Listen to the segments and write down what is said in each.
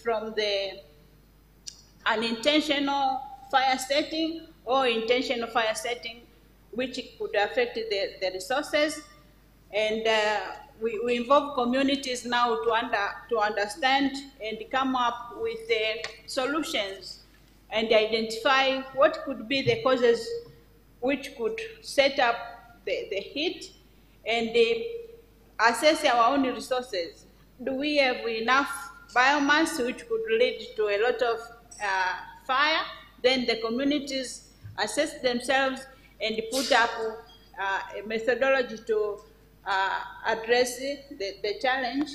from the unintentional fire setting or intentional fire setting, which could affect the resources. And we involve communities now to understand and come up with solutions and identify what could be the causes which could set up the heat, and assess our own resources. Do we have enough biomass which could lead to a lot of fire? Then the communities assess themselves and put up a methodology to address the challenge.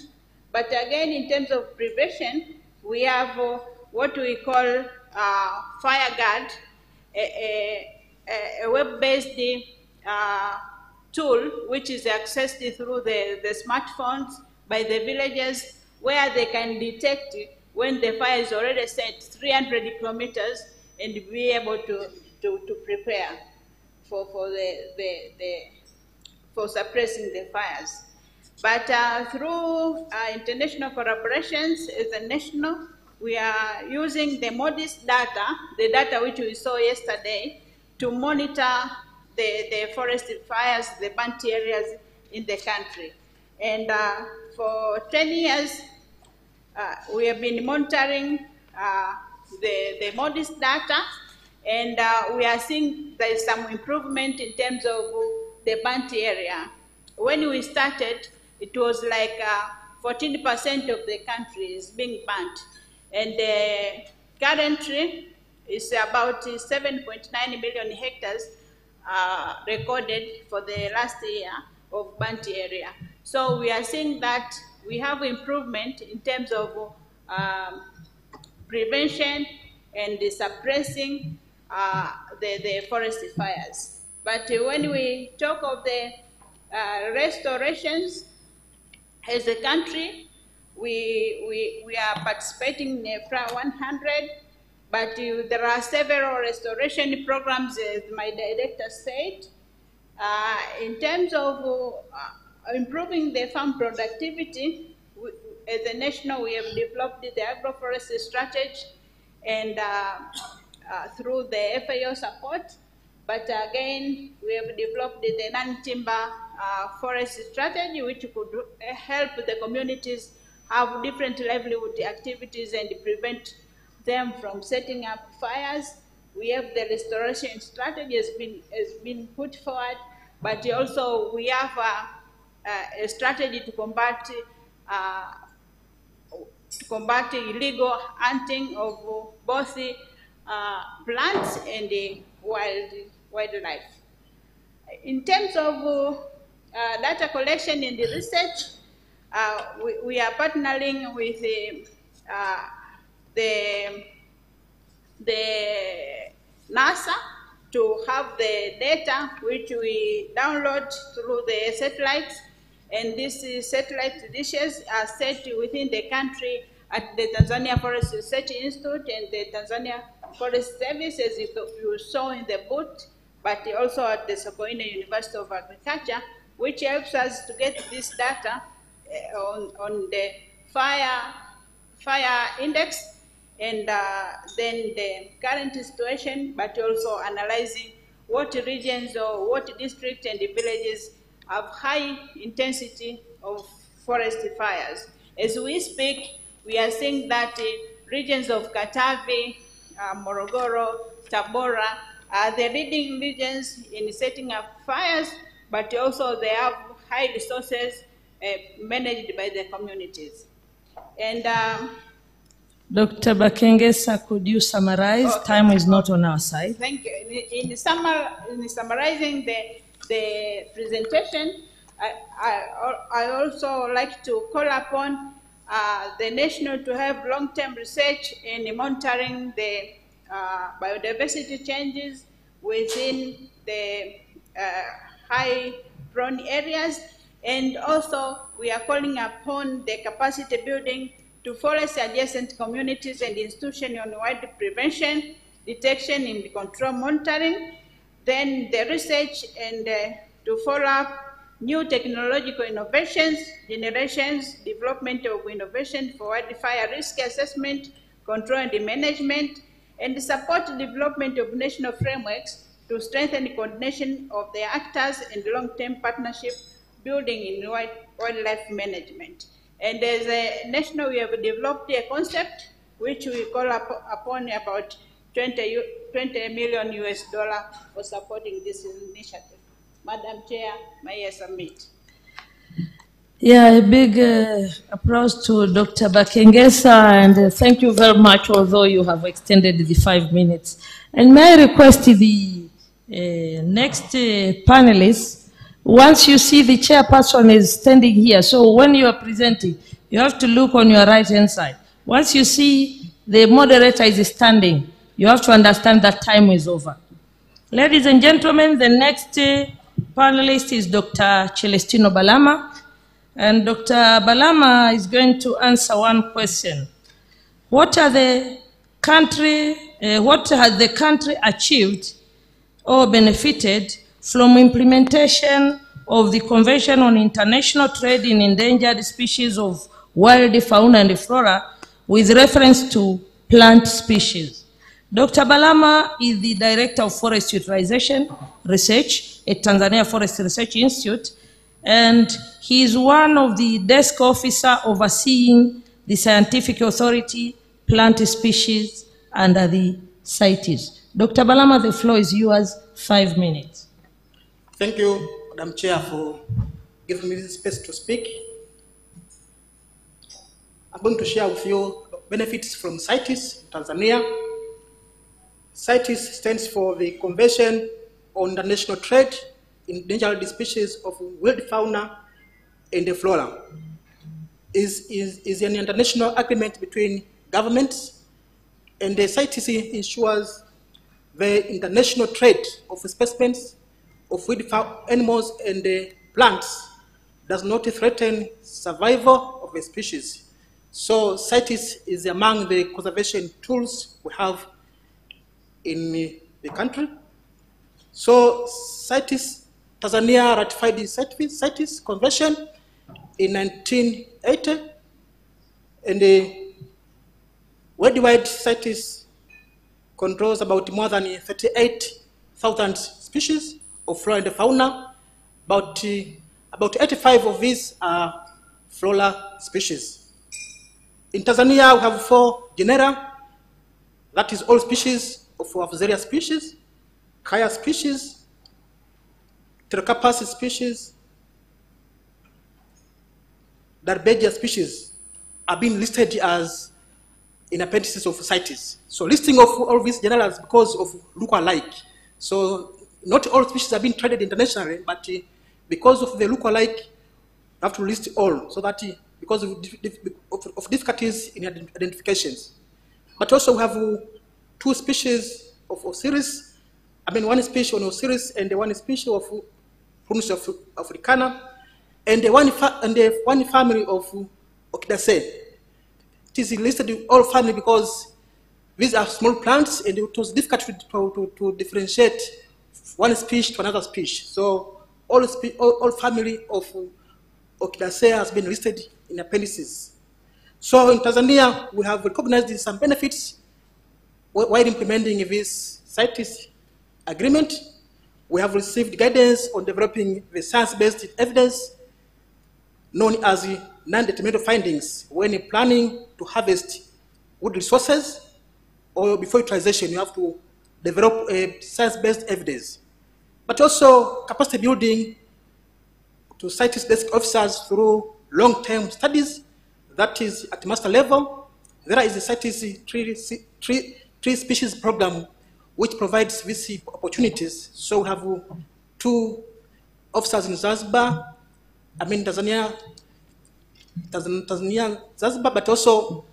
But again, in terms of prevention, we have what we call Fire Guard, a web-based tool which is accessed through the smartphones by the villagers, where they can detect when the fire is already set 300 kilometers and be able to prepare for suppressing the fires. But through international collaborations as a national, we are using the MODIS data, the data which we saw yesterday, to monitor the forest fires, the burnt areas in the country. And for 10 years, we have been monitoring the MODIS data, and we are seeing there is some improvement in terms of the burnt area. When we started, it was like 14% of the country is being burnt, and currently it's about 7.9 million hectares recorded for the last year of burnt area. So we are seeing that we have improvement in terms of prevention and suppressing the forest fires. But when we talk of the restorations as a country, we are participating in FRA 100, but there are several restoration programs, as my director said. In terms of improving the farm productivity, as a national, we have developed the agroforestry strategy, and through the FAO support. But again, we have developed the non-timber forest strategy, which could help the communities have different livelihood activities and prevent them from setting up fires. We have the restoration strategy has been put forward, but also we have a strategy to combat illegal hunting of both plants and wildlife. In terms of data collection and research, we are partnering with the NASA to have the data which we download through the satellites, and these satellite dishes are set within the country at the Tanzania Forest Research Institute and the Tanzania Forest Service, as you saw in the booth, but also at the Sokoine University of Agriculture, which helps us to get this data on the fire index, and then the current situation, but also analyzing what regions or what districts and villages have high intensity of forest fires. As we speak, we are seeing that regions of Katavi, Morogoro, Tabora are the leading regions in setting up fires, but also they have high resources managed by the communities. And Dr. Bakengesa, could you summarize? Time is not on our side. Thank you. In summarizing the presentation, I also like to call upon the national to have long-term research in monitoring the biodiversity changes within the high-prone areas, and also we are calling upon the capacity building to forest adjacent communities and institutions on wide prevention, detection, and control monitoring. Then the research and to follow up new technological innovations, generations, development of innovation for wildfire risk assessment, control and management, and support development of national frameworks to strengthen coordination of the actors and long-term partnership building in wildlife management. And as a national, we have developed a concept which we call upon about 20 million US dollar for supporting this initiative. Madam Chair, may I submit? Yeah, a big applause to Dr. Bakengesa, and thank you very much, although you have extended the 5 minutes. And may I request the next panelists, once you see the chairperson is standing here, so when you are presenting, you have to look on your right-hand side. Once you see the moderator is standing, you have to understand that time is over. Ladies and gentlemen, the next panelist is Dr. Celestino Balama. And Dr. Balama is going to answer one question. What has the country achieved or benefited from implementation of the Convention on International Trade in Endangered Species of Wild Fauna and Flora with reference to plant species? Dr. Balama is the Director of Forest Utilization Research at Tanzania Forest Research Institute, and he is one of the desk officer overseeing the scientific authority, plant species under the CITES. Dr. Balama, the floor is yours, 5 minutes. Thank you, Madam Chair, for giving me this space to speak. I'm going to share with you benefits from CITES in Tanzania. CITES stands for the Convention on International Trade in Endangered Species of Wild Fauna and Flora. Is an international agreement between governments, and the CITES ensures the international trade of specimens of wild animals and plants does not threaten survival of the species. So CITES is among the conservation tools we have in the country. So CITES, Tanzania ratified the CITES Convention in 1980, and the worldwide CITES controls about more than 38,000 species of flora and fauna. About 85 of these are flora species. In Tanzania, we have 4 genera. That is all species of Phaseria species, Kaya species, Pterocarpus species, Darbegia species are being listed as in appendices of CITES. So listing of all these genera is because of look-alike. So not all species are being traded internationally, but because of the look-alike, you have to list all, so that because of difficulties in identifications. But also we have 2 species of Osiris. I mean, 1 species of Osiris and 1 species of Prunus africana, and one family of Orchidaceae. It is listed all family because these are small plants, and it was difficult to differentiate one species to another species. So all family of Orchidaceae has been listed in appendices. So in Tanzania, we have recognized some benefits while implementing this CITES agreement. We have received guidance on developing the science-based evidence known as non-detrimental findings when planning to harvest wood resources, or before utilization, you have to develop a science-based evidence. But also capacity building to CITES desk officers through long-term studies, that is at master level. There is the CITES tree species program which provides these opportunities. So we have 2 officers in Zanzibar, I mean Tanzania, Zanzibar, but also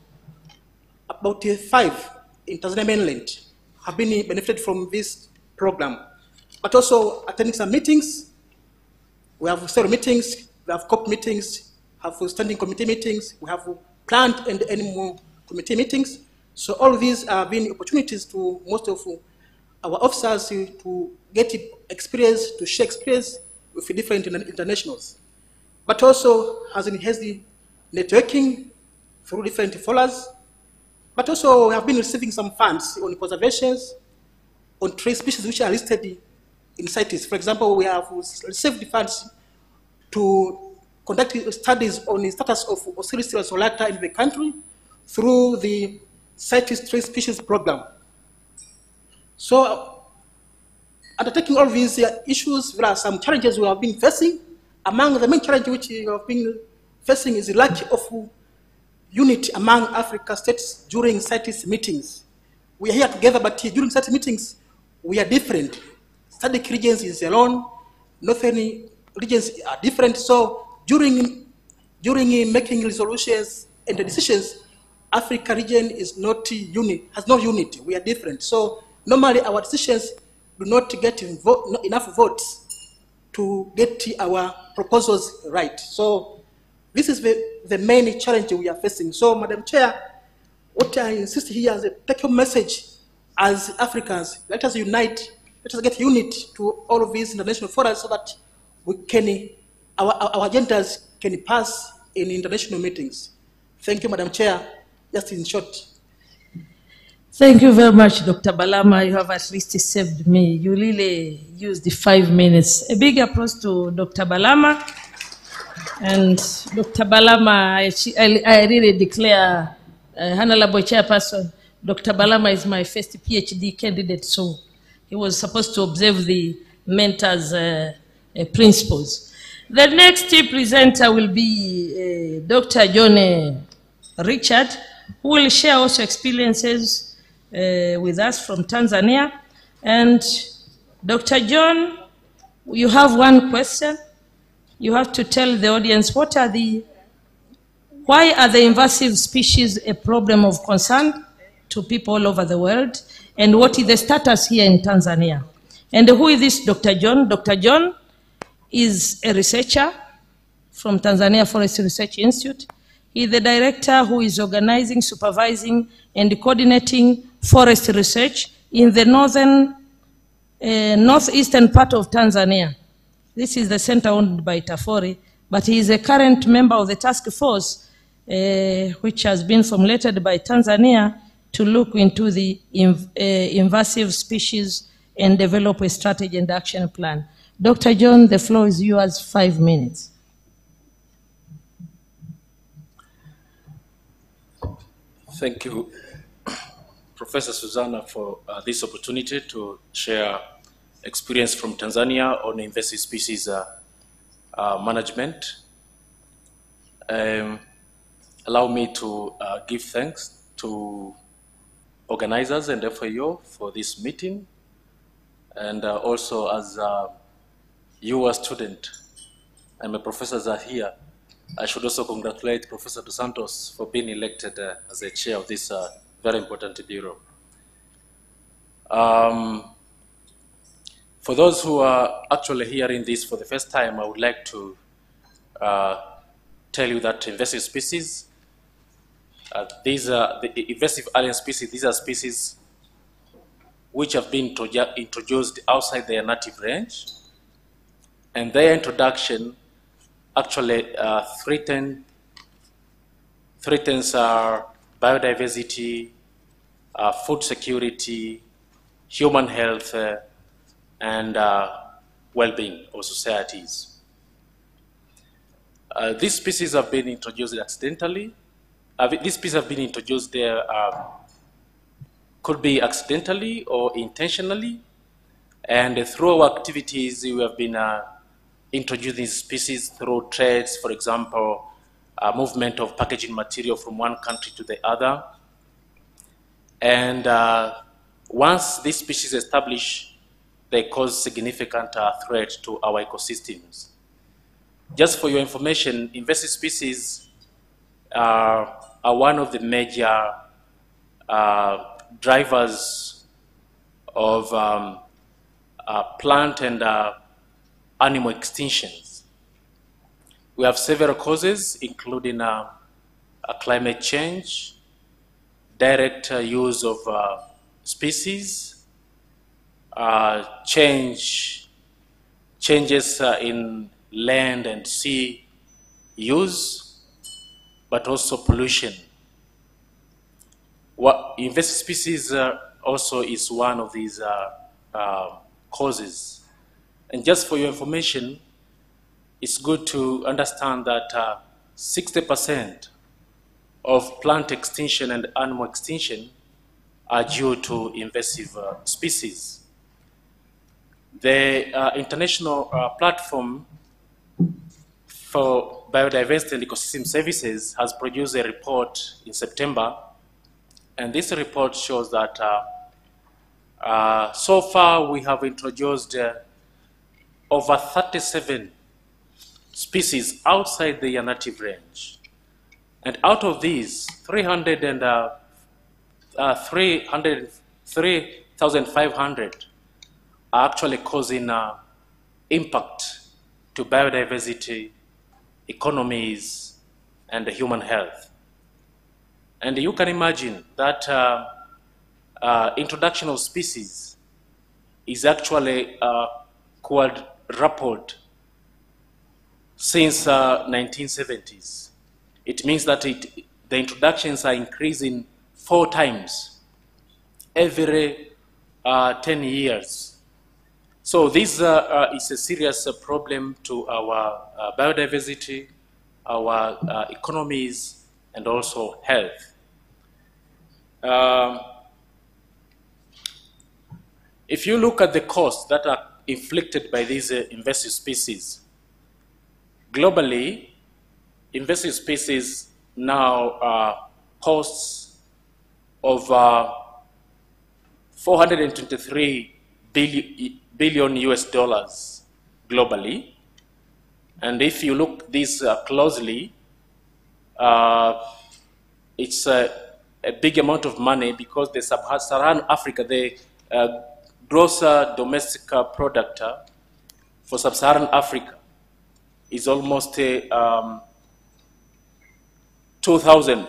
about 5 in Tanzania mainland have been benefited from this program. But also attending some meetings. We have several meetings, we have COP meetings, have standing committee meetings, we have plant and animal committee meetings. So all of these are being opportunities to most of our officers to get experience, to share experience with different internationals, but also has enhanced the networking through different forums, but also we have been receiving some funds on conservations, on trade species which are listed in CITES. For example, we have received funds to conduct studies on the status of Osiris solata in the country through the CITES trade species program. So, undertaking all these issues, there are some challenges we have been facing. Among the main challenges which we have been facing is the lack of unity among Africa states during CITES meetings. We are here together, but during CITES meetings, we are different. SADC regions is alone, northern regions are different. So during making resolutions and the decisions, Africa region is not has no unity. We are different. So normally our decisions do not get enough votes to get our proposals right. So this is the main challenge we are facing. So, Madam Chair, what I insist here is a take-home message as Africans. Let us unite, let us get unity to all of these international forums so that we can, our agendas can pass in international meetings. Thank you, Madam Chair. Just in short. Thank you very much, Dr. Balama. You have at least saved me. You really used the 5 minutes. A big applause to Dr. Balama. And Dr. Balama, I really declare, Honorable Chairperson, Dr. Balama is my first PhD candidate, so he was supposed to observe the mentor's principles. The next presenter will be Dr. John Richard, who will share also experiences with us from Tanzania. And Dr. John, you have one question. You have to tell the audience why are the invasive species a problem of concern to people all over the world, and what is the status here in Tanzania? And who is this Dr. John? Dr. John is a researcher from Tanzania Forestry Research Institute. He is the director who is organizing, supervising, and coordinating forest research in the northeastern part of Tanzania. This is the center owned by Tafori, but he is a current member of the task force, which has been formulated by Tanzania to look into the invasive species and develop a strategy and action plan. Dr. John, the floor is yours, 5 minutes. Thank you, Professor Susanna, for this opportunity to share experience from Tanzania on invasive species management. Allow me to give thanks to organizers and FAO for this meeting, and also as you are a student and my professors are here, I should also congratulate Professor Dos Santos for being elected as the chair of this very important bureau. For those who are actually hearing this for the first time, I would like to tell you that invasive species, these are the invasive alien species. These are species which have been introduced outside their native range, and their introduction actually threatens our biodiversity, food security, human health, and well-being of societies. These species have been introduced accidentally. These species have been introduced there, could be accidentally or intentionally, and through our activities we have been introducing these species through trades, for example, movement of packaging material from one country to the other. And once these species establish, they cause significant threat to our ecosystems. Just for your information, invasive species are one of the major drivers of plant and animal extinctions. We have several causes, including climate change, direct use of species, change changes in land and sea use, but also pollution. Invasive species also is one of these causes. And just for your information, it's good to understand that 60% of plant extinction and animal extinction are due to invasive species. The International Platform for Biodiversity and Ecosystem Services has produced a report in September, and this report shows that so far we have introduced over 37 species outside the native range. And out of these, 3,500 are actually causing impact to biodiversity, economies, and human health. And you can imagine that introduction of species is actually quadrupled since 1970s. It means that the introductions are increasing 4 times every 10 years. So this is a serious problem to our biodiversity, our economies, and also health. If you look at the costs that are inflicted by these invasive species, globally, invasive species now costs of 423 billion US dollars globally. And if you look this closely, it's a big amount of money because the sub-Saharan Africa, the gross domestic product for sub-Saharan Africa is almost 2,000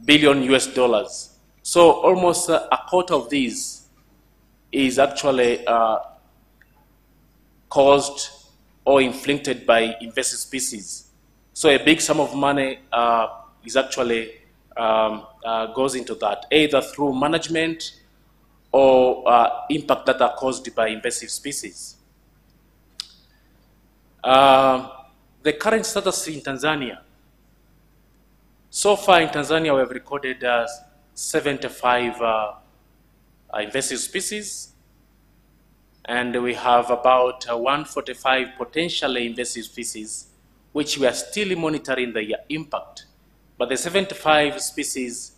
billion US dollars. So almost a quarter of these is actually caused or inflicted by invasive species. So a big sum of money is actually goes into that, either through management or impact that are caused by invasive species. The current status in Tanzania. So far in Tanzania, we have recorded 75 invasive species, and we have about 145 potentially invasive species, which we are still monitoring the impact. But the 75 species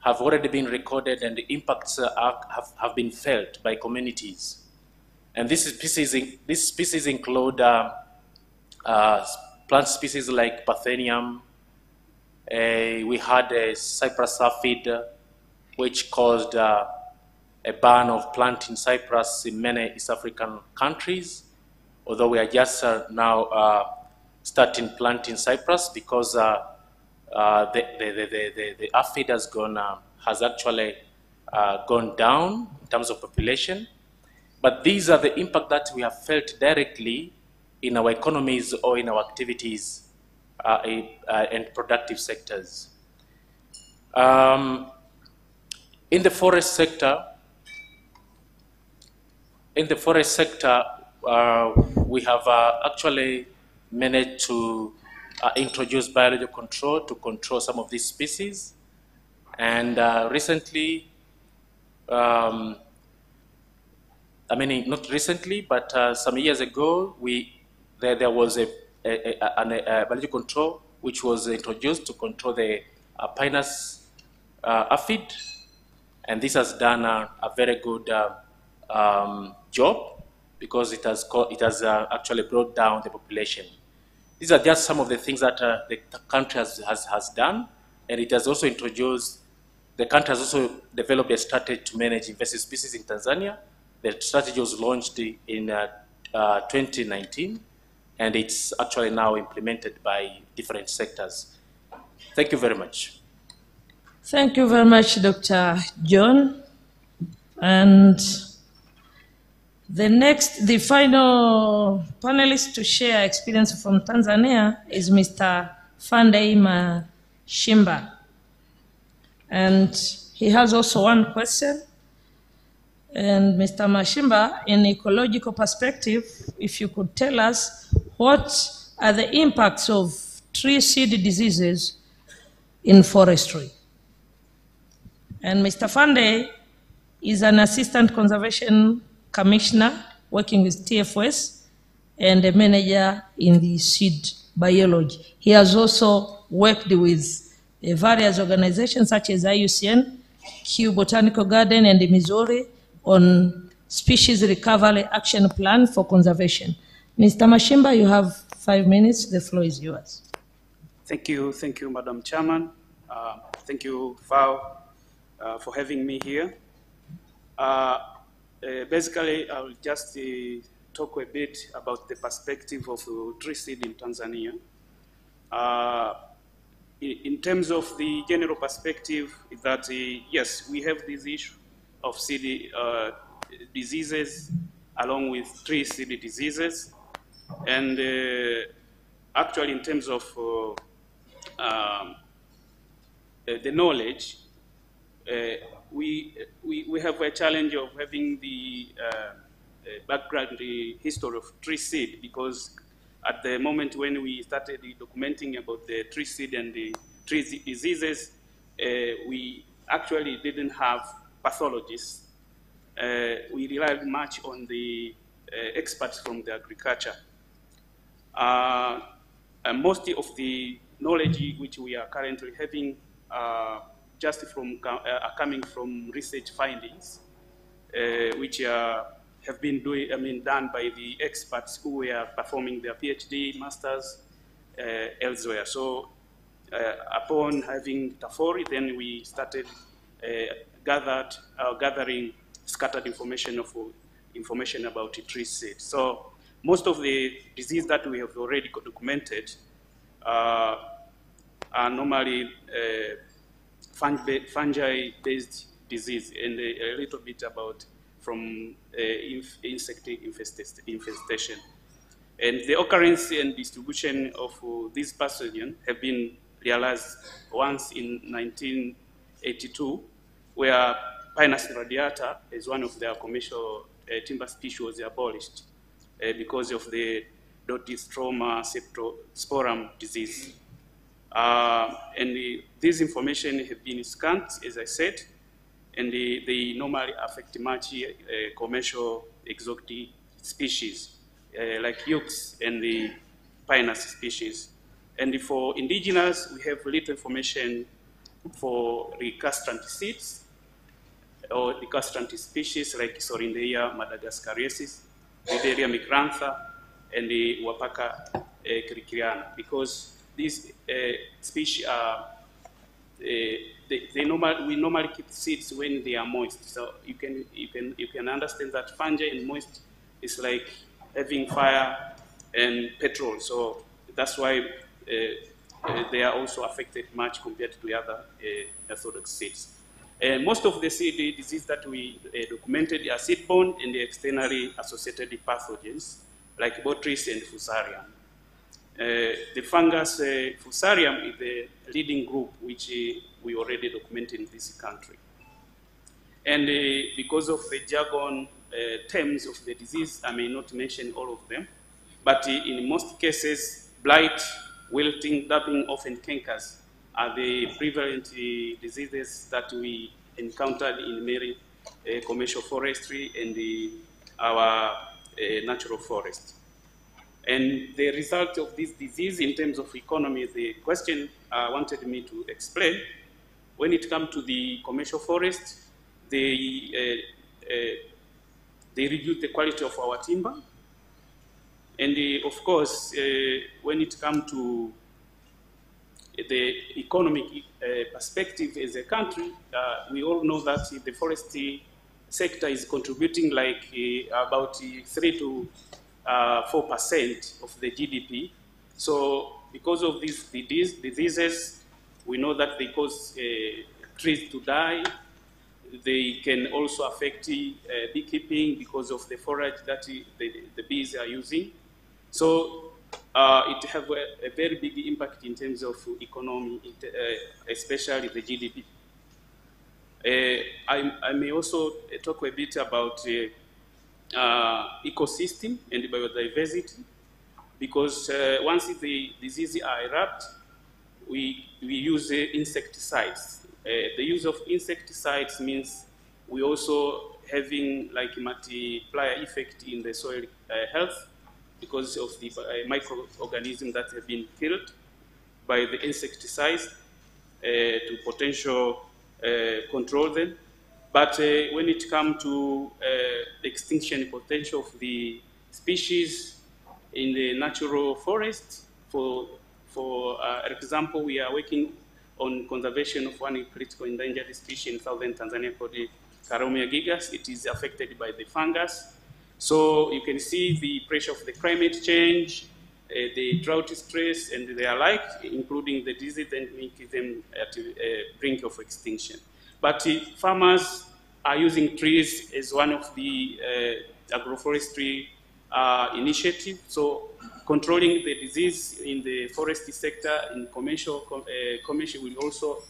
have already been recorded, and the impacts have been felt by communities. And these species include plant species like Parthenium. We had a cypress aphid, which caused a ban of planting cypress in many East African countries, although we are just now starting planting cypress because the aphid has actually gone down in terms of population. But these are the impact that we have felt directly in our economies or in our activities and productive sectors. In the forest sector, we have actually managed to introduce biological control to control some of these species. And recently, not recently, but some years ago, there was a biological control which was introduced to control the Pinus aphid, and this has done a very good job because it has actually brought down the population. These are just some of the things that the country has done, and it has also introduced. The country has also developed a strategy to manage invasive species in Tanzania. The strategy was launched in 2019, and it's actually now implemented by different sectors. Thank you very much. Thank you very much, Dr. John. And The final panelist to share experience from Tanzania is Mr. Fandei Mashimba. And he has also one question. And Mr. Mashimba, in ecological perspective, if you could tell us what are the impacts of tree seed diseases in forestry? And Mr. Fandei is an assistant conservation commissioner working with TFS and a manager in the seed biology. He has also worked with various organizations such as IUCN, Kew Botanical Garden, and Missouri on species recovery action plan for conservation. Mr. Mashimba, you have 5 minutes. The floor is yours. Thank you, Madam Chairman. Thank you, FAO, for having me here. Basically, I will just talk a bit about the perspective of tree seed in Tanzania. In terms of the general perspective, is that yes, we have this issue of seed diseases along with tree seed diseases. And actually, in terms of the knowledge, we have a challenge of having the background, the history of tree seed, because at the moment when we started documenting about the tree seed and the tree diseases, we actually didn't have pathologists. We relied much on the experts from the agriculture. And most of the knowledge which we are currently having just from coming from research findings, which have been done by the experts who were performing their PhD, masters elsewhere. So upon having TAFORI, then we started gathering scattered information about the tree seed. So most of the disease that we have already documented are normally fungi-based disease, and a little bit about from insect infestation. And the occurrence and distribution of this pathogen have been realized once in 1982, where Pinus radiata is one of their commercial timber species was abolished because of the Dotistroma septosporum disease. And this information have been scanned, as I said, and they normally affect much commercial exotic species like ukes and the Pinus species. And for indigenous, we have little information for recalcitrant seeds or recalcitrant species like Sorindeia madagascariensis, Rideria migrantha, and the Wapaka cricuriana, because these species are, we normally keep seeds when they are moist. So you can understand that fungi and moist is like having fire and petrol. So that's why they are also affected much compared to the other orthodox seeds. And most of the seed disease that we documented are seed-borne and externally associated pathogens like Botrytis and Fusarium. The fungus Fusarium is the leading group which we already documented in this country. And because of the jargon terms of the disease, I may not mention all of them, but in most cases, blight, wilting, dapping, often cankers are the prevalent diseases that we encountered in many commercial forestry and our natural forest. And the result of this disease in terms of economy, the question wanted me to explain. When it comes to the commercial forest, they reduce the quality of our timber. And of course, when it comes to the economic perspective as a country, we all know that the forestry sector is contributing like about 3 to 4% of the GDP. So because of these diseases, we know that they cause trees to die, they can also affect beekeeping because of the forage that the bees are using. So it have a very big impact in terms of economy, especially the GDP. I may also talk a bit about ecosystem and biodiversity, because once the diseases are erupt, we use insecticides. The use of insecticides means we also having like multiplier effect in the soil health because of the microorganisms that have been killed by the insecticides to potential control them. But when it comes to the extinction potential of the species in the natural forest, for example, we are working on conservation of one critical endangered species in southern Tanzania called the Caromia gigas. It is affected by the fungus. So you can see the pressure of the climate change, the drought stress, and the alike, including the disease, and make them at the brink of extinction. But farmers are using trees as one of the agroforestry initiatives. So controlling the disease in the forestry sector in commercial will also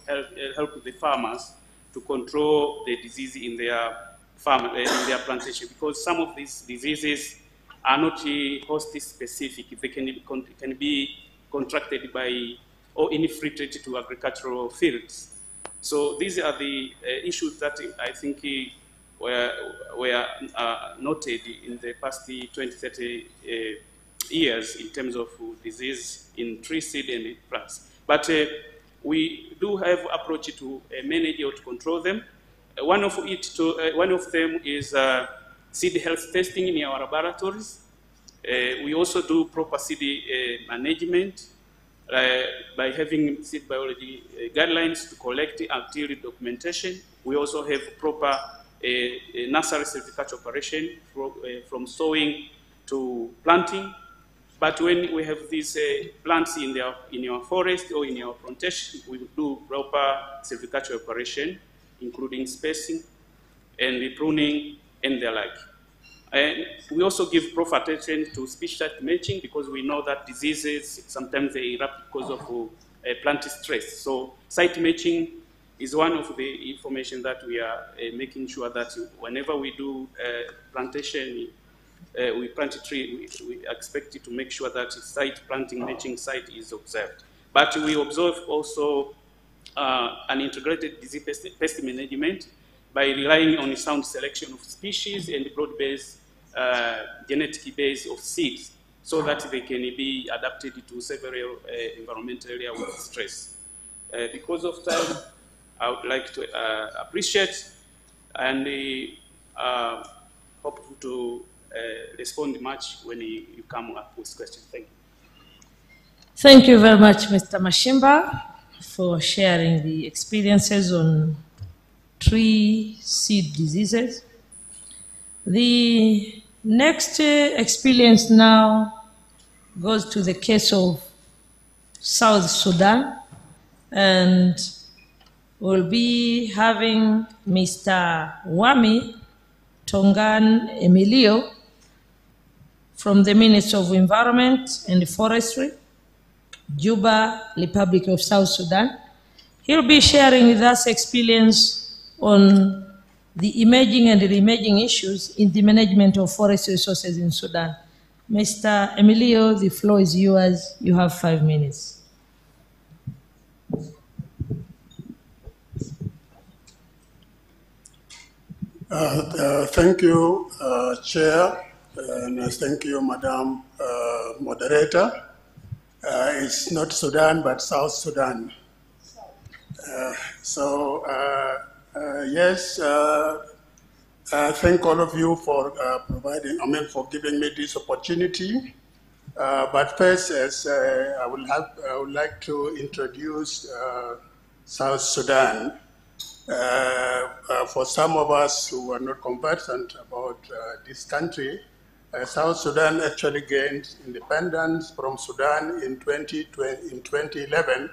help the farmers to control the disease in their farm, in their plantation, because some of these diseases are not host specific. They can be contracted by or infiltrated to agricultural fields. So these are the issues that I think were noted in the past 20, 30 years in terms of disease in tree, seed, and plants. But we do have approach to manage or to control them. One of them is seed health testing in our laboratories. We also do proper seed management by having seed biology guidelines to collect activity documentation. We also have proper nursery silviculture operation from sowing to planting. But when we have these plants in your forest or in your plantation, we do proper silviculture operation, including spacing and the pruning and the like. And we also give proper attention to species site matching, because we know that diseases, sometimes they erupt because of plant stress. So site matching is one of the information that we are making sure that whenever we do plantation, we plant a tree, we expect to make sure that site planting matching site is observed. But we observe also an integrated disease pest management by relying on sound selection of species and broad-based genetic base of seeds, so that they can be adapted to several environmental areas with stress. Because of time, I would like to appreciate and hope to respond much when you come up with questions. Thank you. Thank you very much, Mr. Mashimba, for sharing the experiences on tree seed diseases. The next experience now goes to the case of South Sudan, and we'll be having Mr. Wami Tongan Emilio from the Ministry of Environment and Forestry, Juba, Republic of South Sudan. He'll be sharing with us experience on the emerging and re-emerging issues in the management of forest resources in Sudan. Mr. Emilio, the floor is yours. You have 5 minutes. Thank you, Chair, and thank you, Madam Moderator. It's not Sudan, but South Sudan. Yes, thank all of you for for giving me this opportunity. But first, as I would like to introduce South Sudan. For some of us who are not conversant about this country, South Sudan actually gained independence from Sudan in 2011,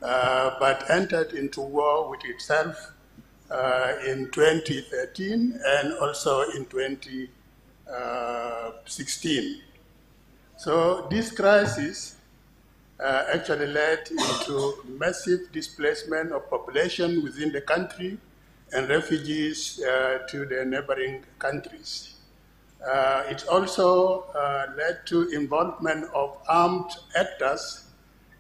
but entered into war with itself in 2013 and also in 2016. So this crisis actually led into massive displacement of population within the country and refugees to the neighboring countries. It also led to involvement of armed actors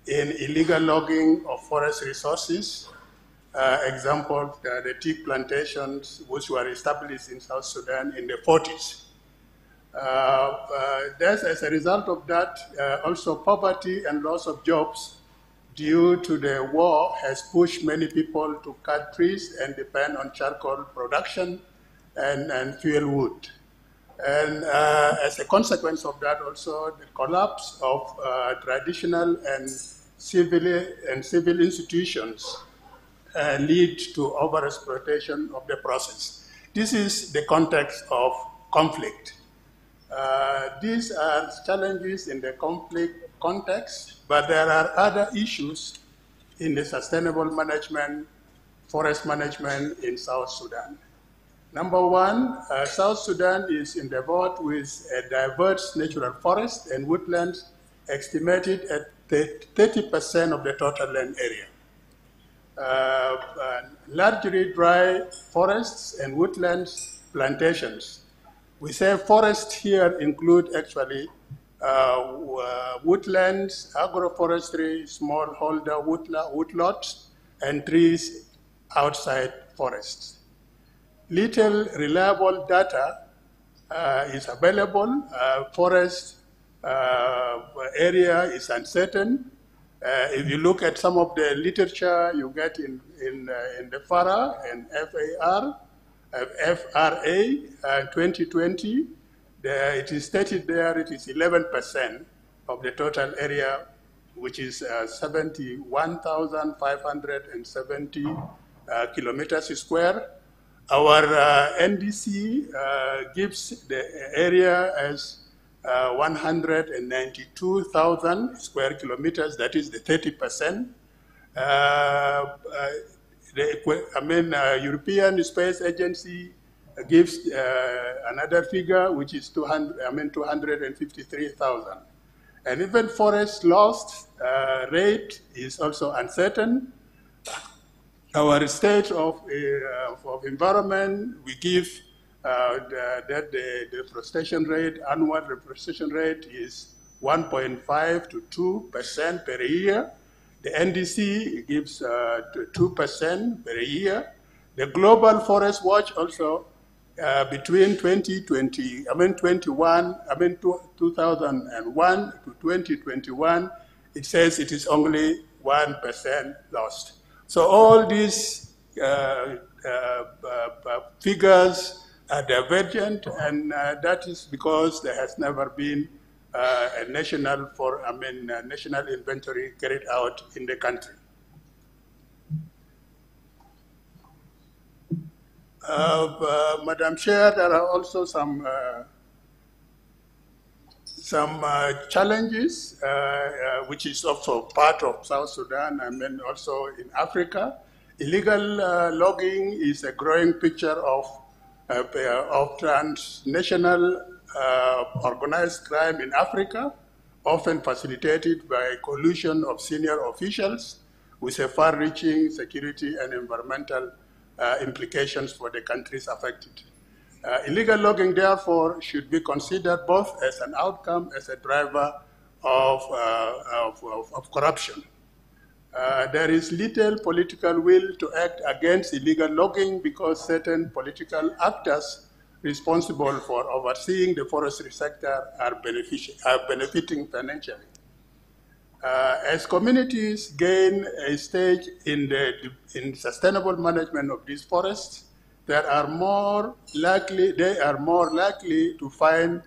in illegal logging of forest resources. Example, the teak plantations which were established in South Sudan in the 40s. As a result of that, also poverty and loss of jobs due to the war has pushed many people to cut trees and depend on charcoal production and fuel wood. And as a consequence of that, also the collapse of traditional and civil institutions lead to overexploitation of the process. This is the context of conflict. These are challenges in the conflict context, but there are other issues in the sustainable management, forest management in South Sudan. Number one, South Sudan is endowed with a diverse natural forest and woodlands estimated at 30% of the total land area. Largely dry forests and woodlands plantations. We say forest here include actually woodlands, agroforestry, smallholder woodlots, and trees outside forests. Little reliable data is available. Forest area is uncertain. If you look at some of the literature you get in the FARA and FRA 2020, it is stated there it is 11% of the total area, which is 71,570 kilometers square. Our NDC gives the area as 192,000 square kilometers, that is the 30%. European Space Agency gives another figure, which is 253,000. And even forest loss rate is also uncertain. Our state of environment, we give that the deforestation rate, annual deforestation rate is 1.5 to 2% per year. The NDC gives 2% per year. The Global Forest Watch also between 2001 to 2021, it says it is only 1% lost. So all these figures are divergent, and that is because there has never been a national inventory carried out in the country. Madam Chair, there are also some challenges, which is also part of South Sudan and also in Africa. Illegal logging is a growing picture of transnational organized crime in Africa, often facilitated by a collusion of senior officials with a far-reaching security and environmental implications for the countries affected. Illegal logging, therefore, should be considered both as an outcome, as a driver of corruption. There is little political will to act against illegal logging because certain political actors responsible for overseeing the forestry sector are benefiting financially. As communities gain a stage in sustainable management of these forests, they are more likely to find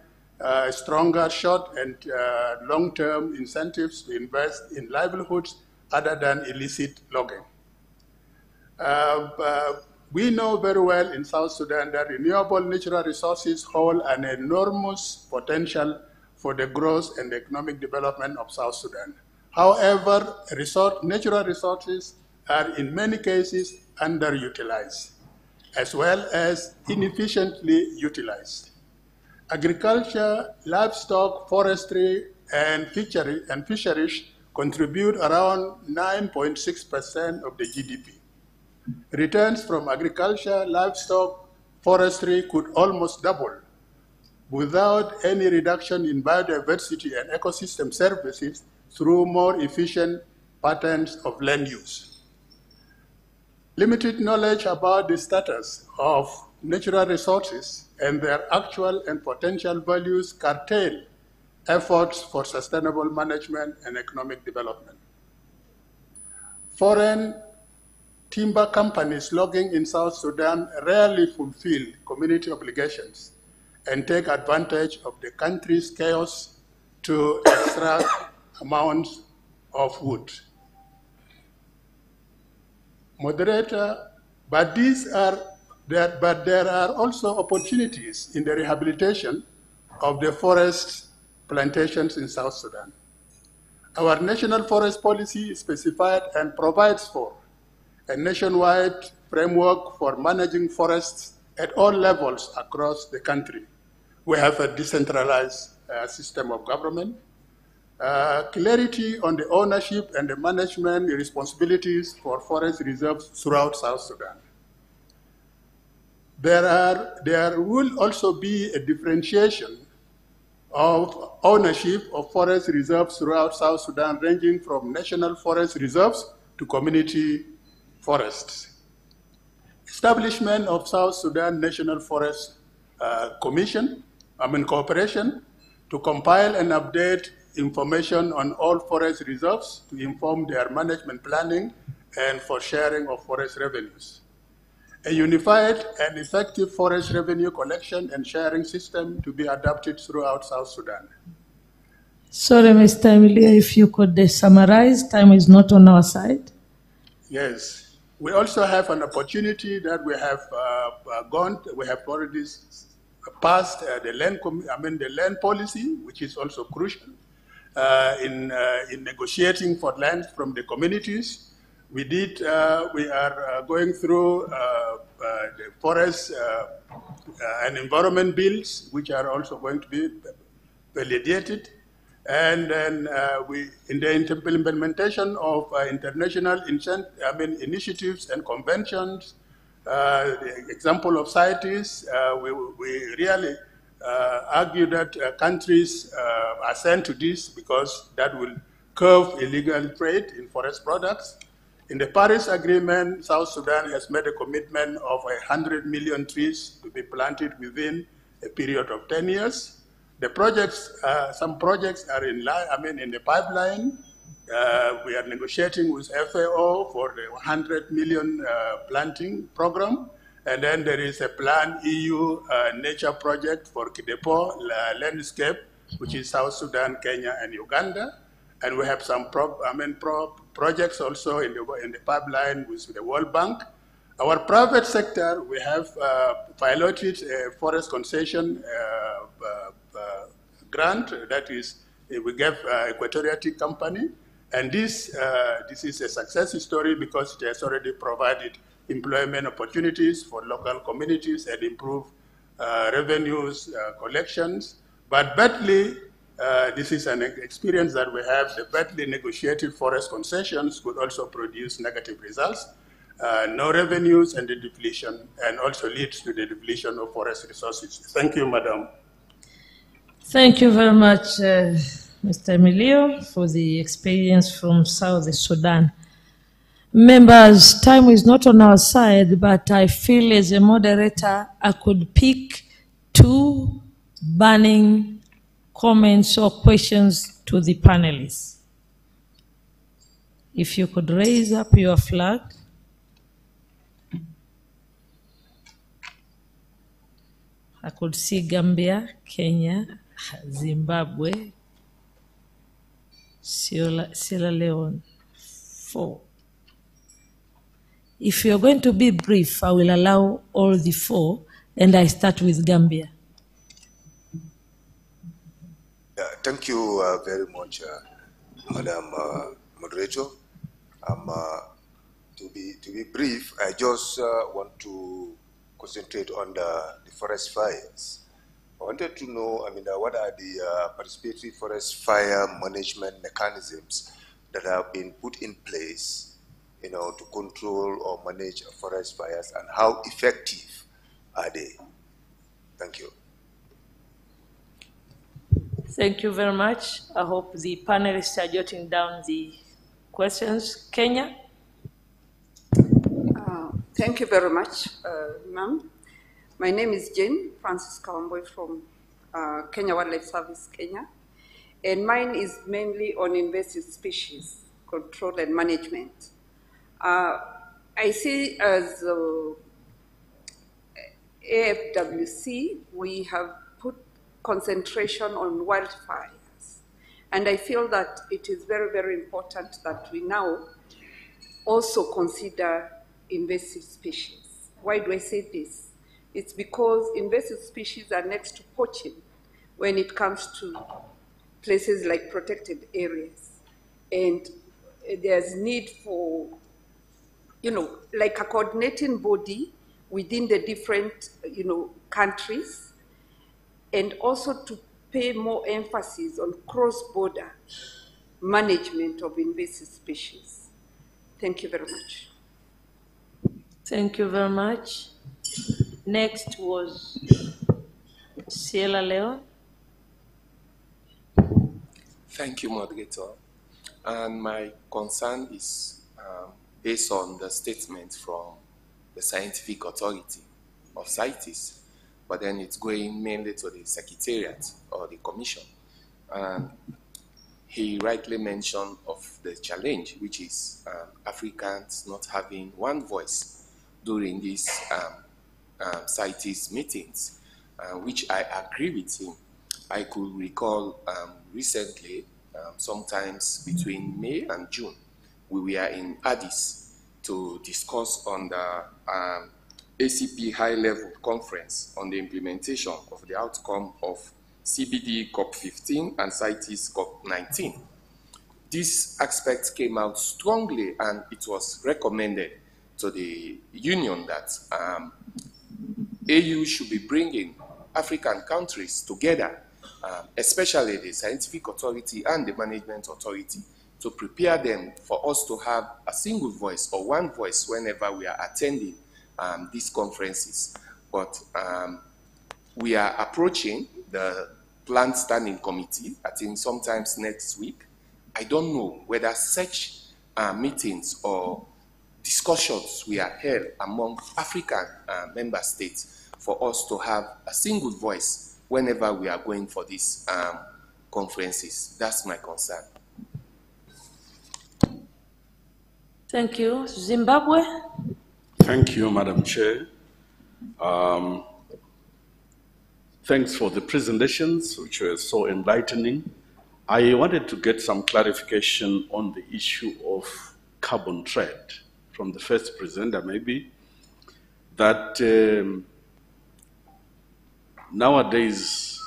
stronger short and long-term incentives to invest in livelihoods other than illicit logging. We know very well in South Sudan that renewable natural resources hold an enormous potential for the growth and economic development of South Sudan. However, natural resources are in many cases underutilized. as well as inefficiently utilized. Agriculture, livestock, forestry, and fisheries contribute around 9.6% of the GDP. Returns from agriculture, livestock, forestry could almost double without any reduction in biodiversity and ecosystem services through more efficient patterns of land use. Limited knowledge about the status of natural resources and their actual and potential values curtail efforts for sustainable management and economic development. Foreign timber companies logging in South Sudan rarely fulfill community obligations and take advantage of the country's chaos to extract amounts of wood. Moderator, but there are also opportunities in the rehabilitation of the forest plantations in South Sudan. Our national forest policy is specified and provides for a nationwide framework for managing forests at all levels across the country. We have a decentralized system of government, clarity on the ownership and the management responsibilities for forest reserves throughout South Sudan. There will also be a differentiation of ownership of forest reserves throughout South Sudan, ranging from national forest reserves to community forests. Establishment of South Sudan National Forest Cooperation to compile and update information on all forest reserves to inform their management planning and for sharing of forest revenues. A unified and effective forest revenue collection and sharing system to be adopted throughout South Sudan. Sorry, Mr. MELIA, if you could summarize, time is not on our side. Yes, we also have an opportunity that we have already passed the land policy, which is also crucial in negotiating for land from the communities. We are going through the forest and environment bills, which are also going to be validated. And then in the implementation of international initiatives and conventions, the example of CITES, we really argue that countries assent to this because that will curb illegal trade in forest products. In the Paris Agreement, South Sudan has made a commitment of 100 million trees to be planted within a period of 10 years. The projects, some projects are in the pipeline. We are negotiating with FAO for the 100 million planting program. And then there is a planned EU nature project for Kidepo landscape, which is South Sudan, Kenya, and Uganda. And we have some projects also in the pipeline with the World Bank. Our private sector, we have piloted a forest concession grant that is, we gave Equatorial Tea Company. And this is a success story because it has already provided employment opportunities for local communities and improve revenues, collections. But badly, this is an experience that we have. The badly negotiated forest concessions could also produce negative results, no revenues and the depletion, and also leads to the depletion of forest resources. Thank you, Madam. Thank you very much, Mr. MELIA, for the experience from South Sudan. Members, time is not on our side, but I feel as a moderator, I could pick two burning comments or questions to the panelists. If you could raise up your flag. I could see Gambia, Kenya, Zimbabwe, Sierra Leone. 4. If you're going to be brief, I will allow all the 4, and I start with Gambia. Thank you very much, Madam Moderator. To be brief, I just want to concentrate on the forest fires. I wanted to know, what are the participatory forest fire management mechanisms that have been put in place, to control or manage forest fires, and how effective are they? Thank you. Thank you very much. I hope the panelists are jotting down the questions. Kenya? Thank you very much, ma'am. My name is Jane Francis Kawamboy from Kenya Wildlife Service, Kenya. And mine is mainly on invasive species control and management. I see as AFWC, we have put concentration on wildfires. And I feel that it is very, very important that we now also consider invasive species. Why do I say this? It's because invasive species are next to poaching when it comes to places like protected areas. And there's need for, like a coordinating body within the different, countries, and also to pay more emphasis on cross-border management of invasive species. Thank you very much. Thank you very much. Next was Sierra Leone. Thank you, moderator. And my concern is based on the statement from the Scientific Authority of CITES, but then it's going mainly to the Secretariat or the Commission. And he rightly mentioned of the challenge, which is Africans not having one voice during these CITES meetings, which I agree with him. I could recall recently, sometimes between May and June, we were in Addis to discuss on the ACP high-level conference on the implementation of the outcome of CBD COP15 and CITES COP19. This aspect came out strongly, and it was recommended to the Union that AU should be bringing African countries together, especially the Scientific Authority and the Management Authority, to prepare them for us to have a single voice or one voice whenever we are attending these conferences. But we are approaching the planned standing committee, I think sometimes next week. I don't know whether such meetings or discussions we are held among African member states for us to have a single voice whenever we are going for these conferences. That's my concern. Thank you. Zimbabwe? Thank you, Madam Chair. Thanks for the presentations, which were so enlightening. I wanted to get some clarification on the issue of carbon trade from the first presenter, maybe, that nowadays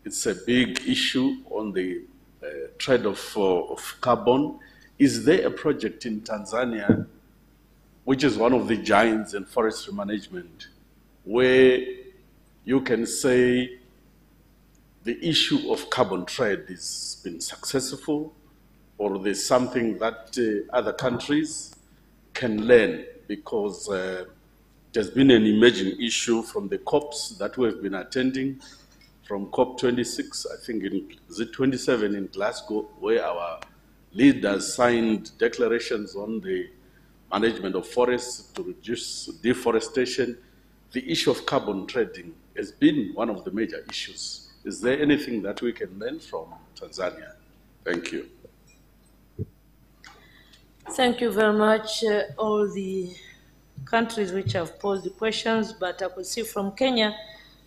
it's a big issue on the trade of carbon. Is there a project in Tanzania, which is one of the giants in forestry management, where you can say the issue of carbon trade has been successful, or there's something that other countries can learn? Because there's been an emerging issue from the COPs that we have been attending, from COP26, I think is it 27 in Glasgow, where our leaders signed declarations on the management of forests to reduce deforestation. The issue of carbon trading has been one of the major issues. Is there anything that we can learn from Tanzania? Thank you. Thank you very much, all the countries which have posed the questions, but I could see from Kenya,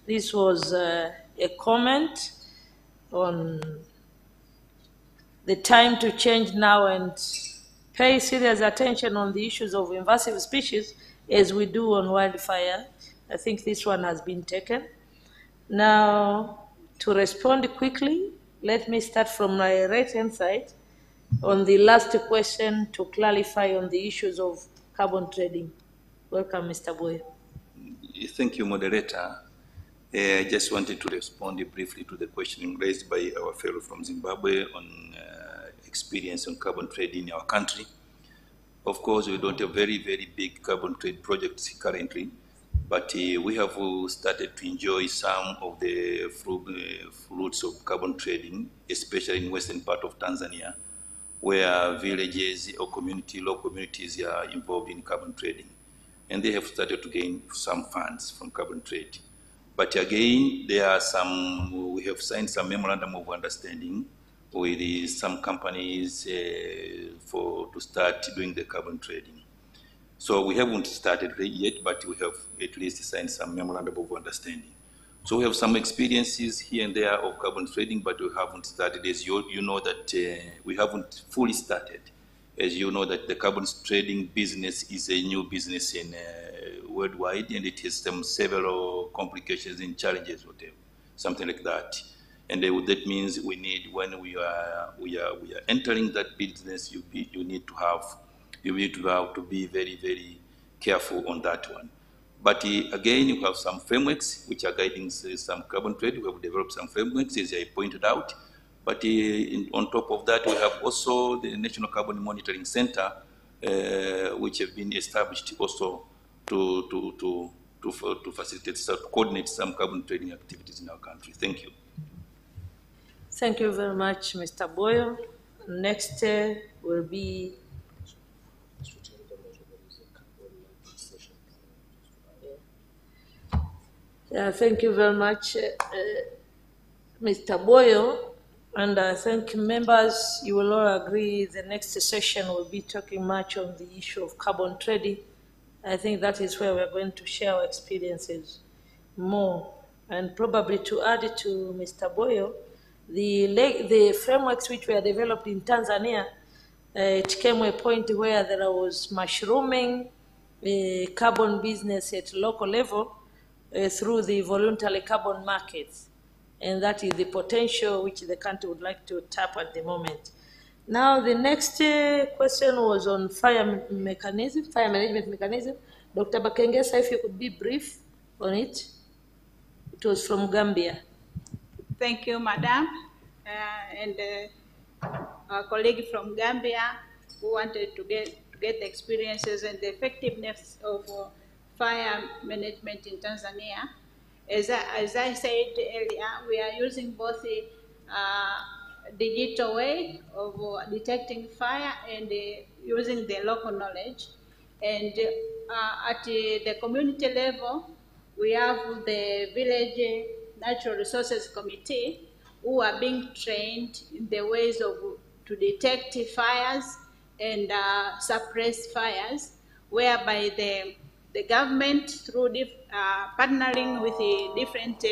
this was a comment on the time to change now and pay serious attention on the issues of invasive species as we do on wildfire. I think this one has been taken. Now, to respond quickly, let me start from my right-hand side on the last question to clarify on the issues of carbon trading. Welcome, Mr. Boye. Thank you, moderator. I just wanted to respond briefly to the question raised by our fellow from Zimbabwe on experience on carbon trade in our country. Of course, we don't have very, very big carbon trade projects currently, but we have started to enjoy some of the fruits of carbon trading, especially in western part of Tanzania, where villages or local communities are involved in carbon trading. And they have started to gain some funds from carbon trade. But again, we have signed some memorandum of understanding with some companies to start doing the carbon trading. So we haven't started yet, but we have at least signed some memorandum of understanding. So we have some experiences here and there of carbon trading, but we haven't started. As you know that we haven't fully started. As you know that the carbon trading business is a new business in worldwide, and it has several complications and challenges, whatever, something like that. And that means we need, when we are entering that business, you need to have to be very, very careful on that one. But again, you have some frameworks which are guiding some carbon trade. We have developed some frameworks, as I pointed out. But on top of that, we have also the National Carbon Monitoring Center, which have been established also to facilitate, to coordinate some carbon trading activities in our country. Thank you. Thank you very much, Mr. Boyo. Next will be thank you very much, Mr. Boyo. And I think members, you will all agree the next session will be talking much on the issue of carbon trading. I think that is where we're going to share our experiences more. And probably to add to Mr. Boyo, the frameworks which were developed in Tanzania, it came to a point where there was mushrooming carbon business at local level through the voluntary carbon markets. And that is the potential which the country would like to tap at the moment. Now, the next question was on fire management mechanism. Dr. Bakengesa, if you could be brief on it. It was from Gambia. Thank you, Madam. And our colleague from Gambia who wanted to get the experiences and the effectiveness of fire management in Tanzania. As I said earlier, we are using both the digital way of detecting fire and using the local knowledge. And at the community level, we have the Village Natural Resources Committee who are being trained in the ways to detect fires and suppress fires, whereby the government, through partnering with the different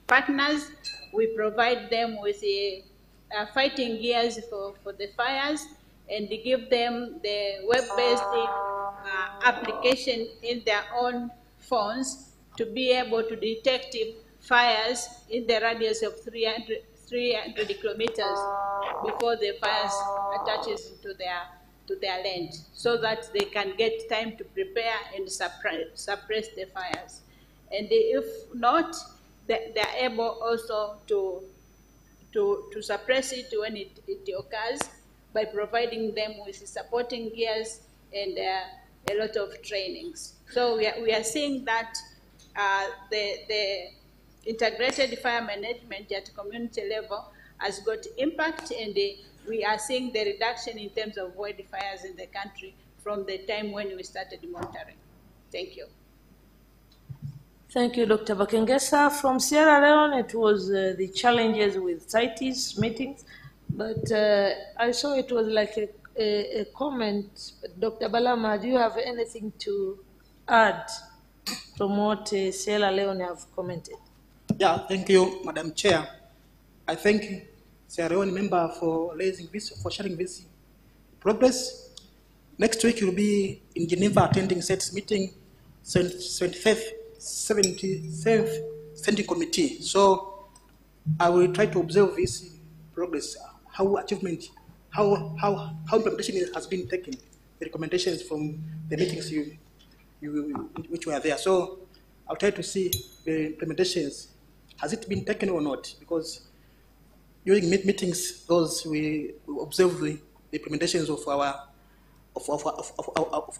partners, we provide them with fighting gears for the fires and give them the web-based application in their own phones to be able to detect fires in the radius of 300 kilometers before the fires attaches to their land, so that they can get time to prepare and suppress the fires. And if not, they are able also to suppress it when it occurs by providing them with supporting gears and a lot of trainings. So we are seeing that the integrated fire management at community level has got impact, and we are seeing the reduction in terms of wildfires in the country from the time when we started monitoring. Thank you. Thank you, Dr. Bakengesa. From Sierra Leone, it was the challenges with CITES meetings, but I saw it was like a comment. Dr. Balama, do you have anything to add from what Sierra Leone have commented? Yeah, thank you, Madam Chair. I thank Sierra Leone member for raising this, for sharing this progress. Next week you'll be in Geneva attending CITES meeting, 75th Standing Committee. So I will try to observe this progress, how implementation has been taken, the recommendations from the meetings which were there. So I'll try to see the implementations. Has it been taken or not? Because during meetings, those we observe the implementations of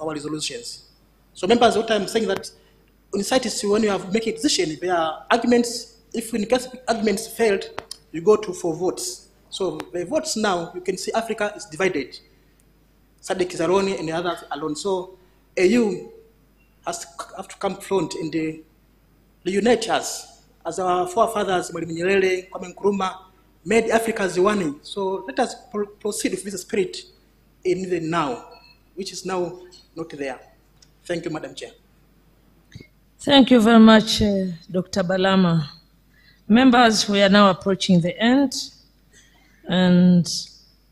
our resolutions. So members, what I'm saying that on site is when you have making a decision, there are arguments. If in case arguments failed, you go to for votes. So the votes now, you can see Africa is divided. SADC is alone and the others alone. So AU have to come front and reunite us. As our forefathers, Mwalimu Nyerere, Kwame Nkrumah, made Africa as one. So let us proceed with this spirit in the now, which is now not there. Thank you, Madam Chair. Thank you very much, Dr. Balama. Members, we are now approaching the end. And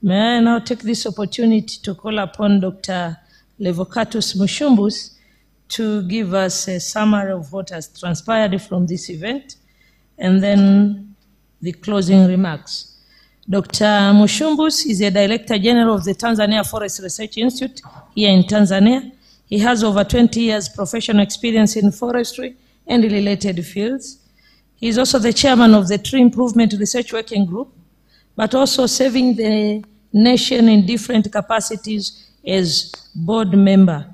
may I now take this opportunity to call upon Dr. Levocatus Mushumbus to give us a summary of what has transpired from this event, and then the closing remarks. Dr. Mushumbus is a Director General of the Tanzania Forest Research Institute here in Tanzania. He has over 20 years professional experience in forestry and related fields. He is also the chairman of the Tree Improvement Research Working Group, but also serving the nation in different capacities as board member.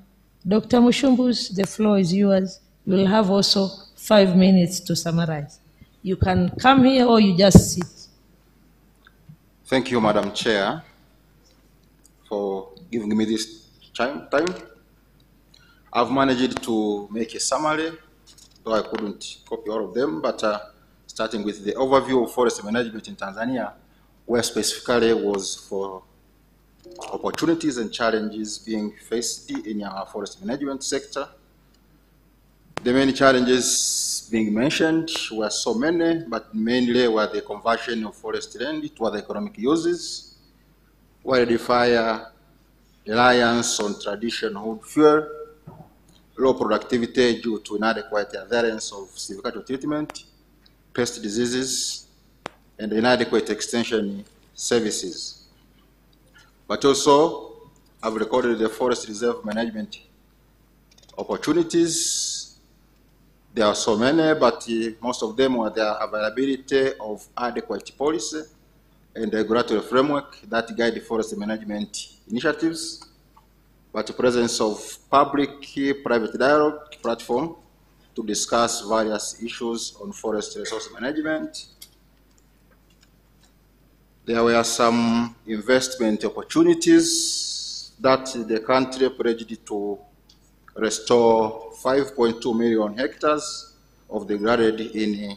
Dr. Mushumbus, the floor is yours. You will have also 5 minutes to summarize. You can come here or you just sit. Thank you, Madam Chair, for giving me this time. I've managed to make a summary, though I couldn't copy all of them, but starting with the overview of forest management in Tanzania, where specifically was for opportunities and challenges being faced in our forest management sector. The main challenges being mentioned were so many, but mainly were the conversion of forest land to other economic uses, wildfire, reliance on traditional wood fuel, low productivity due to inadequate adherence of silvicultural treatment, pest diseases, and inadequate extension services. But also, I've recorded the forest reserve management opportunities. There are so many, but most of them were the availability of adequate policy and regulatory framework that guide forest management initiatives, but the presence of public-private dialogue platform to discuss various issues on forest resource management. There were some investment opportunities that the country pledged to restore 5.2 million hectares of degraded in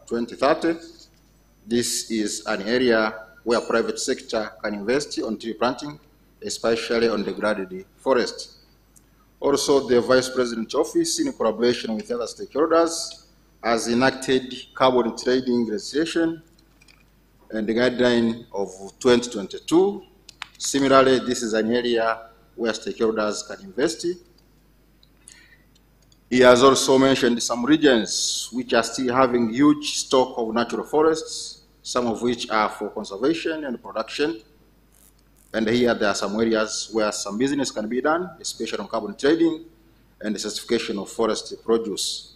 2030. This is an area where private sector can invest on tree planting, especially on degraded forest. Also, the Vice President's Office, in collaboration with other stakeholders, has enacted carbon trading legislation and the guideline of 2022. Similarly, this is an area where stakeholders can invest. He has also mentioned some regions which are still having huge stock of natural forests, some of which are for conservation and production. And here there are some areas where some business can be done, especially on carbon trading and the certification of forest produce.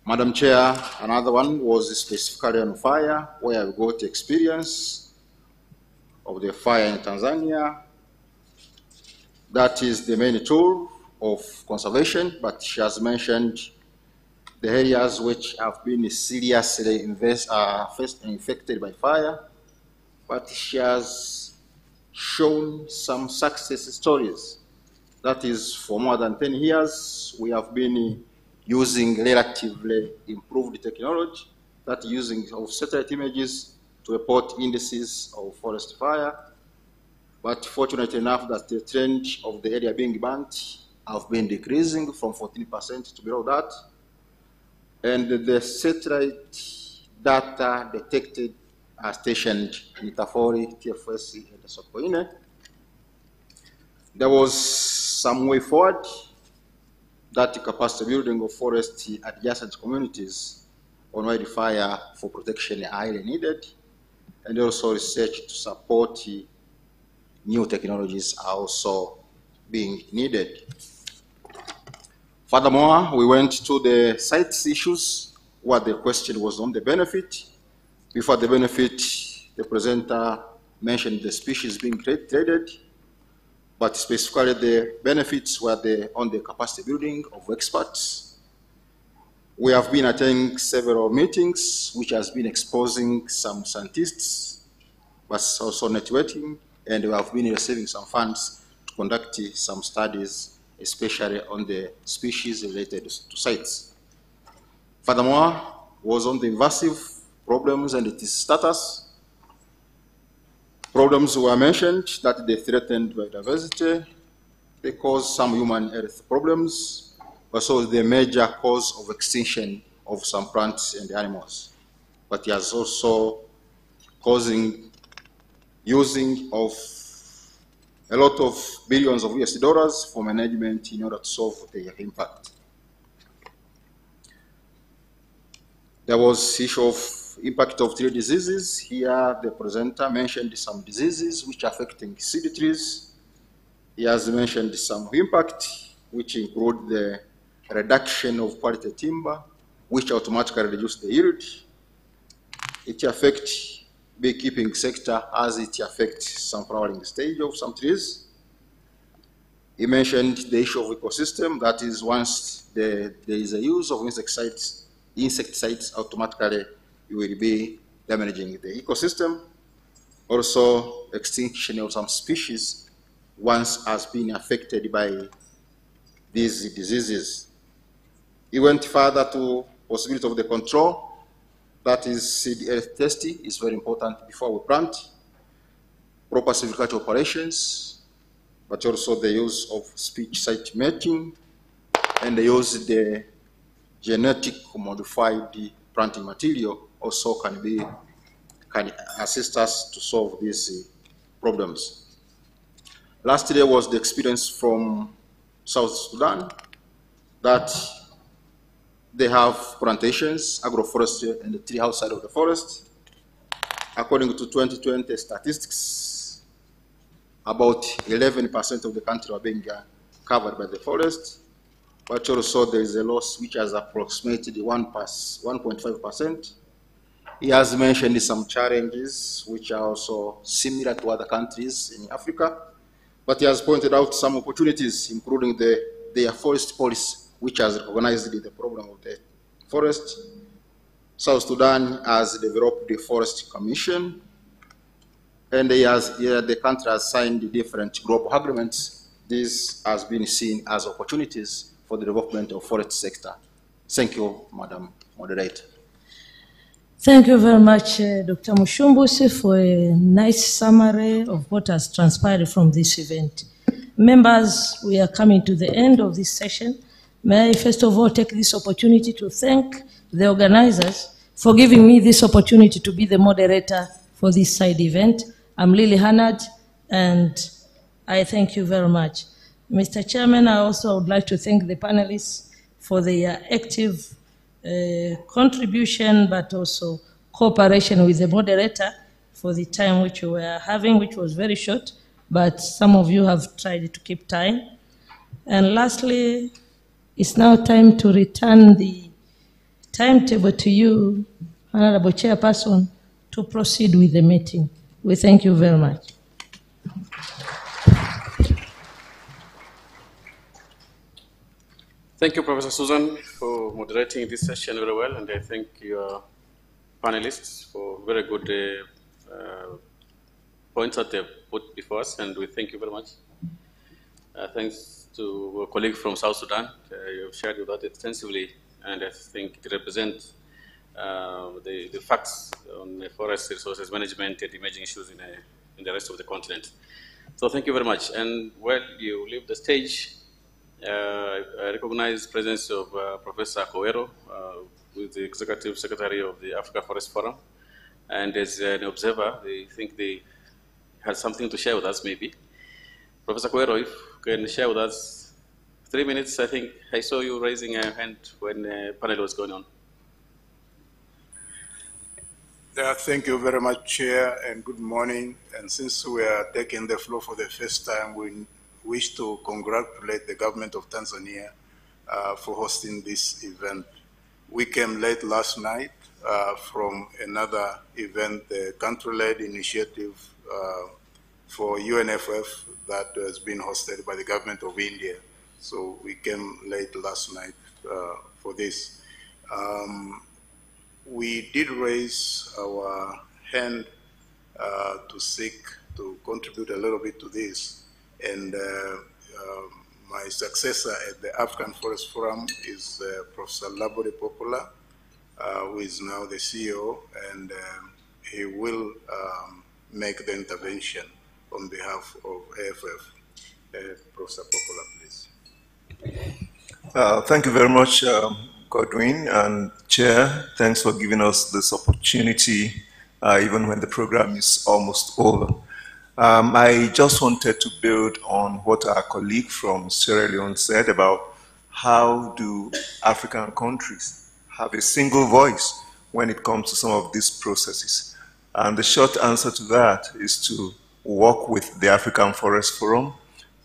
Madam Chair, another one was specifically on fire, where we got experience of the fire in Tanzania. That is the main tool of conservation, but she has mentioned the areas which have been seriously infected by fire, but she has shown some success stories. That is, for more than 10 years, we have been using relatively improved technology, that using of satellite images to report indices of forest fire. But fortunately enough that the trend of the area being burnt have been decreasing from 14% to below that. And the satellite data detected are stationed in Tafori, TFS, and Sokoine. There was some way forward that capacity building of forest adjacent communities on wildfire for protection are highly needed, and also research to support new technologies are also being needed. Furthermore, we went to the sites issues where the question was on the benefit. Before the benefit, the presenter mentioned the species being traded, but specifically the benefits were on the capacity building of experts. We have been attending several meetings which has been exposing some scientists, but also networking, and we have been receiving some funds to conduct some studies, especially on the species related to sites. Furthermore, was on the invasive problems and its status. Problems were mentioned that they threatened biodiversity, they cause some human health problems, but also the major cause of extinction of some plants and animals. But it has also causing using of a lot of billions of US dollars for management in order to solve their impact. There was issue of impact of tree diseases. Here, the presenter mentioned some diseases which are affecting seed trees. He has mentioned some impact, which include the reduction of quality timber, which automatically reduce the yield. It affects beekeeping sector as it affects some flowering stage of some trees. He mentioned the issue of ecosystem, that is once there is a use of insecticides automatically you will be damaging the ecosystem. Also, extinction of some species once has been affected by these diseases. He went further to possibility of the control, that is seed health testing is very important before we plant, proper silviculture operations, but also the use of speech site matching, and the use of the genetic modified planting material also can assist us to solve these problems. Lastly was the experience from South Sudan that they have plantations, agroforestry, and the tree outside of the forest. According to 2020 statistics, about 11% of the country are being covered by the forest, but also there is a loss which has approximated 1.5%. He has mentioned some challenges which are also similar to other countries in Africa, but he has pointed out some opportunities, including their forest policy, which has recognized the problem of the forest. South Sudan has developed the Forest Commission, and the country has signed different global agreements. This has been seen as opportunities for the development of forest sector. Thank you, Madam Moderator. Thank you very much, Dr. Mushumbusi, for a nice summary of what has transpired from this event. Members, we are coming to the end of this session. May I first of all take this opportunity to thank the organizers for giving me this opportunity to be the moderator for this side event. I'm Lily Hannard, and I thank you very much. Mr. Chairman, I also would like to thank the panelists for their active contribution, but also cooperation with the moderator for the time which we were having, which was very short, but some of you have tried to keep time. And lastly, it's now time to return the timetable to you, Honorable Chairperson, to proceed with the meeting. We thank you very much. Thank you, Professor Susan, for moderating this session very well, and I thank your panelists for very good points that they've put before us, and we thank you very much. Thanks to our colleague from South Sudan. You've shared with us extensively, and I think it represents the facts on the forest resources management and emerging issues in the rest of the continent. So thank you very much. And while you leave the stage, I recognize the presence of Professor Kowero, who is the Executive Secretary of the Africa Forest Forum. And as an observer, I think they had something to share with us, maybe. Professor Kowero, if you can share with us 3 minutes, I think I saw you raising a hand when the panel was going on. Thank you very much, Chair, and good morning. And since we are taking the floor for the first time, we wish to congratulate the government of Tanzania for hosting this event. We came late last night from another event, the country-led initiative for UNFF that has been hosted by the government of India. So we came late last night for this. We did raise our hand to seek to contribute a little bit to this, and my successor at the African Forest Forum is Professor Labode Popola, who is now the CEO, and he will make the intervention on behalf of AFF. Professor Popola, please. Thank you very much, Godwin, and Chair. Thanks for giving us this opportunity, even when the program is almost over. I just wanted to build on what our colleague from Sierra Leone said about how do African countries have a single voice when it comes to some of these processes. And the short answer to that is to work with the African Forest Forum,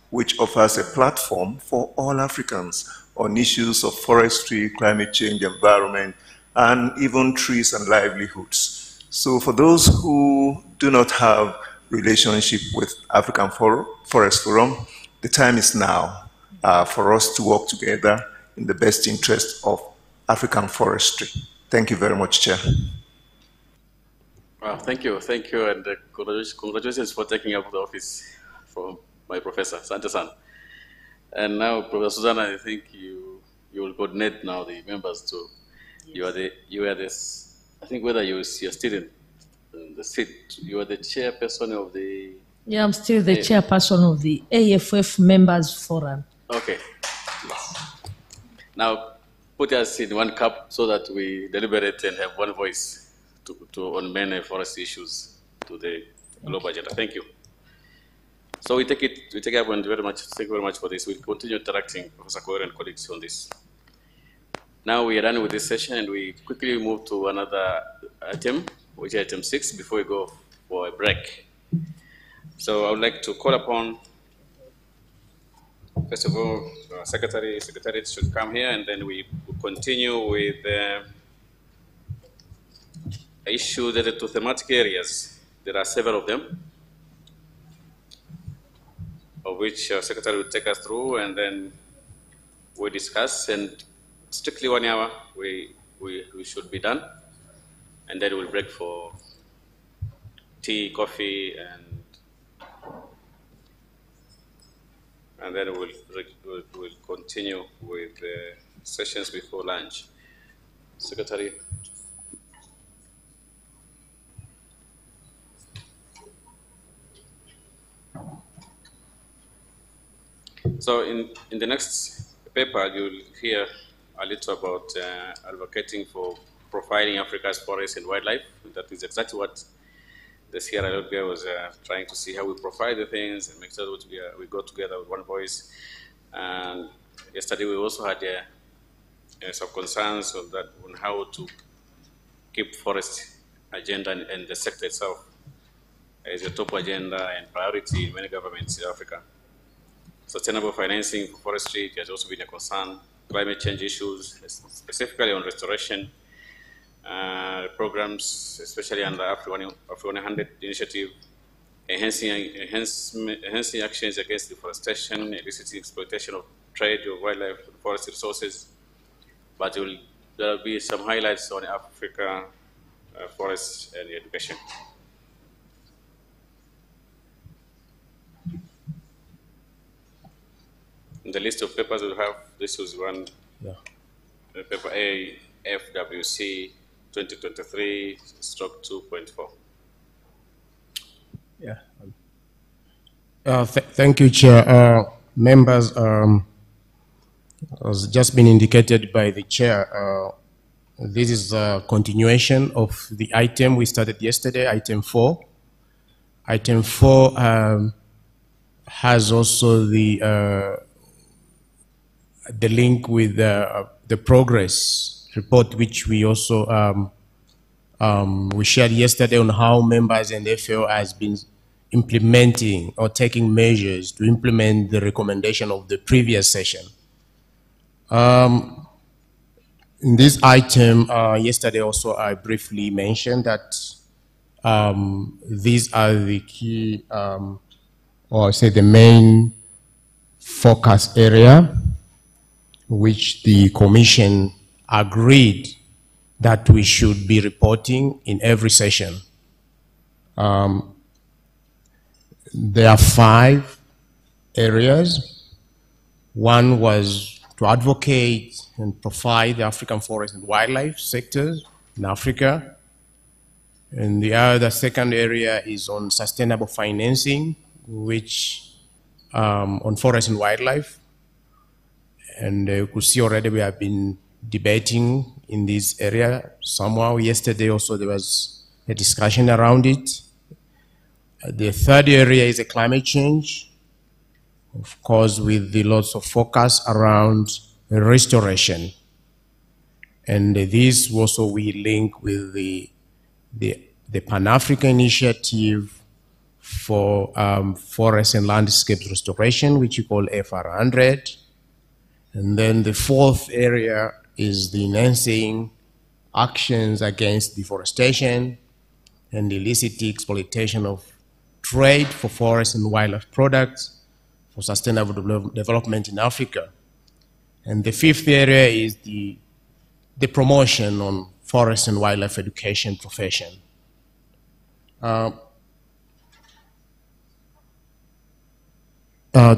which offers a platform for all Africans on issues of forestry, climate change, environment, and even trees and livelihoods. So for those who do not have relationship with African Forest Forum, the time is now for us to work together in the best interest of African forestry. Thank you very much, Chair. Thank you, and congratulations for taking up the office from my professor, Sante-san. And now, Professor Susanna, I think you will coordinate now the members too. Yes. You are this. I think whether you're still in the seat, you are the chairperson of the. Yeah, I'm still the chairperson of the AFF Members Forum. Okay. Yes. Now, put us in one cup so that we deliberate and have one voice on many forest issues to the global agenda. Thank you. So we take up very much. Thank you very much for this. We'll continue interacting, Professor Koyer and colleagues, on this. Now we are done with this session, and we quickly move to another item, which is item 6, before we go for a break. So I would like to call upon, first of all, Secretariat should come here, and then we will continue with issues related to thematic areas. There are several of them, of which Secretary will take us through, and then we discuss, and strictly 1 hour we should be done, and then we'll break for tea, coffee, and then we'll continue with sessions before lunch. Secretary. So in the next paper, you'll hear a little about advocating for profiling Africa's forests and wildlife. That is exactly what the Sierra Leone guy was trying to see, how we profile the things and make sure that we go together with one voice. And yesterday we also had some concerns on how to keep forest agenda and the sector itself as a top agenda and priority in many governments in Africa. Sustainable financing for forestry has also been a concern. Climate change issues, specifically on restoration programs, especially under Africa 100 initiative, enhancing actions against deforestation, illicit exploitation of trade of wildlife and forest resources. But there will be some highlights on Africa forests and education. In the list of papers we have, this was one, paper A, FWC 2023/2.4. Yeah. Thank you, Chair. Members, as just been indicated by the Chair, this is a continuation of the item we started yesterday, item 4. Item 4 has also the link with the progress report, which we also we shared yesterday on how members and FAO has been implementing or taking measures to implement the recommendation of the previous session. In this item, yesterday also I briefly mentioned that these are the key, or say the main focus area, which the Commission agreed that we should be reporting in every session. There are 5 areas. One was to advocate and profile the African forest and wildlife sectors in Africa. And the other second area is on sustainable financing, which on forest and wildlife. And you could see already we have been debating in this area. Somehow yesterday also there was a discussion around it. The third area is a climate change, of course, with the lots of focus around restoration. And this also we link with the Pan-African Initiative for Forest and Landscapes Restoration, which we call FR100. And then the fourth area is the enhancing actions against deforestation and illicit exploitation of trade for forest and wildlife products for sustainable development in Africa. And the fifth area is the promotion on forest and wildlife education profession.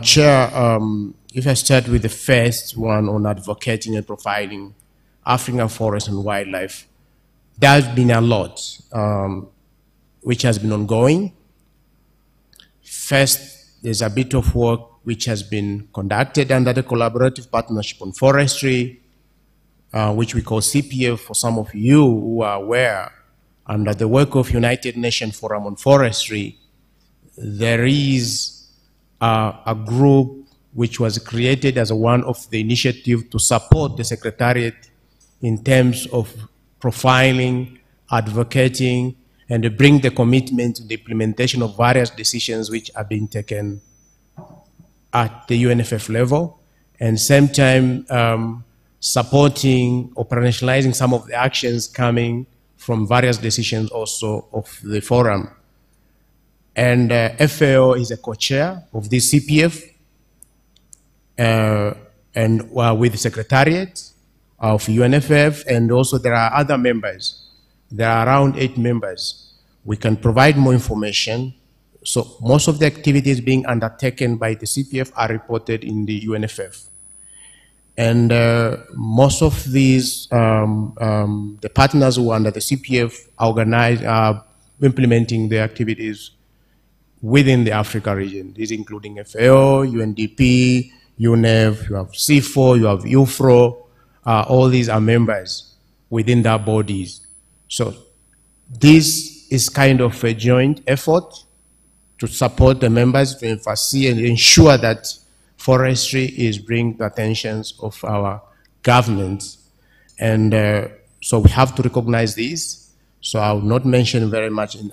Chair, if I start with the first one on advocating and profiling African forest and wildlife, there's been a lot which has been ongoing. First, there's a bit of work which has been conducted under the Collaborative Partnership on Forestry, which we call CPF for some of you who are aware. Under the work of United Nations Forum on Forestry, there is a group which was created as one of the initiatives to support the Secretariat in terms of profiling, advocating, and to bring the commitment to the implementation of various decisions which are being taken at the UNFF level, and same time supporting, operationalizing some of the actions coming from various decisions also of the forum. And FAO is a co-chair of this CPF, and with the Secretariat of UNFF, and also there are other members. There are around 8 members. We can provide more information. So most of the activities being undertaken by the CPF are reported in the UNFF. And most of these, the partners who are under the CPF are implementing the activities within the Africa region. These including FAO, UNDP, UNEV, you have C4, you have UFRO, all these are members within their bodies. So this is kind of a joint effort to support the members to foresee and ensure that forestry is bringing the attentions of our governments. And so we have to recognize this. So I will not mention very much in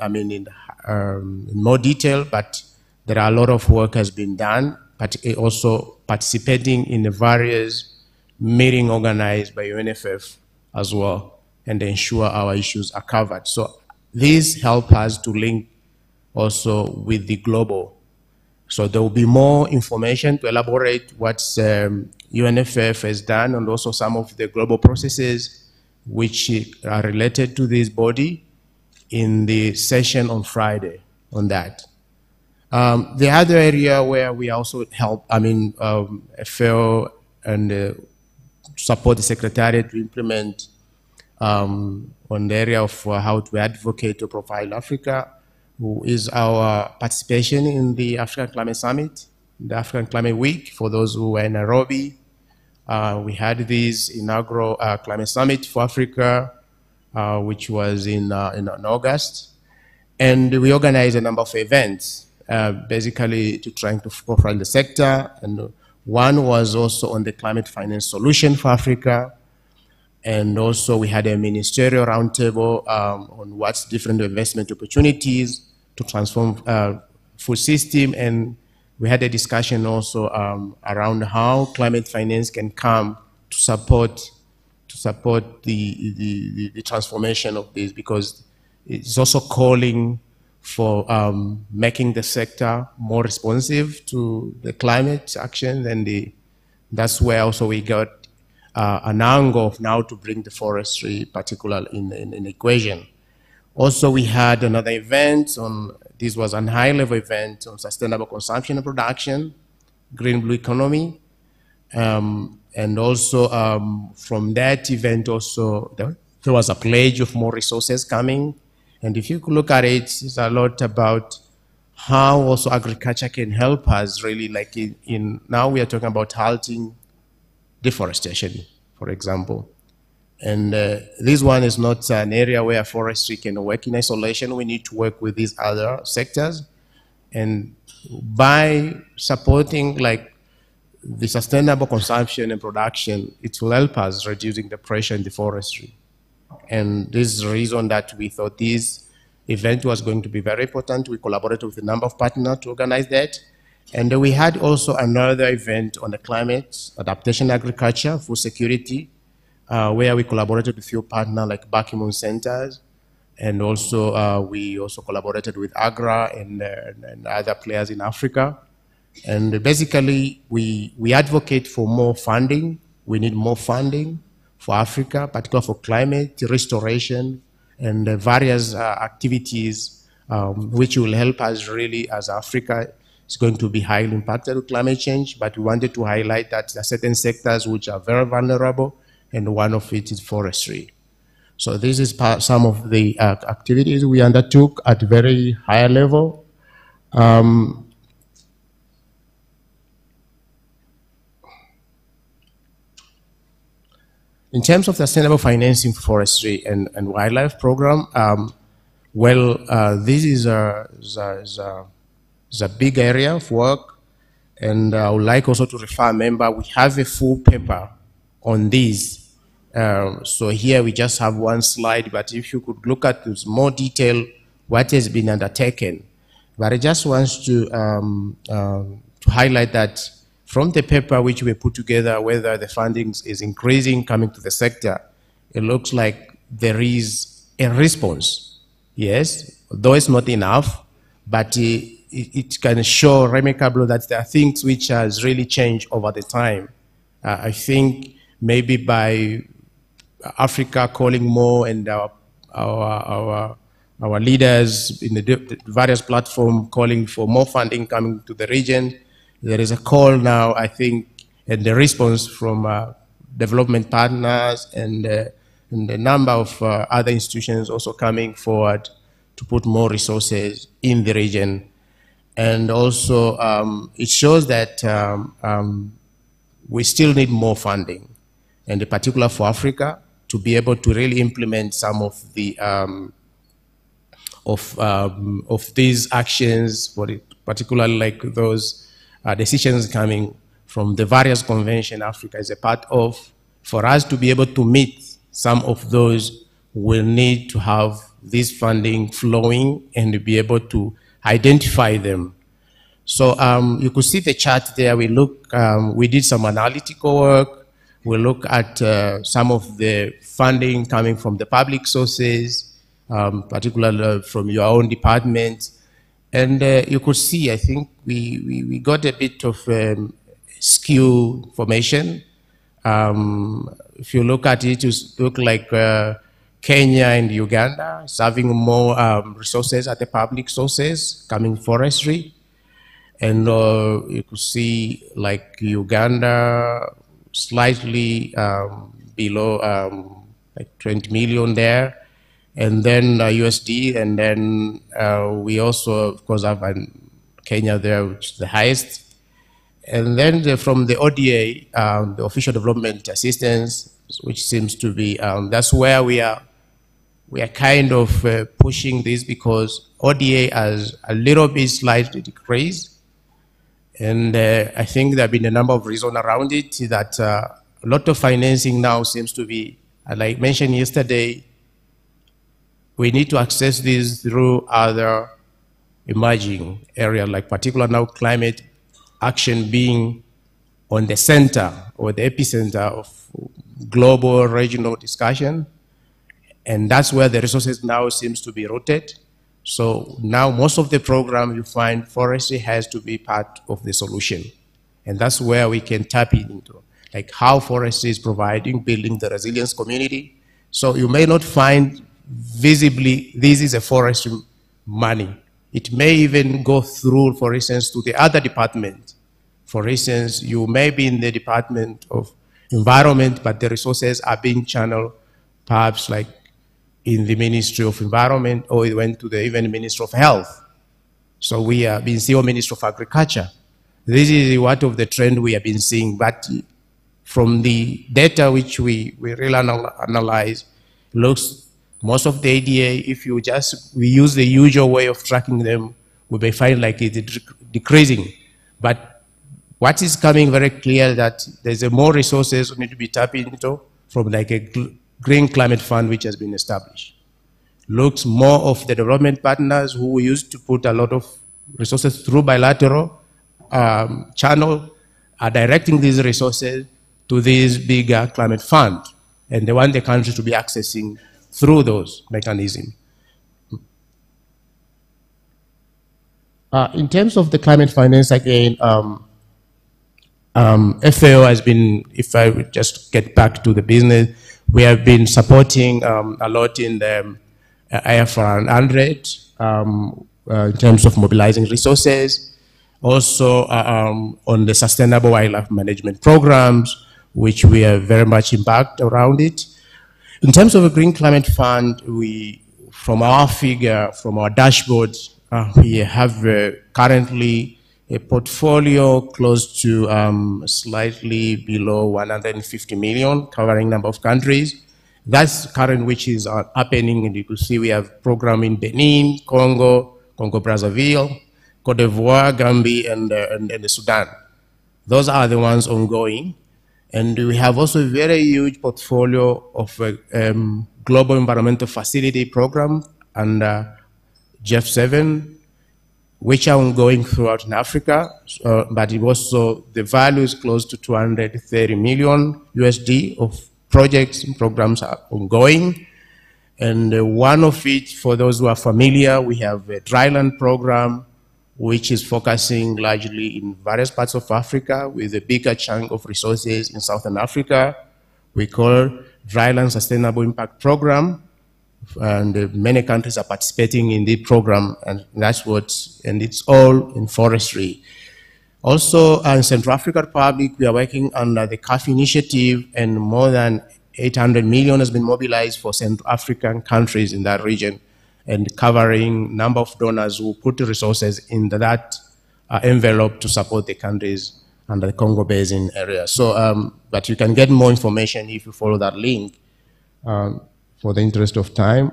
more detail, but there are a lot of work has been done, but also participating in the various meetings organized by UNFF as well, and ensure our issues are covered. So these help us to link also with the global. So there will be more information to elaborate what UNFF has done, and also some of the global processes which are related to this body in the session on Friday on that. The other area where we also help, FAO and support the Secretariat to implement on the area of how to advocate to profile Africa, who is our participation in the African Climate Summit, the African Climate Week, for those who were in Nairobi. We had this inaugural Climate Summit for Africa, which was in August. And we organized a number of events, basically to trying to profile the sector. And one was also on the climate finance solution for Africa. And also we had a ministerial roundtable on what's different investment opportunities to transform food system. And we had a discussion also around how climate finance can come support the transformation of this, because it's also calling for making the sector more responsive to the climate action, and that's where also we got an angle of now to bring the forestry particularly in the equation. Also, we had another event this was a high-level event on sustainable consumption and production, green-blue economy, and also from that event also there was a pledge of more resources coming. And if you look at it, it's a lot about how also agriculture can help us really, like now we are talking about halting deforestation, for example. And this one is not an area where forestry can work in isolation. We need to work with these other sectors. And by supporting like the sustainable consumption and production, it will help us reducing the pressure in the forestry. And this is the reason that we thought this event was going to be very important. We collaborated with a number of partners to organize that. And we had also another event on the climate, adaptation agriculture, food security, where we collaborated with a few partners like Bakimun Centers. And also we also collaborated with AGRA and other players in Africa. And basically, we advocate for more funding. We need more funding for Africa, particularly for climate restoration and various activities which will help us really, as Africa is going to be highly impacted with climate change. But we wanted to highlight that there are certain sectors which are very vulnerable, and one of it is forestry. So this is some of the activities we undertook at very high level. In terms of sustainable financing for forestry and wildlife program, this is a big area of work, and I would like also to refer a member, we have a full paper on this. So here we just have one slide, but if you could look at this more detail, what has been undertaken. But I just want to highlight that from the paper which we put together, whether the funding is increasing, coming to the sector, it looks like there is a response. Yes, though it's not enough, but it can show remarkably that there are things which has really changed over the time. I think maybe by Africa calling more and our leaders in the various platforms calling for more funding coming to the region, there is a call now, I think, and the response from development partners and a number of other institutions also coming forward to put more resources in the region. And also, it shows that we still need more funding, and in particular for Africa, to be able to really implement some of the of these actions, particularly like those decisions coming from the various conventions Africa is a part of. For us to be able to meet some of those, we'll need to have this funding flowing and be able to identify them. So you could see the chart there. We did some analytical work. We look at some of the funding coming from the public sources, particularly from your own department. And you could see, I think we got a bit of skew formation. If you look at it, you look like Kenya and Uganda having more resources at the public sources coming forestry. And you could see like Uganda slightly below like 20 million there. And then USD, and then we also, of course, have Kenya there, which is the highest. And then from the ODA, the Official Development Assistance, which seems to be, that's where we are kind of pushing this, because ODA has a little bit slightly decreased. And I think there have been a number of reasons around it, that a lot of financing now seems to be, like I mentioned yesterday, we need to access this through other emerging areas, like particularly now climate action being on the center or the epicenter of global regional discussion. And that's where the resources now seems to be rooted. So now most of the program you find forestry has to be part of the solution. And that's where we can tap into, like how forestry is providing, building the resilience community. So you may not find visibly, this is a forestry money. It may even go through, for instance, to the other department. For instance, you may be in the Department of Environment, but the resources are being channeled perhaps like in the Ministry of Environment, or it went to the even Ministry of Health. So we have been seeing Ministry of Agriculture. This is what of the trend we have been seeing, but from the data which we really analyze, looks most of the ADA, if you we use the usual way of tracking them, we may find like it's decreasing. But what is coming very clear that there's more resources we need to be tapping into from like a Green Climate Fund which has been established. Looks more of the development partners who used to put a lot of resources through bilateral channel are directing these resources to this bigger climate fund. And they want the country to be accessing through those mechanisms. In terms of the climate finance, again, FAO has been, if I would just get back to the business, we have been supporting a lot in the IFR 100 in terms of mobilizing resources, also on the sustainable wildlife management programs, which we are very much embarked around it. In terms of a Green Climate Fund, from our figure, from our dashboard, we have currently a portfolio close to slightly below 150 million, covering a number of countries. That's current which is happening, and you can see we have program in Benin, Congo, Congo-Brazzaville, Cote d'Ivoire, Gambia, and the Sudan. Those are the ones ongoing. And we have also a very huge portfolio of a global environmental facility program and GF7, which are ongoing throughout in Africa, but it also, the value is close to 230 million USD of projects and programs are ongoing. And one of it, for those who are familiar, we have a dryland program, which is focusing largely in various parts of Africa with a bigger chunk of resources in Southern Africa. We call Dryland Sustainable Impact Program, and many countries are participating in the program, and that's and it's all in forestry. Also, in Central African Republic, we are working under the CAF initiative, and more than 800 million has been mobilized for Central African countries in that region, and covering number of donors who put the resources in that envelope to support the countries under the Congo Basin area. So, but you can get more information if you follow that link for the interest of time.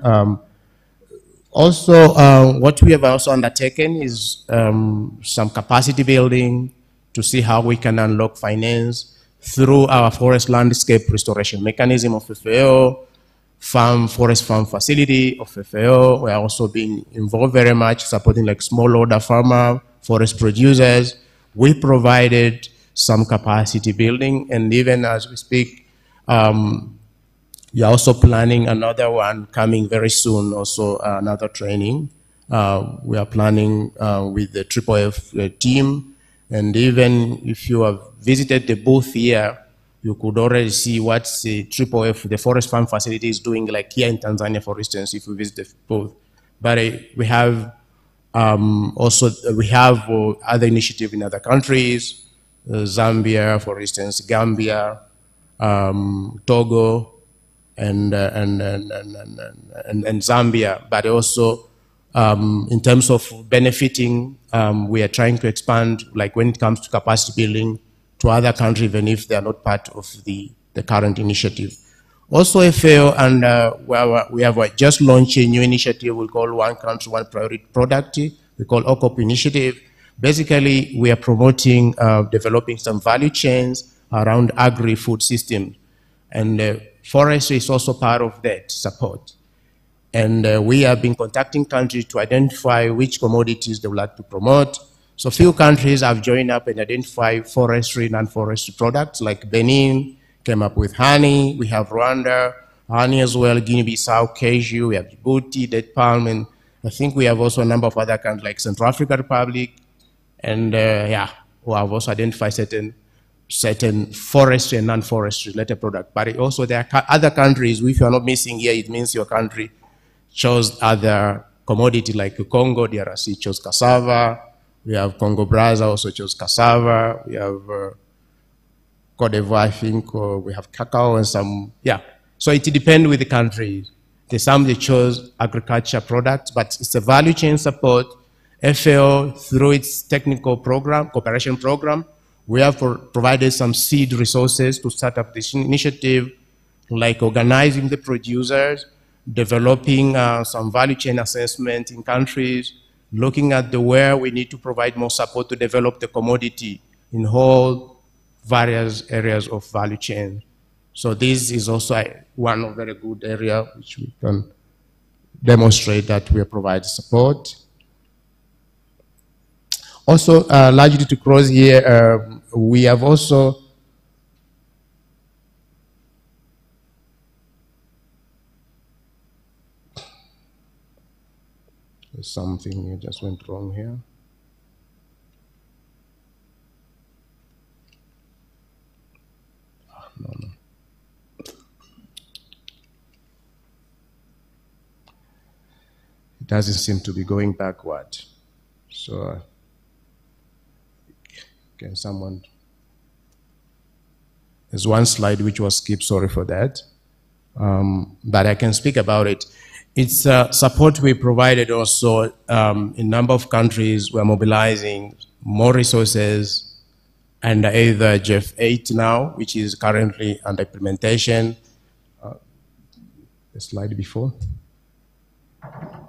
Also, what we have also undertaken is some capacity building to see how we can unlock finance through our forest landscape restoration mechanism of FAO, forest farm facility of FAO. We are also being involved very much supporting like smallholder farmer, forest producers. We provided some capacity building, and even as we speak, we are also planning another one coming very soon, also another training. We are planning with the FFF team, and even if you have visited the booth here, you could already see what the FFF, the forest farm facility, is doing, like here in Tanzania, for instance, if you visit the booth. But we have also, other initiatives in other countries, Zambia, for instance, Gambia, Togo, and Zambia, but also in terms of benefiting, we are trying to expand, like when it comes to capacity building, to other countries, even if they are not part of the current initiative. Also, FAO, and we have just launched a new initiative we call One Country, One Priority Product, we call OCOP initiative. Basically, we are promoting developing some value chains around agri-food systems. And forestry is also part of that support. And we have been contacting countries to identify which commodities they would like to promote. So few countries have joined up and identified forestry, non-forestry products, like Benin came up with honey. We have Rwanda, honey as well, Guinea-Bissau, cashew, we have Djibouti, date palm, and I think we have also a number of other countries like Central African Republic, and yeah, who have also identified certain forestry and non-forestry related products. But also there are other countries, if you are not missing here, it means your country chose other commodity, like Congo, DRC chose cassava. We have Congo Brazza also chose cassava. We have Cote d'Ivoire, I think, or we have cacao and some, yeah. So it depends with the countries. There's some they chose agriculture products, but it's a value chain support. FAO, through its technical program, cooperation program, we have provided some seed resources to start up this initiative, like organizing the producers, developing some value chain assessment in countries, looking at where we need to provide more support to develop the commodity in whole various areas of value chain. So this is also one of very good area which we can demonstrate that we provide support. Also, largely to cross here, we have also there's something just went wrong here. No. It doesn't seem to be going backward. So, can someone? There's one slide which was skipped, sorry for that. But I can speak about it. It's support we provided also in a number of countries. We're mobilizing more resources under either GF8 now, which is currently under implementation. The slide before.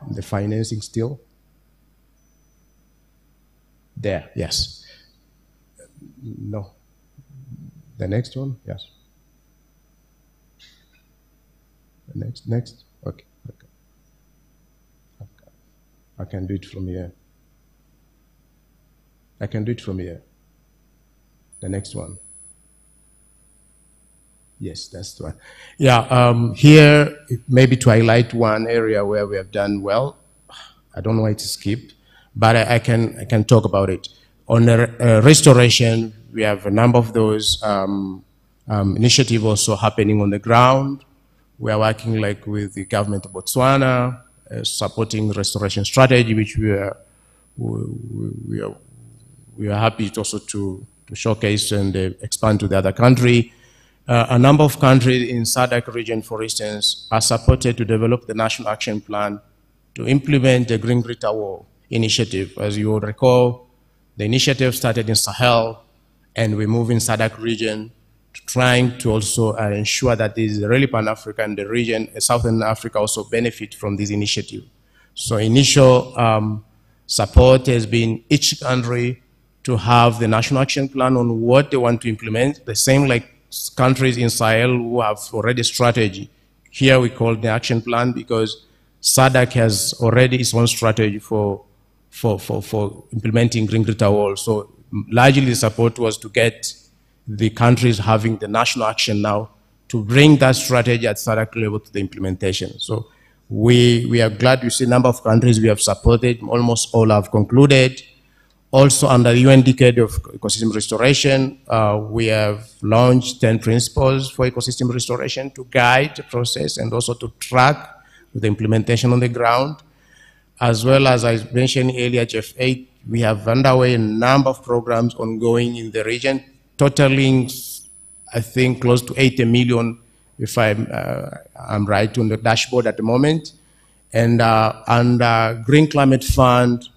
The financing still. There, yes. No. The next one, yes. The next, okay. I can do it from here. I can do it from here. The next one. Yes, that's the one. Yeah, here, maybe to highlight one area where we have done well. I don't know why it's skipped, but I can talk about it. On the restoration, we have a number of those initiatives also happening on the ground. We are working like with the government of Botswana, supporting restoration strategy, which we are happy also to showcase and expand to the other country. A number of countries in SADC region, for instance, are supported to develop the National Action Plan to implement the Green Greater Wall initiative. As you will recall, the initiative started in Sahel, and we move in SADC region, trying to also ensure that this is really Pan-African, the region, Southern Africa also benefit from this initiative. So initial support has been each country to have the National Action Plan on what they want to implement, the same like countries in Sahel who have already strategy. Here we call the action plan because SADC has already its own strategy for implementing Green Greater Wall. So largely the support was to get the countries having the national action now to bring that strategy at SADC level to the implementation. So we are glad to see a number of countries we have supported, almost all have concluded. Also under the UN Decade of Ecosystem Restoration, we have launched 10 principles for ecosystem restoration to guide the process and also to track the implementation on the ground. As well as I mentioned earlier, GF8, we have underway a number of programs ongoing in the region, totaling, I think, close to 80 million, if I'm right on the dashboard at the moment. And under Green Climate Fund,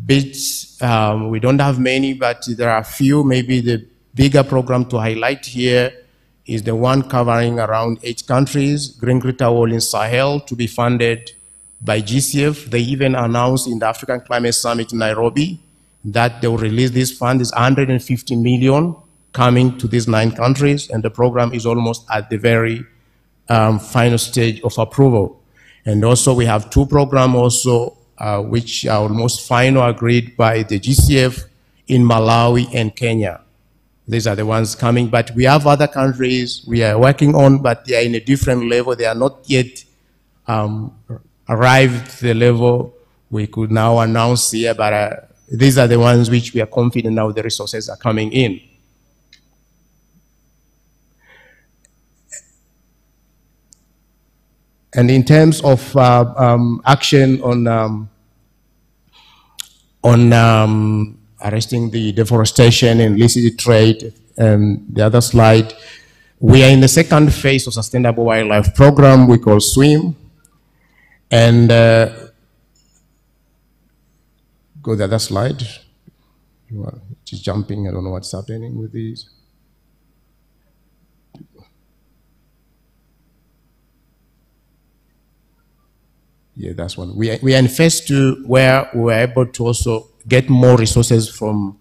bits, we don't have many, but there are a few. Maybe the bigger program to highlight here is the one covering around 8 countries, Green Greater Wall in Sahel, to be funded by GCF. They even announced in the African Climate Summit in Nairobi that they will release this fund. Is 150 million coming to these 9 countries, and the program is almost at the very final stage of approval. And also we have 2 programs also which are almost final agreed by the GCF in Malawi and Kenya. These are the ones coming, but we have other countries we are working on, but they are in a different level. They are not yet arrived at the level we could now announce here, but these are the ones which we are confident now the resources are coming in. And in terms of action on arresting the deforestation and illicit trade, the other slide, we are in the second phase of Sustainable Wildlife Program we call SWIM. And go the other slide. It is jumping, I don't know what's happening with these. Yeah, that's one. We are in phase 2 where we are able to also get more resources from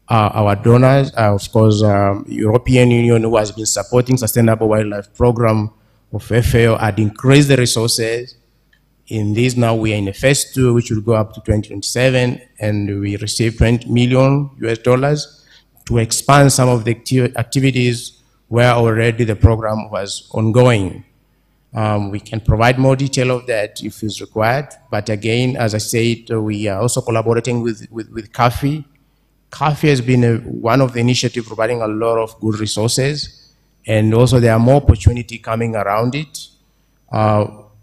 our donors. Of course, European Union, who has been supporting Sustainable Wildlife Program of FAO, had increased the resources. In this now we are in a phase 2, which will go up to 2027, and we receive $20 million to expand some of the activities where already the program was ongoing. We can provide more detail of that if it's required. But again, as I said, we are also collaborating with CAFI. CAFI has been one of the initiatives providing a lot of good resources. And also there are more opportunity coming around it.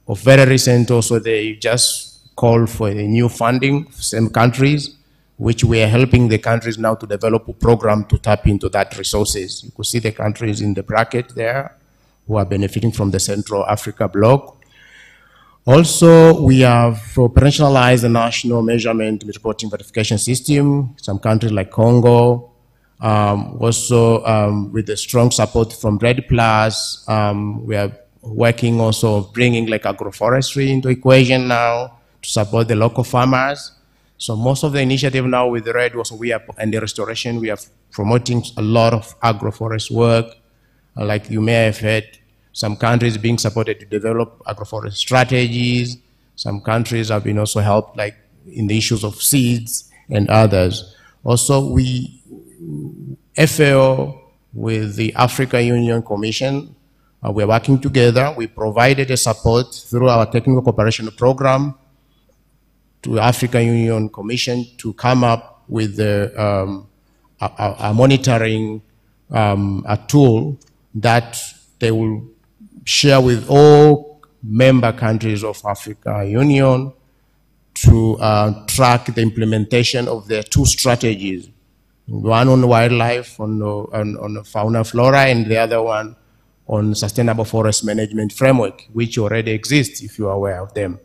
Of very recent also, they just called for a new funding for some countries, which we are helping the countries now to develop a program to tap into that resources. You could see the countries in the bracket there who are benefiting from the Central Africa bloc. Also, we have operationalized the national measurement reporting verification system. Some countries like Congo, also with the strong support from Red Plus, we are working also of bringing like agroforestry into equation now to support the local farmers. So most of the initiative now with the Red also and the restoration, we are promoting a lot of agroforest work. Like you may have heard, some countries being supported to develop agroforest strategies. Some countries have been also helped like in the issues of seeds and others. Also FAO with the Africa Union Commission, we're working together. We provided a support through our technical cooperation program to African Union Commission to come up with a monitoring a tool that they will share with all member countries of African Union to track the implementation of their 2 strategies. One on wildlife, on fauna flora, and the other one on sustainable forest management framework, which already exists if you are aware of them.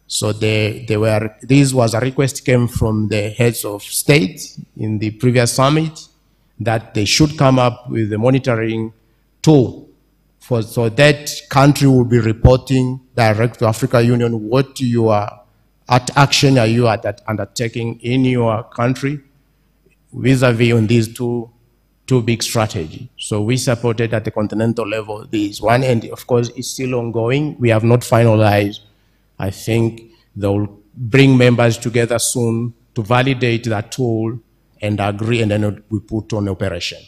So this was a request came from the heads of state in the previous summit that they should come up with a monitoring tool so that country will be reporting direct to African Union what action are you undertaking in your country vis-a-vis on these two big strategies. So we supported at the continental level this one, and of course it's still ongoing. We have not finalized. I think they'll bring members together soon to validate that tool and agree, and then we put on operation.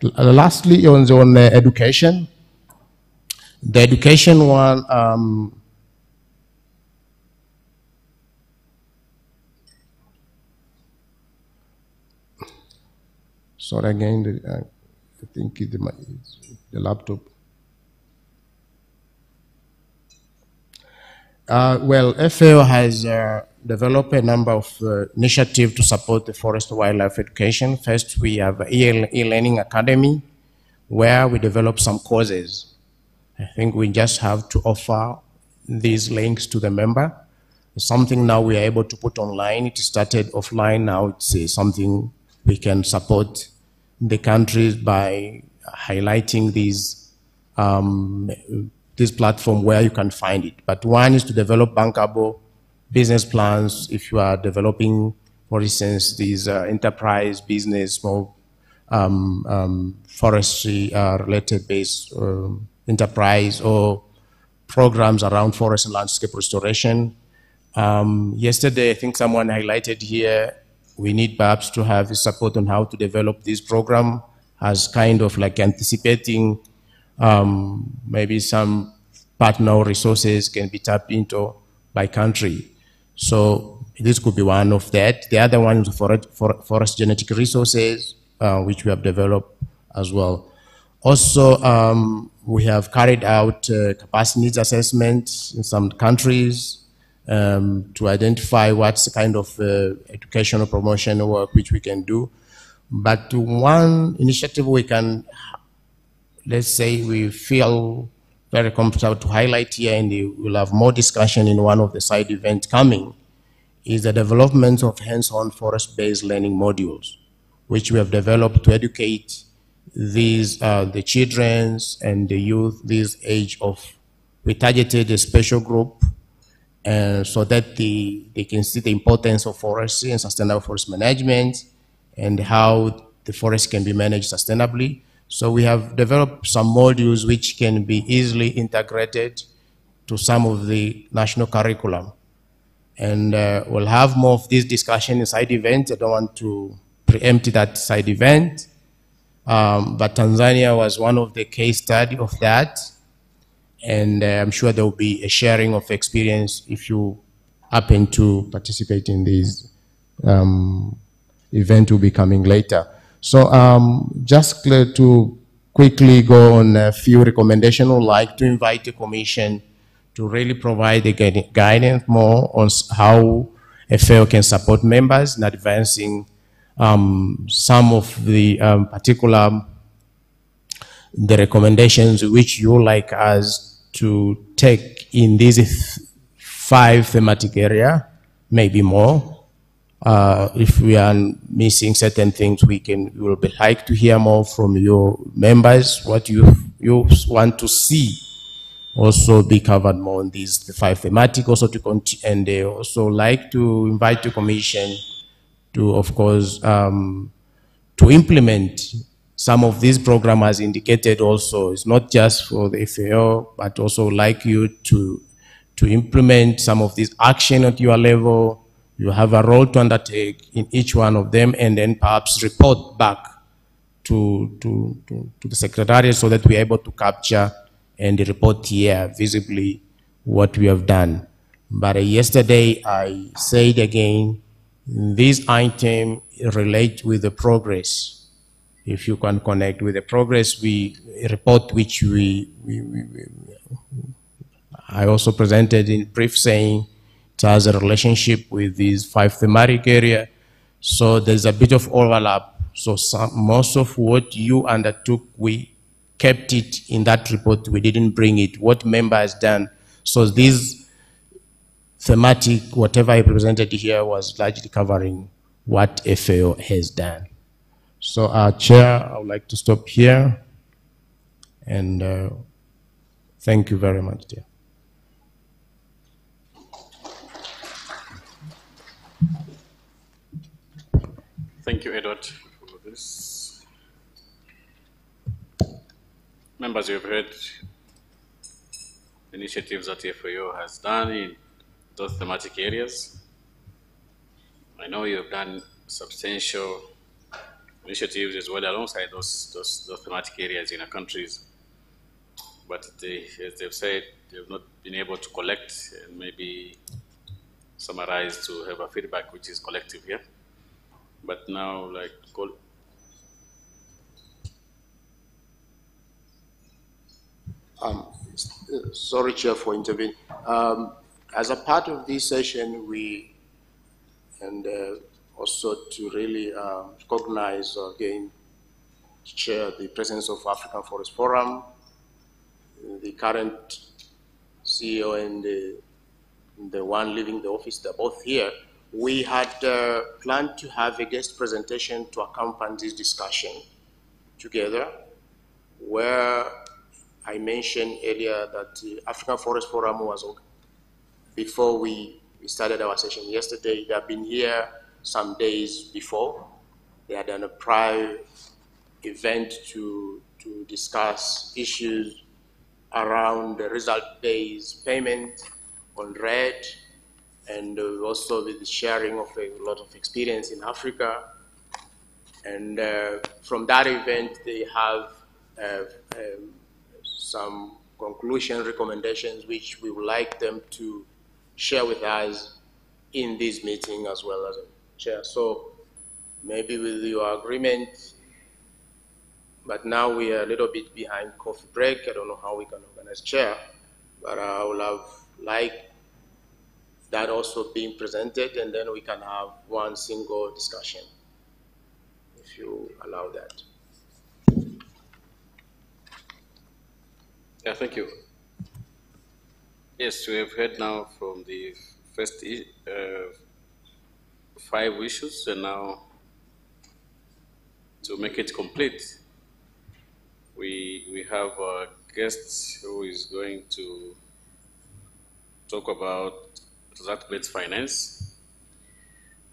Lastly, on education. The education one, sorry again, I think the laptop. Well, FAO has developed a number of initiatives to support the forest wildlife education. First, we have e-learning academy, where we develop some courses. I think we just have to offer these links to the member. It's something now we are able to put online. It started offline, now it's something we can support the countries by highlighting these this platform where you can find it. But one is to develop bankable business plans if you are developing, for instance, these enterprise business, small forestry related based enterprise, or programs around forest and landscape restoration. Yesterday, I think someone highlighted here, we need perhaps to have support on how to develop this program as kind of like anticipating maybe some partner resources can be tapped into by country. So this could be one of that. The other one is forest genetic resources, which we have developed as well. Also, we have carried out capacity needs assessment in some countries to identify what's the kind of educational promotion work which we can do. But one initiative we can, let's say, we feel very comfortable to highlight here, and we'll have more discussion in one of the side events coming, is the development of hands-on forest-based learning modules, which we have developed to educate these, the children and the youth, this age of, we targeted a special group, so that they can see the importance of forestry and sustainable forest management and how the forest can be managed sustainably. So we have developed some modules which can be easily integrated to some of the national curriculum. And we'll have more of this discussion in side events. I don't want to preempt that side event, but Tanzania was one of the case study of that. And I'm sure there will be a sharing of experience if you happen to participate in this event will be coming later. So just to quickly go on a few recommendations, I would like to invite the Commission to really provide the guidance more on how FAO can support members in advancing some of the the recommendations which you like us to take in these 5 thematic areas, maybe more. If we are missing certain things, we will be like to hear more from your members, what you want to see also be covered more on these 5 thematic, also to continue, and they also like to invite the Commission to, of course, to implement some of these programs as indicated also. It's not just for the FAO, but also like you to implement some of these action at your level. You have a role to undertake in each one of them, and then perhaps report back to the Secretariat so that we are able to capture and report here visibly what we have done. But yesterday I said again, this item relates with the progress. If you can connect with the progress, we report which I also presented in brief saying it has a relationship with these 5 thematic areas. So there's a bit of overlap. So most of what you undertook, we kept it in that report. We didn't bring it. What member has done. So this thematic, whatever I presented here, was largely covering what FAO has done. So Chair, I would like to stop here. And thank you very much, dear. Thank you, Edward, for this. Members, you have heard initiatives that the FAO has done in those thematic areas. I know you have done substantial initiatives as well alongside those thematic areas in our countries. But as they've said, they've not been able to collect and maybe summarize to have a feedback which is collective here. But now, like, sorry, Chair, for intervening. As a part of this session, also to really recognize again, Chair, the presence of African Forest Forum, the current CEO and the one leaving the office, they're both here. We had planned to have a guest presentation to accompany this discussion together, where I mentioned earlier that the African Forest Forum was, before we started our session yesterday, they have been here some days before. They had done a prior event to discuss issues around the result-based payment on RED, and also with the sharing of a lot of experience in Africa. And from that event, they have some conclusion recommendations which we would like them to share with us in this meeting as well as a chair. So maybe with your agreement, but now we are a little bit behind coffee break. I don't know how we can organize chair, but I would have liked that also being presented, and then we can have one single discussion, if you allow that. Yeah, thank you. Yes, we have heard now from the first 5 issues, and now to make it complete, we have a guest who is going to talk about result-based finance.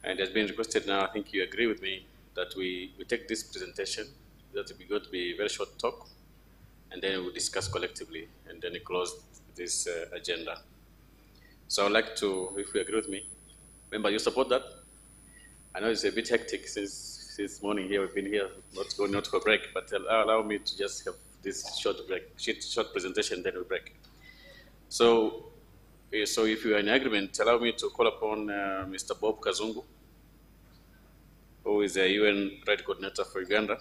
And it has been requested now, I think you agree with me, that we take this presentation, that will be going to be a very short talk, and then we'll discuss collectively, and then we close this agenda. So I'd like to, if you agree with me, remember you support that? I know it's a bit hectic since morning here, we've been here, not going out for break, but allow me to just have this short presentation, then we'll break. So if you are in agreement, allow me to call upon Mr. Bob Kazungu, who is a UN RED coordinator for Uganda,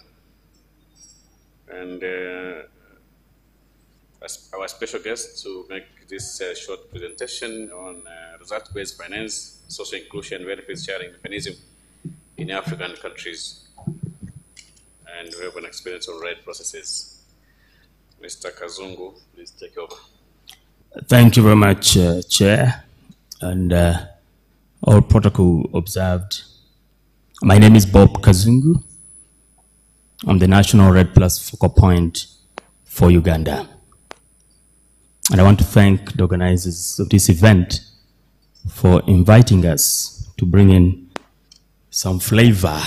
and our special guest to make this short presentation on result-based finance, social inclusion, and benefit sharing mechanism in African countries, and we have an experience on RED processes. Mr. Kazungu, please take over. Thank you very much, Chair, and all protocol observed. My name is Bob Kazungu. I'm the National RED Plus focal point for Uganda. And I want to thank the organizers of this event for inviting us to bring in some flavor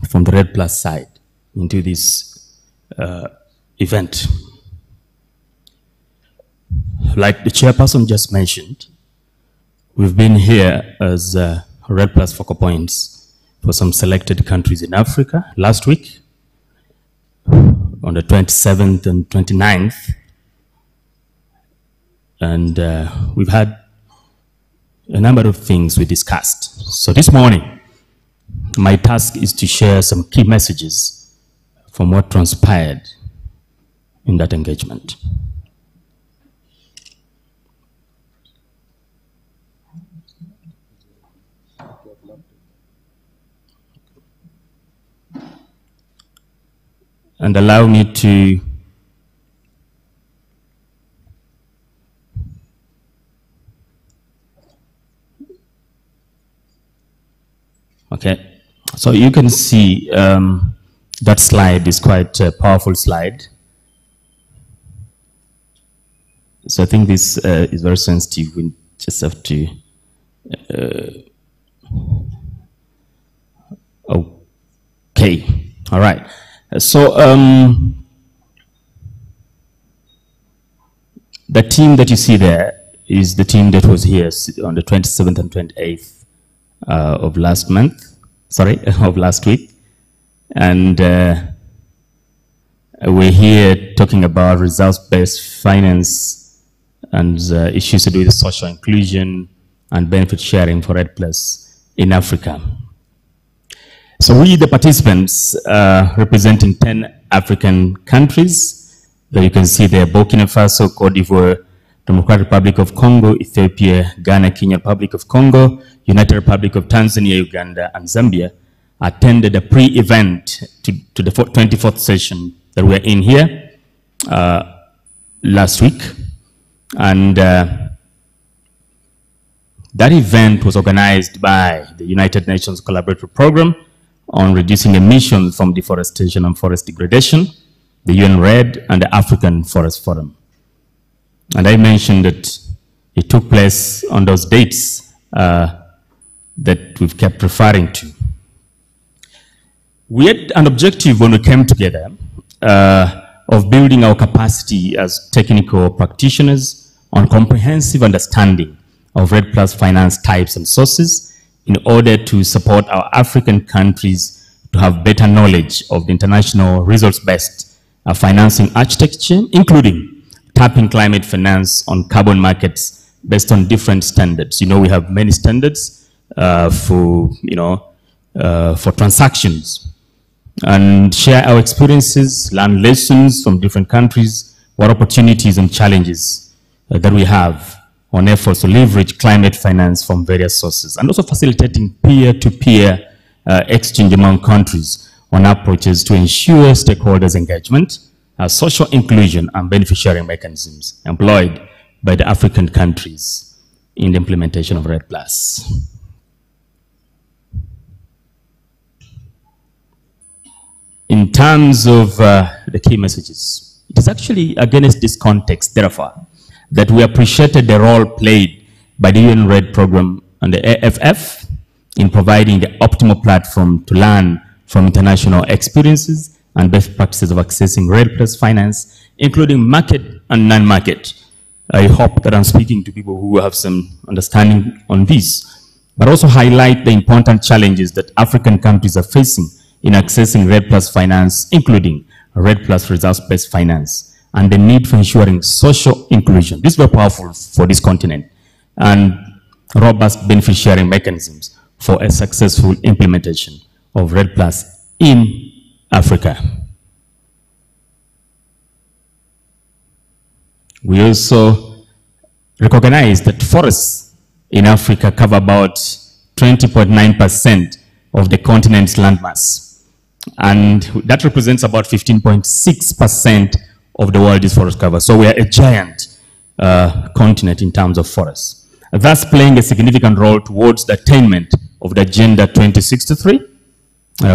from the RED Plus side into this event. Like the chairperson just mentioned, we've been here as RED Plus focal points for some selected countries in Africa last week, on the 27th and 29th. And we've had a number of things we discussed. So this morning, my task is to share some key messages from what transpired in that engagement. And allow me to okay, so you can see that slide is quite a powerful slide. So I think this is very sensitive. We just have to okay, all right. So the team that you see there is the team that was here on the 27th and 28th of last week. And we're here talking about results-based finance and issues to do with social inclusion and benefit sharing for RED Plus in Africa. So we, the participants, representing 10 African countries, that you can see there: Burkina Faso, Cote d'Ivoire, Democratic Republic of Congo, Ethiopia, Ghana, Kenya, Republic of Congo, United Republic of Tanzania, Uganda, and Zambia, attended a pre-event to the 24th session that we're in here last week. And that event was organized by the United Nations Collaborative Program on Reducing Emissions from Deforestation and Forest Degradation, the UN RED, and the African Forest Forum. And I mentioned that it took place on those dates that we've kept referring to. We had an objective when we came together of building our capacity as technical practitioners on comprehensive understanding of REDD+ finance types and sources in order to support our African countries to have better knowledge of the international results-based financing architecture, including tapping climate finance on carbon markets based on different standards. You know, we have many standards for transactions, and share our experiences, learn lessons from different countries, what opportunities and challenges that we have on efforts to leverage climate finance from various sources, and also facilitating peer-to-peer exchange among countries on approaches to ensure stakeholders' engagement, social inclusion, and benefit sharing mechanisms employed by the African countries in the implementation of REDD+. In terms of the key messages, it is actually against this context, therefore, that we appreciated the role played by the UN REDD program and the AFF in providing the optimal platform to learn from international experiences and best practices of accessing REDD+ finance, including market and non-market. I hope that I'm speaking to people who have some understanding on this, but also highlight the important challenges that African countries are facing in accessing REDD+ finance, including REDD+ results-based finance, and the need for ensuring social inclusion. This is very powerful for this continent, and robust benefit sharing mechanisms for a successful implementation of REDD+ in Africa. We also recognize that forests in Africa cover about 20.9% of the continent's landmass, and that represents about 15.6% of the world's forest cover. So we are a giant continent in terms of forests, thus playing a significant role towards the attainment of the Agenda 2063,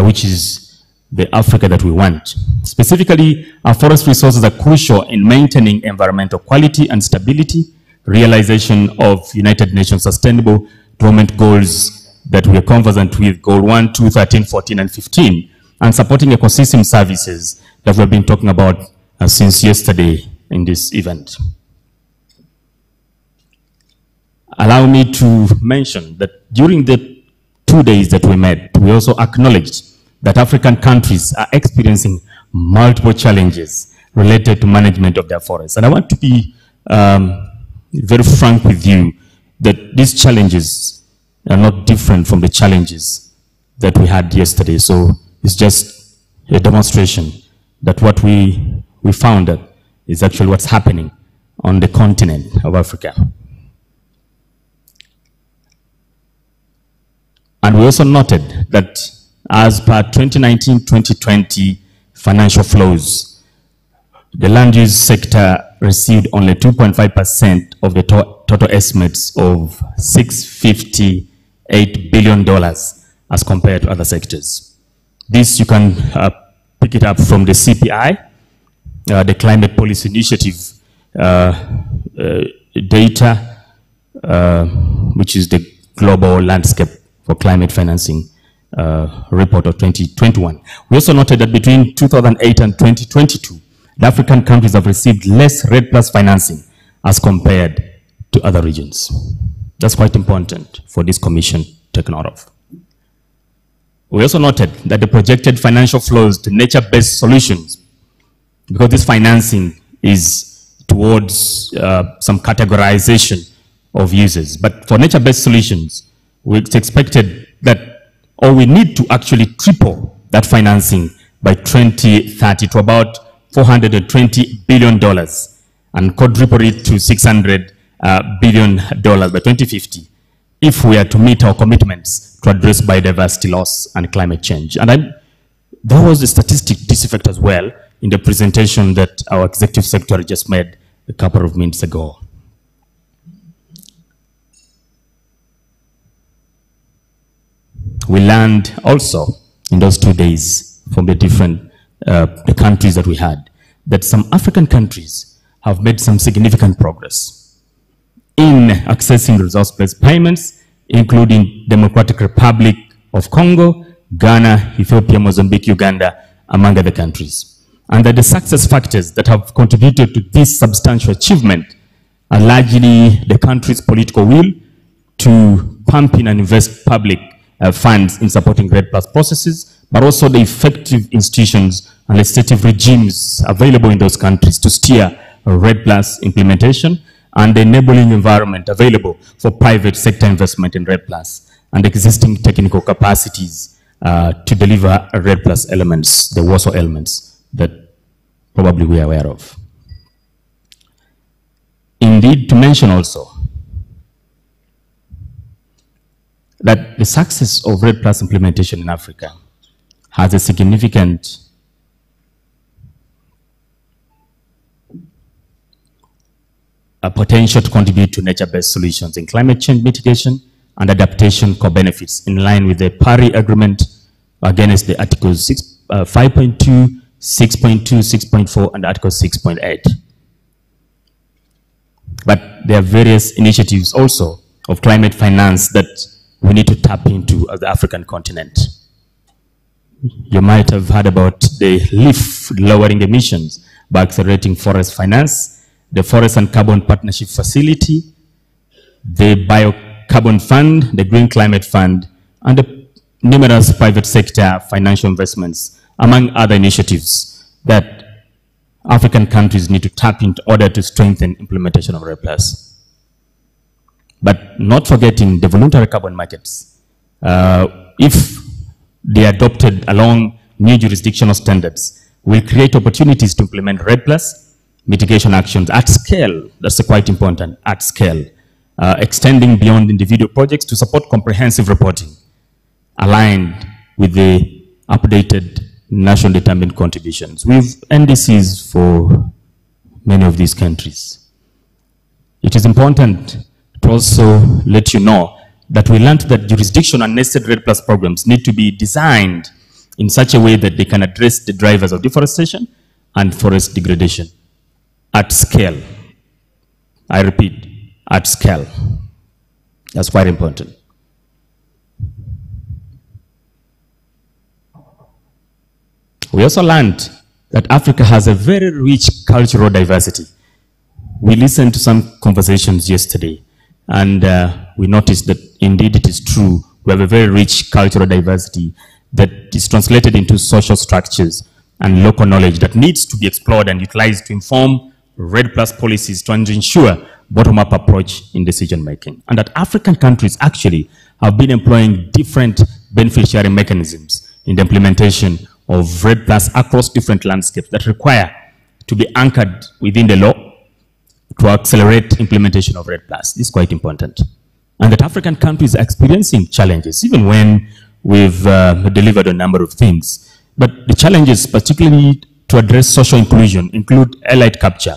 which is the Africa that we want. Specifically, our forest resources are crucial in maintaining environmental quality and stability, realization of United Nations Sustainable Development Goals that we are conversant with, Goal 1, 2, 13, 14, and 15, and supporting ecosystem services that we've been talking about since yesterday in this event. Allow me to mention that during the 2 days that we met, we also acknowledged that African countries are experiencing multiple challenges related to management of their forests. And I want to be very frank with you that these challenges are not different from the challenges that we had yesterday. So it's just a demonstration that what we found that is actually what's happening on the continent of Africa. And we also noted that as per 2019-2020 financial flows, the land use sector received only 2.5% of the total estimates of $658 billion as compared to other sectors. This you can pick it up from the CPI, the Climate Policy Initiative data, which is the global landscape for climate financing report of 2021. We also noted that between 2008 and 2022, the African countries have received less REDD+ financing as compared to other regions. That's quite important for this commission to take note of. We also noted that the projected financial flows to nature-based solutions, because this financing is towards some categorization of users, but for nature-based solutions, it's expected that, or we need to actually triple that financing by 2030 to about $420 billion and quadruple it to $600 billion by 2050 if we are to meet our commitments to address biodiversity loss and climate change. And there was a statistic to this effect as well in the presentation that our executive secretary just made a couple of minutes ago. We learned also in those 2 days from the different the countries that we had, that some African countries have made some significant progress in accessing resource-based payments, including Democratic Republic of Congo, Ghana, Ethiopia, Mozambique, Uganda, among other countries. and that the success factors that have contributed to this substantial achievement are largely the country's political will to pump in and invest public funds in supporting RED+ processes, but also the effective institutions and legislative regimes available in those countries to steer RED+ implementation, and the enabling environment available for private sector investment in RED+, and existing technical capacities to deliver RED+ elements, the Warsaw elements that probably we are aware of. Indeed, to mention also that the success of RED+ implementation in Africa has a significant potential to contribute to nature-based solutions in climate change mitigation and adaptation co-benefits in line with the Paris Agreement against the Articles 5.2, 6.2, 6.4, and Article 6.8. But there are various initiatives also of climate finance that we need to tap into as the African continent. You might have heard about the LEAF, lowering emissions by accelerating forest finance, the Forest and Carbon Partnership Facility, the Biocarbon Fund, the Green Climate Fund, and the numerous private sector financial investments, among other initiatives that African countries need to tap into in order to strengthen implementation of RED+. But not forgetting the voluntary carbon markets. If they are adopted along new jurisdictional standards, will create opportunities to implement RED+ mitigation actions at scale. That's quite important, at scale. Extending beyond individual projects to support comprehensive reporting aligned with the updated national determined contributions. We have NDCs for many of these countries. It is important to also let you know that we learned that jurisdiction and nested RED+ programs need to be designed in such a way that they can address the drivers of deforestation and forest degradation at scale. I repeat, at scale. That's quite important. We also learned that Africa has a very rich cultural diversity. We listened to some conversations yesterday, and we noticed that indeed it is true. We have a very rich cultural diversity that is translated into social structures and local knowledge that needs to be explored and utilized to inform RED+ policies to ensure bottom-up approach in decision-making. And that African countries actually have been employing different benefit-sharing mechanisms in the implementation of RED+ across different landscapes that require to be anchored within the law to accelerate implementation of RED+. This is quite important. And that African countries are experiencing challenges, even when we've delivered a number of things. But the challenges, particularly to address social inclusion, include elite capture,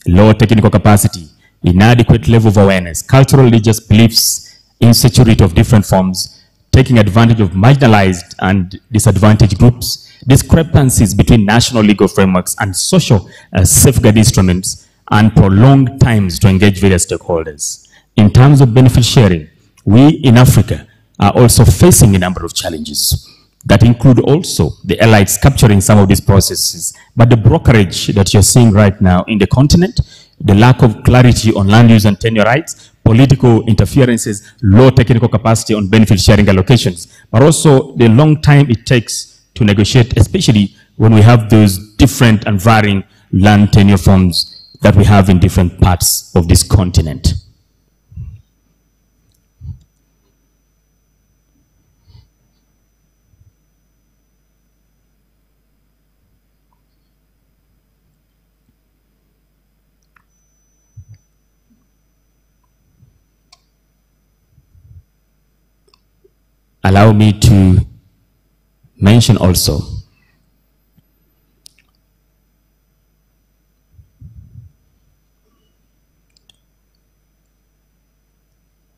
low technical capacity, inadequate level of awareness, cultural religious beliefs, insecurity of different forms, taking advantage of marginalized and disadvantaged groups, discrepancies between national legal frameworks and social safeguard instruments, and prolonged times to engage various stakeholders. In terms of benefit sharing, we in Africa are also facing a number of challenges that include also the elites capturing some of these processes, but the brokerage that you're seeing right now in the continent, the lack of clarity on land use and tenure rights, political interferences, low technical capacity on benefit sharing allocations, but also the long time it takes to negotiate, especially when we have those different and varying land tenure forms that we have in different parts of this continent. Allow me to mention also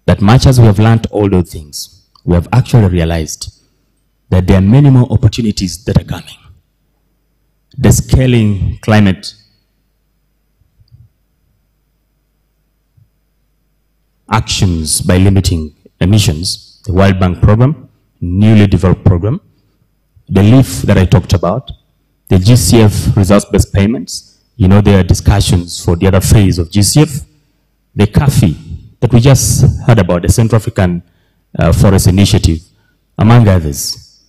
that much as we have learned all those things, we have actually realized that there are many more opportunities that are coming. The scaling climate actions by limiting emissions, the World Bank program, newly developed program, the LEAF that I talked about, The GCF results-based payments, you know, there are discussions for the other phase of GCF. The CAFI that we just heard about, the Central African Forest Initiative, among others,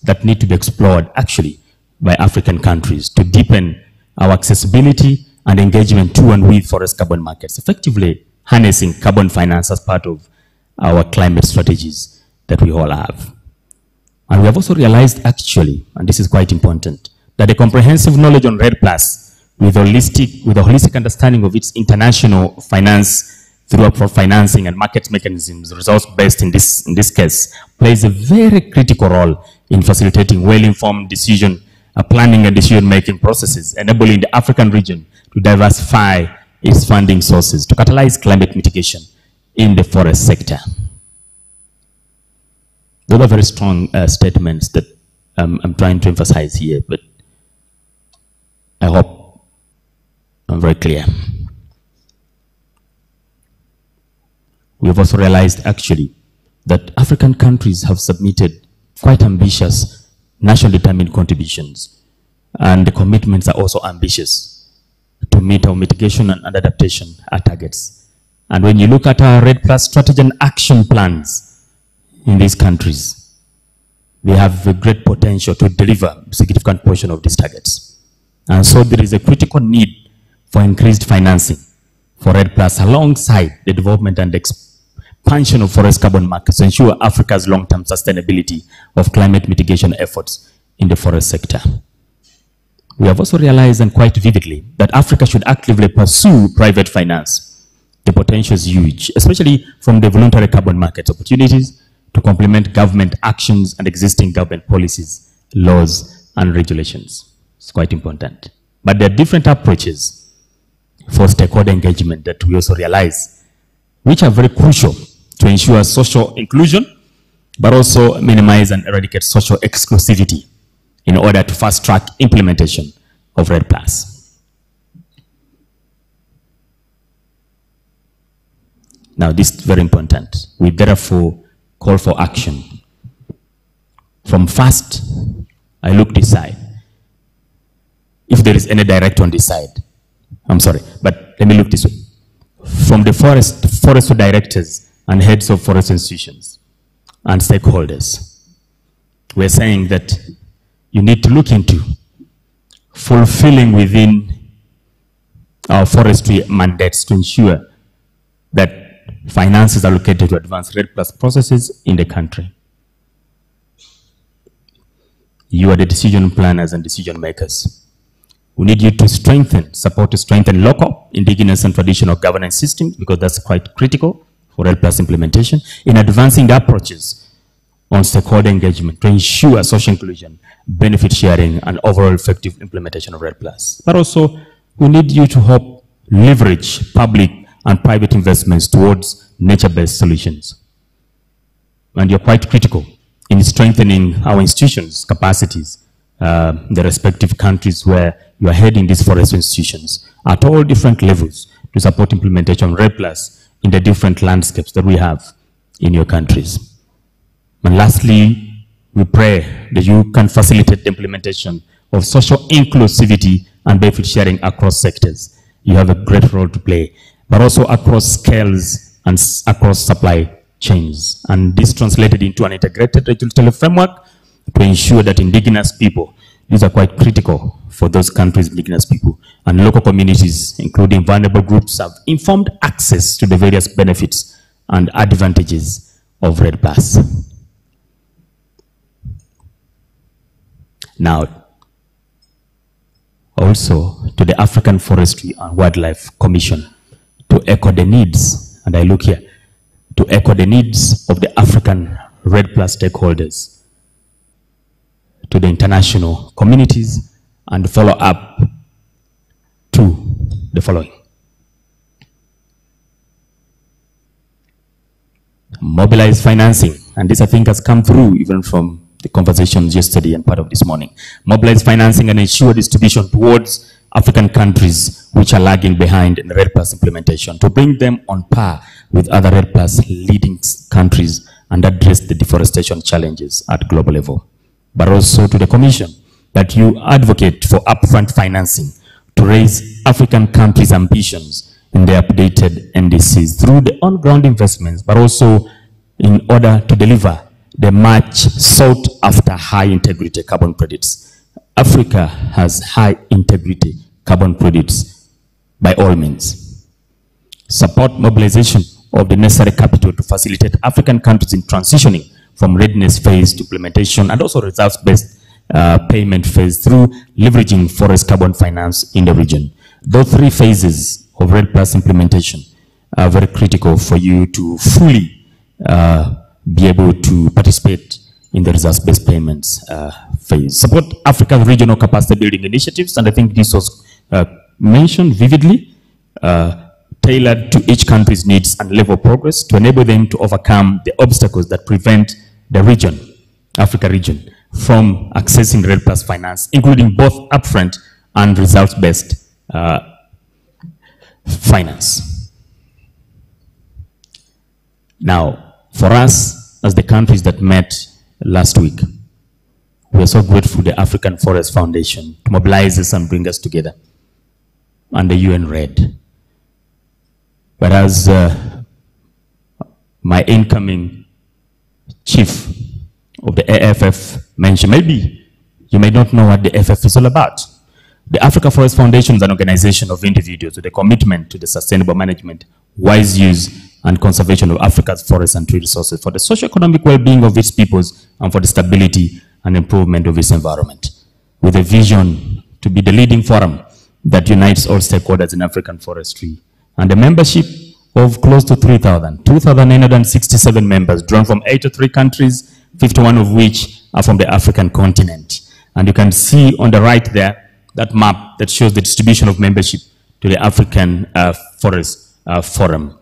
that need to be explored actually by African countries to deepen our accessibility and engagement to and with forest carbon markets, effectively harnessing carbon finance as part of our climate strategies that we all have. And we have also realized actually, and this is quite important, that a comprehensive knowledge on REDD+ with a holistic understanding of its international finance through upfront financing and market mechanisms, results-based in this case, plays a very critical role in facilitating well-informed decision planning and decision-making processes, enabling the African region to diversify its funding sources to catalyze climate mitigation in the forest sector. Those are very strong statements that I'm trying to emphasize here, but I hope I'm very clear. We have also realized actually that African countries have submitted quite ambitious nationally determined contributions, and the commitments are also ambitious to meet our mitigation and adaptation targets. And when you look at our REDD+ strategy and action plans in these countries, they have a great potential to deliver a significant portion of these targets. And so there is a critical need for increased financing for REDD+ alongside the development and expansion of forest carbon markets to ensure Africa's long-term sustainability of climate mitigation efforts in the forest sector. We have also realized, and quite vividly, that Africa should actively pursue private finance. The potential is huge, especially from the voluntary carbon market opportunities to complement government actions and existing government policies, laws, and regulations. It's quite important. But there are different approaches for stakeholder engagement that we also realize, which are very crucial to ensure social inclusion, but also minimize and eradicate social exclusivity in order to fast-track implementation of REDD+. Now, this is very important. We therefore call for action. From first, I look this side. If there is any director on this side, I'm sorry, but let me look this way. From the forest directors and heads of forest institutions and stakeholders, we're saying that you need to look into fulfilling within our forestry mandates to ensure that finances are allocated to advance REDD+ processes in the country. You are the decision planners and decision makers. We need you to support to strengthen local, indigenous, and traditional governance systems, because that's quite critical for REDD+ implementation, in advancing the approaches on stakeholder engagement to ensure social inclusion, benefit sharing, and overall effective implementation of REDD+. But also, we need you to help leverage public and private investments towards nature-based solutions. And you're quite critical in strengthening our institutions' capacities, the respective countries where you are heading these forest institutions at all different levels to support implementation of REDD+ in the different landscapes that we have in your countries. And lastly, we pray that you can facilitate the implementation of social inclusivity and benefit sharing across sectors. You have a great role to play, but also across scales and across supply chains. And this translated into an integrated regulatory framework to ensure that indigenous people, these are quite critical for those countries, indigenous people, and local communities, including vulnerable groups, have informed access to the various benefits and advantages of REDD+. Now, also to the African Forestry and Wildlife Commission to echo the needs, and I look here, to echo the needs of the African REDD+ stakeholders, to the international communities, and follow up to the following. Mobilize financing, and this I think has come through even from the conversations yesterday and part of this morning. Mobilize financing and ensure distribution towards African countries which are lagging behind in the REDD+ implementation to bring them on par with other REDD+ leading countries and address the deforestation challenges at global level. But also to the Commission that you advocate for upfront financing to raise African countries' ambitions in their updated NDCs through the on-ground investments, but also in order to deliver the much sought after high integrity carbon credits. Africa has high integrity carbon credits by all means. Support mobilization of the necessary capital to facilitate African countries in transitioning from readiness phase to implementation and also results-based payment phase through leveraging forest carbon finance in the region. Those three phases of RED Plus implementation are very critical for you to fully be able to participate in the results-based payments phase. Support Africa's regional capacity building initiatives, and I think this was mentioned vividly, tailored to each country's needs and level of progress to enable them to overcome the obstacles that prevent the region, Africa region, from accessing RED Plus finance, including both upfront and results-based finance. Now, for us, as the countries that met last week, we are so grateful to the African Forest Foundation to mobilize us and bring us together under UN RED. But as my incoming chief of the AFF mentioned, maybe you may not know what the AFF is all about. The Africa Forest Foundation is an organization of individuals with a commitment to the sustainable management, wise use, and conservation of Africa's forests and tree resources for the socio-economic well-being of its peoples and for the stability and improvement of its environment, with a vision to be the leading forum that unites all stakeholders in African forestry, and a membership of close to 2,967 members drawn from 83 countries, 51 of which are from the African continent. And you can see on the right there, that map that shows the distribution of membership to the African Forest Forum.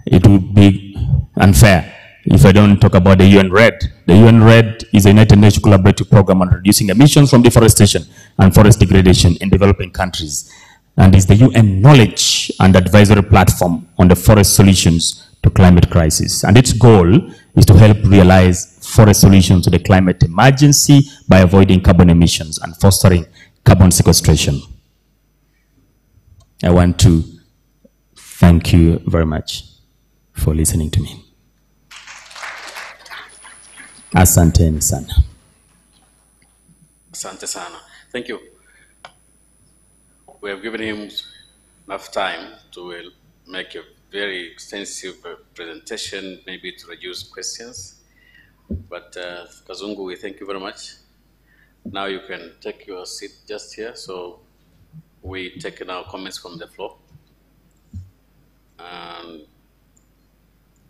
It would be unfair if I don't talk about the UN RED. The UN RED is a United Nations collaborative program on reducing emissions from deforestation and forest degradation in developing countries, and is the UN knowledge and advisory platform on the forest solutions to climate crisis. And its goal is to help realize forest solutions to the climate emergency by avoiding carbon emissions and fostering carbon sequestration. I want to thank you very much for listening to me. Asante sana. Asante sana. Thank you. We have given him enough time to make a very extensive presentation, maybe to reduce questions. But Kazungu, we thank you very much. Now you can take your seat just here. So we take now comments from the floor. And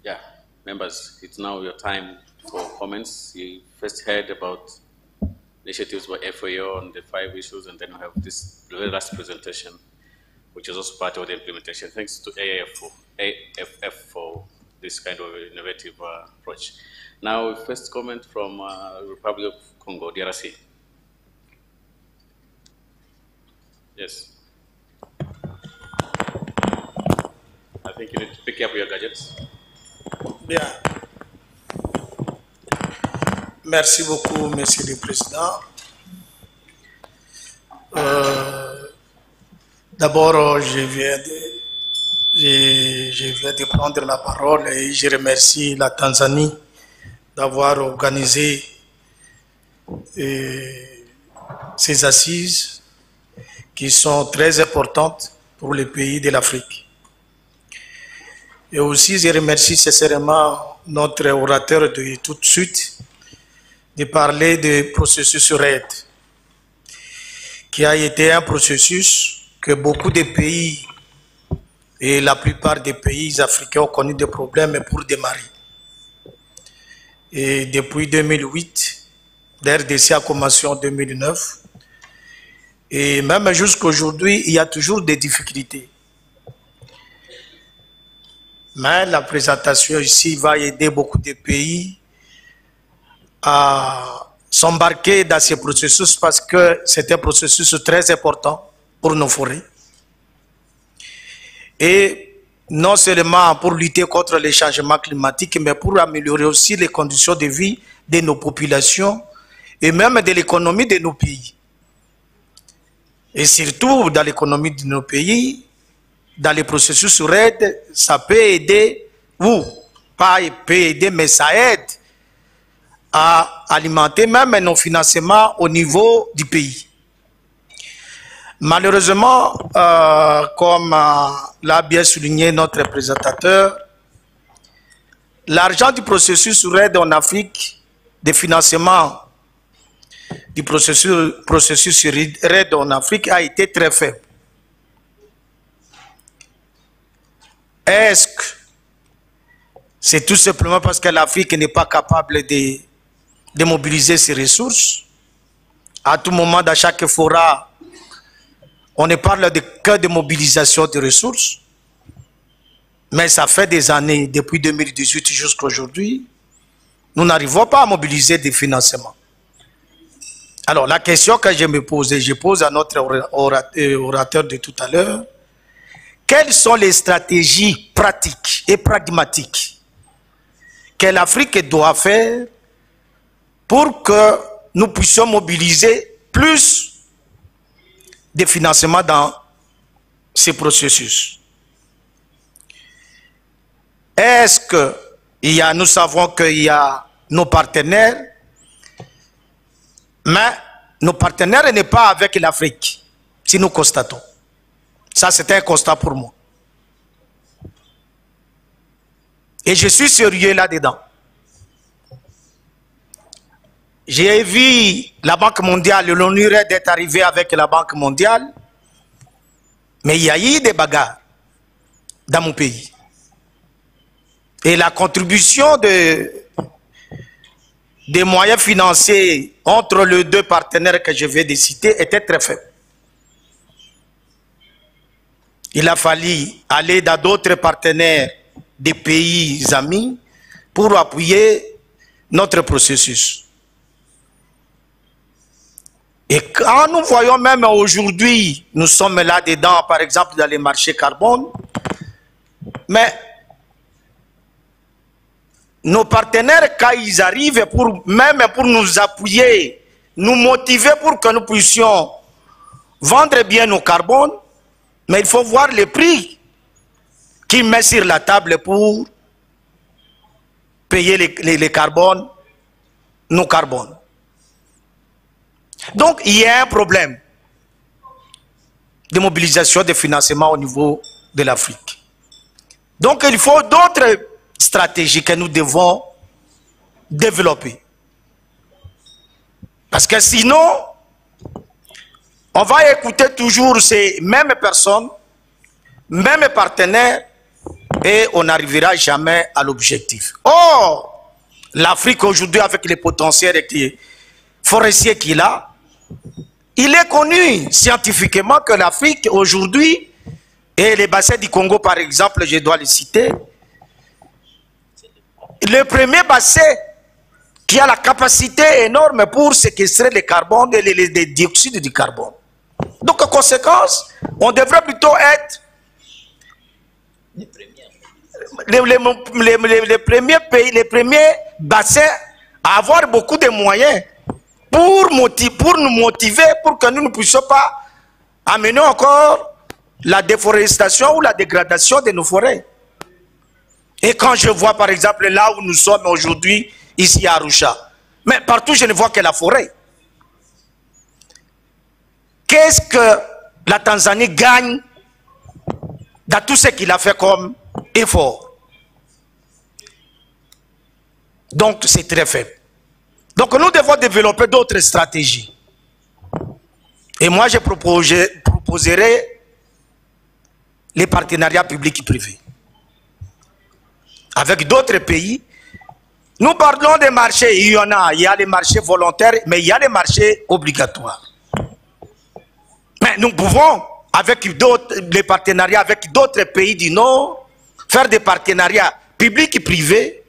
yeah, members, it's now your time for comments. You first heard about initiatives by FAO on the 5 issues, and then we have this very last presentation, which is also part of the implementation. Thanks to AFF for this kind of innovative approach. Now, first comment from Republic of Congo, DRC. Yes. I think you need to pick up your gadgets. Bien. Merci beaucoup, Monsieur le Président. D'abord, je viens de prendre la parole et je remercie la Tanzanie d'avoir organisé ces assises qui sont très importantes pour les pays de l'Afrique. Et aussi, je remercie sincèrement notre orateur de tout de suite de parler du processus RED, qui a été un processus que beaucoup de pays et la plupart des pays africains ont connu des problèmes pour démarrer. Et depuis 2008, l'RDC a commencé en 2009, et même jusqu'à aujourd'hui, il y a toujours des difficultés. Mais la présentation ici va aider beaucoup de pays à s'embarquer dans ce processus parce que c'est un processus très important pour nos forêts. Et non seulement pour lutter contre les changements climatiques, mais pour améliorer aussi les conditions de vie de nos populations et même de l'économie de nos pays. Et surtout dans l'économie de nos pays, dans les processus RAID, ça peut aider, ou pas peut aider, mais ça aide à alimenter même nos financements au niveau du pays. Malheureusement, comme l'a bien souligné notre présentateur, l'argent du processus RAID en Afrique, des financements du processus RAID en Afrique a été très faible. Est-ce que c'est tout simplement parce que l'Afrique n'est pas capable de mobiliser ses ressources? À tout moment, dans chaque fora, on ne parle que de mobilisation de ressources. Mais ça fait des années, depuis 2018 jusqu'à aujourd'hui, nous n'arrivons pas à mobiliser des financements. Alors, la question que je me pose, et je pose à notre orateur de tout à l'heure, quelles sont les stratégies pratiques et pragmatiques que l'Afrique doit faire pour que nous puissions mobiliser plus de financements dans ces processus? Est-ce que nous savons qu'il y a nos partenaires, mais nos partenaires n'est pas avec l'Afrique, si nous constatons. Ça, c'est un constat pour moi. Et je suis sérieux là-dedans. J'ai vu la Banque mondiale, l'ONU d'être arrivé avec la Banque mondiale, mais il y a eu des bagarres dans mon pays. Et la contribution des moyens financiers entre les deux partenaires que je vais citer était très faible. Il a fallu aller dans d'autres partenaires des pays amis pour appuyer notre processus. Et quand nous voyons même aujourd'hui, nous sommes là-dedans, par exemple dans les marchés carbone, mais nos partenaires, quand ils arrivent, même pour nous appuyer, nous motiver pour que nous puissions vendre bien nos carbones, mais il faut voir les prix qu'ils mettent sur la table pour payer les carbones, nos carbones. Donc, il y a un problème de mobilisation de financement au niveau de l'Afrique. Donc, il faut d'autres stratégies que nous devons développer. Parce que sinon, on va écouter toujours ces mêmes personnes, mêmes partenaires, et on n'arrivera jamais à l'objectif. Or, l'Afrique aujourd'hui, avec les potentiels forestiers qu'il a, il est connu scientifiquement que l'Afrique aujourd'hui, et les bassins du Congo par exemple, je dois les citer, le premier bassin qui a la capacité énorme pour séquestrer le carbone et les dioxydes du carbone. Donc en conséquence, on devrait plutôt être les premiers pays, les premiers bassins à avoir beaucoup de moyens pour nous motiver, pour que nous ne puissions pas amener encore la déforestation ou la dégradation de nos forêts. Et quand je vois par exemple là où nous sommes aujourd'hui, ici à Arusha, mais partout je ne vois que la forêt. Qu'est-ce que la Tanzanie gagne dans tout ce qu'il a fait comme effort? Donc c'est très faible. Donc nous devons développer d'autres stratégies. Et moi je proposerai les partenariats publics et privés avec d'autres pays. Nous parlons des marchés, il y a les marchés volontaires, mais il y a les marchés obligatoires. Mais nous pouvons, avec les partenariats avec d'autres pays du Nord, faire des partenariats publics et privés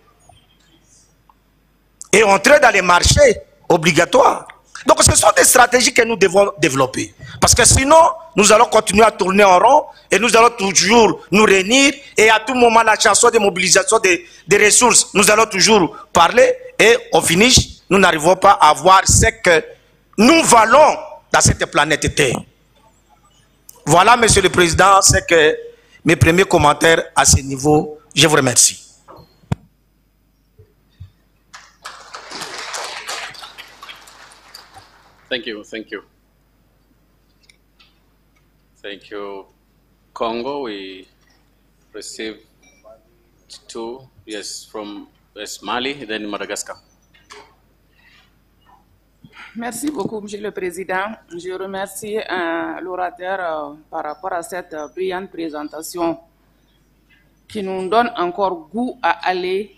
et entrer dans les marchés obligatoires. Donc ce sont des stratégies que nous devons développer. Parce que sinon, nous allons continuer à tourner en rond et nous allons toujours nous réunir et à tout moment, la chanson de mobilisation des ressources, nous allons toujours parler et au finish, nous n'arrivons pas à voir ce que nous valons dans cette planète Terre. Voilà, Monsieur le Président, c'est que mes premiers commentaires à ce niveau. Je vous remercie. Thank you, thank you. Thank you. Congo, we received 2, yes, from Mali, then Madagascar. Merci beaucoup, Monsieur le Président. Je remercie l'orateur par rapport à cette brillante présentation qui nous donne encore goût à aller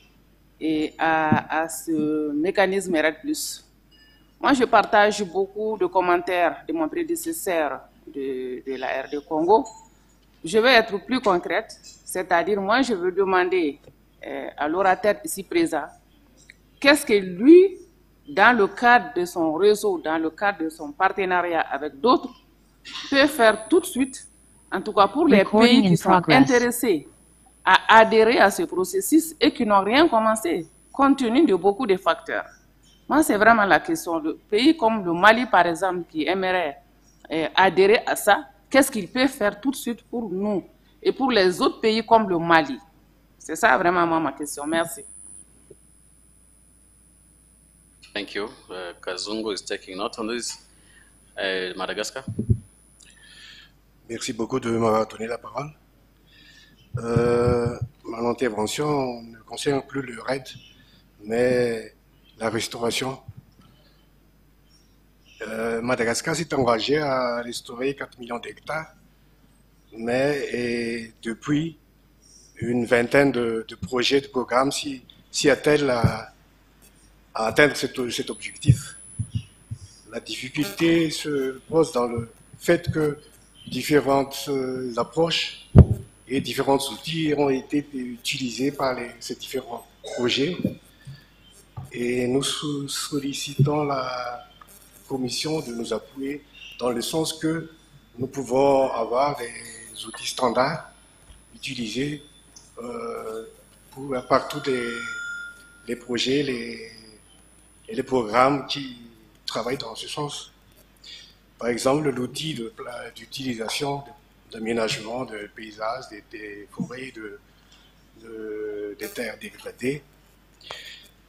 et à ce mécanisme RED+. Moi, je partage beaucoup de commentaires de mon prédécesseur de la RD Congo. Je vais être plus concrète, c'est-à-dire, moi, je veux demander à l'orateur ici présent, qu'est-ce que lui, dans le cadre de son réseau, dans le cadre de son partenariat avec d'autres, peut faire tout de suite, en tout cas pour les pays qui sont intéressés à adhérer à ce processus et qui n'ont rien commencé, compte tenu de beaucoup de facteurs. Moi, c'est vraiment la question. Le pays comme le Mali, par exemple, qui aimerait adhérer à ça, qu'est-ce qu'il peut faire tout de suite pour nous et pour les autres pays comme le Mali? C'est ça vraiment ma question. Merci. Thank you. Kazungu is taking note on this. Madagascar. Merci beaucoup de m'avoir donné la parole. Mon intervention ne concerne plus le RED, mais la restauration. Madagascar s'est engagé à restaurer 4 millions d'hectares, mais depuis une vingtaine de projets, de programmes s'y attellent à atteindre cet objectif. La difficulté se pose dans le fait que différentes approches et différents outils ont été utilisés par ces différents projets. Et nous sollicitons la Commission de nous appuyer dans le sens que nous pouvons avoir des outils standards utilisés par tous les projets et les programmes qui travaillent dans ce sens. Par exemple, l'outil d'utilisation, d'aménagement de paysages, des forêts, des terres dégradées.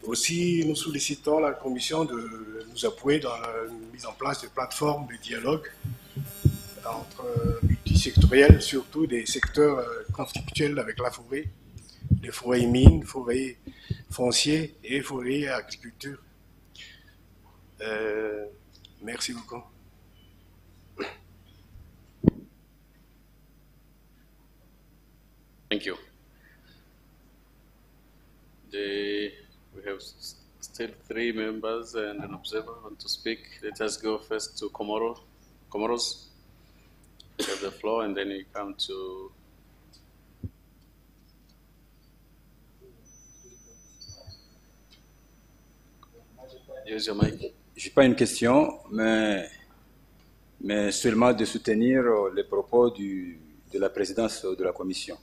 Aussi, nous sollicitons la Commission de nous appuyer dans la mise en place de plateformes de dialogue entre multisectoriels, surtout des secteurs conflictuels avec la forêt, les forêts mines, forêts foncières et forêts agriculture. Merci beaucoup. Thank you. We have still 3 members and an observer want to speak. Let us go first to Comoros. You have the floor, and then we come to use your mic. Je n'ai pas une question, mais seulement de soutenir les propos de la présidence de la Commission.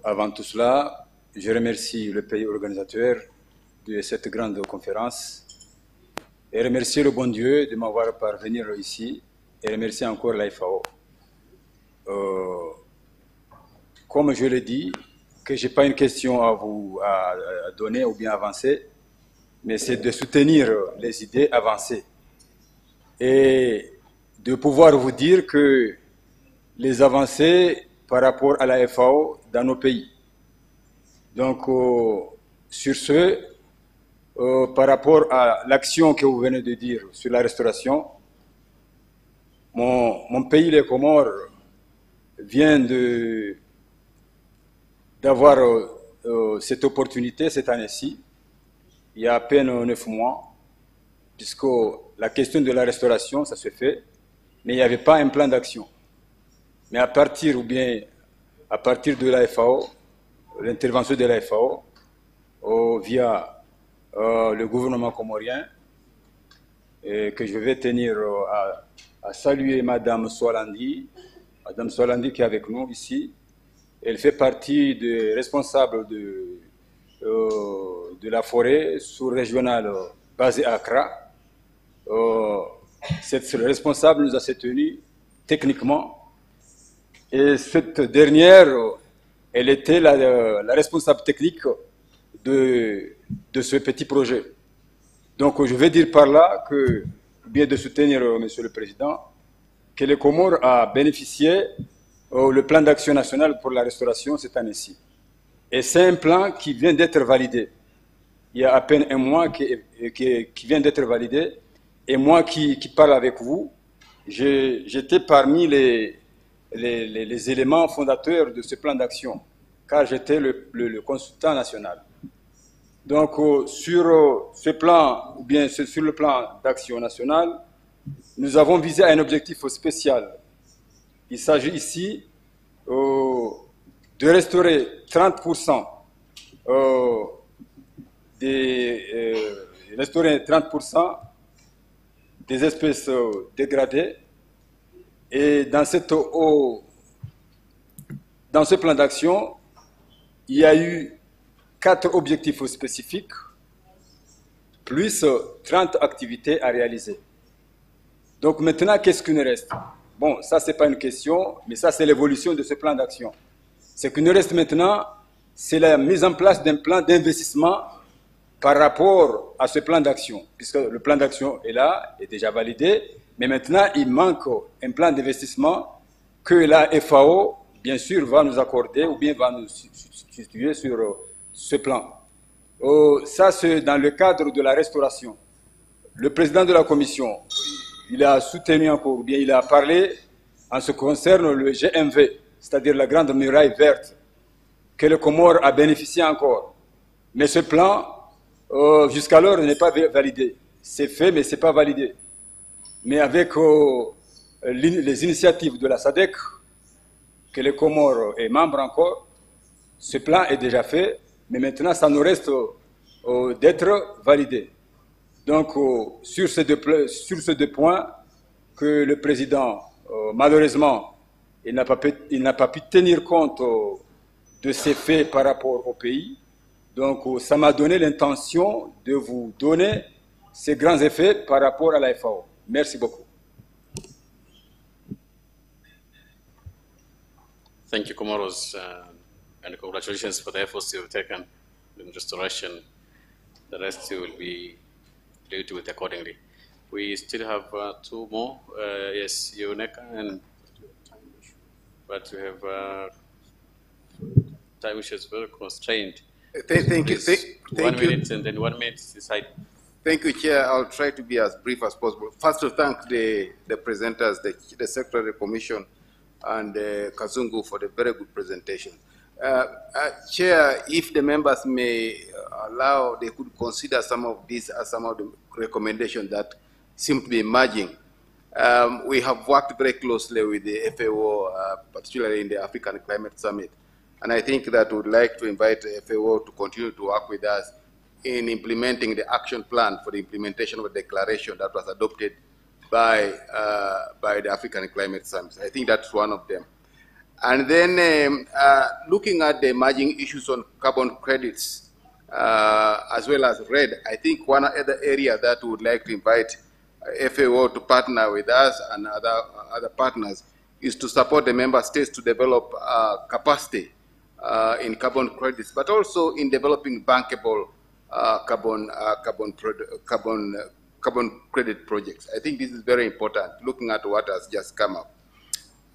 Avant tout cela, je remercie le pays organisateur de cette grande conférence et remercier le bon Dieu de m'avoir parvenir ici et remercier encore la FAO. Comme je l'ai dit, que je n'ai pas une question à vous à donner ou bien avancer, mais c'est de soutenir les idées avancées et de pouvoir vous dire que les avancées par rapport à la FAO dans nos pays. Donc, sur ce, par rapport à l'action que vous venez de dire sur la restauration, mon pays, les Comores, vient d'avoir cette opportunité cette année-ci, il y a à peine 9 mois, puisque la question de la restauration, ça se fait, mais il n'y avait pas un plan d'action. Mais à partir de la FAO, l'intervention de la FAO, via le gouvernement comorien, que je vais tenir à saluer Madame Soalandi qui est avec nous ici. Elle fait partie des responsables de la forêt sous-régionale basée à Accra. Cette responsable nous a soutenus techniquement. Et cette dernière, elle était la responsable technique de ce petit projet. Donc je vais dire par là que, bien de soutenir Monsieur le Président, que le Comores a bénéficié le plan d'action national pour la restauration cette année-ci. Et c'est un plan qui vient d'être validé. Il y a à peine un mois qui vient d'être validé. Et moi qui parle avec vous, j'étais parmi les éléments fondateurs de ce plan d'action, car j'étais le consultant national. Donc, sur ce plan, ou bien sur le plan d'action national, nous avons visé un objectif spécial. Il s'agit ici de restaurer 30% des espèces dégradées. Et dans ce plan d'action, il y a eu 4 objectifs spécifiques, plus 30 activités à réaliser. Donc maintenant, qu'est-ce qui nous reste? Bon, ça, ce n'est pas une question, mais ça, c'est l'évolution de ce plan d'action. Ce qui nous reste maintenant, c'est la mise en place d'un plan d'investissement par rapport à ce plan d'action, puisque le plan d'action est là, est déjà validé, mais maintenant, il manque un plan d'investissement que la FAO, bien sûr, va nous accorder ou bien va nous situer sur ce plan. Ça, c'est dans le cadre de la restauration. Le président de la Commission, il a soutenu encore, ou bien il a parlé en ce qui concerne le GMV, c'est-à-dire la Grande Muraille Verte, que le Comore a bénéficié encore. Mais ce plan, jusqu'alors, n'est pas validé. C'est fait, mais ce n'est pas validé. Mais avec les initiatives de la SADC, que le Comore est membre encore, ce plan est déjà fait, mais maintenant, ça nous reste d'être validé. Donc, sur ces deux points, que le président, malheureusement, il n'a pas pu tenir compte de ces faits par rapport au pays. Donc, ça m'a donné l'intention de vous donner ces grands effets par rapport à la FAO. Merci beaucoup. Thank you, Comoros, and congratulations for the efforts you have taken in restoration. The rest you will be dealt with accordingly. We still have 2 more. Yes, Yoneka, and but we have time which is very constrained. Thank you. 1 minute and then 1 minute aside. Thank you, Chair. I'll try to be as brief as possible. First, to thank the presenters, the Secretary of the Commission, and Kazungu for the very good presentation. Chair, if the members may allow, they could consider some of these as some of the recommendations that seem to be emerging. We have worked very closely with the FAO, particularly in the African Climate Summit. And I think that we would like to invite the FAO to continue to work with us in implementing the action plan for the implementation of a declaration that was adopted by the African Climate Summit. I think that's one of them. And then looking at the emerging issues on carbon credits, as well as RED, I think one other area that we would like to invite FAO to partner with us and other partners is to support the member states to develop capacity in carbon credits, but also in developing bankable carbon credit projects. I think this is very important, looking at what has just come up.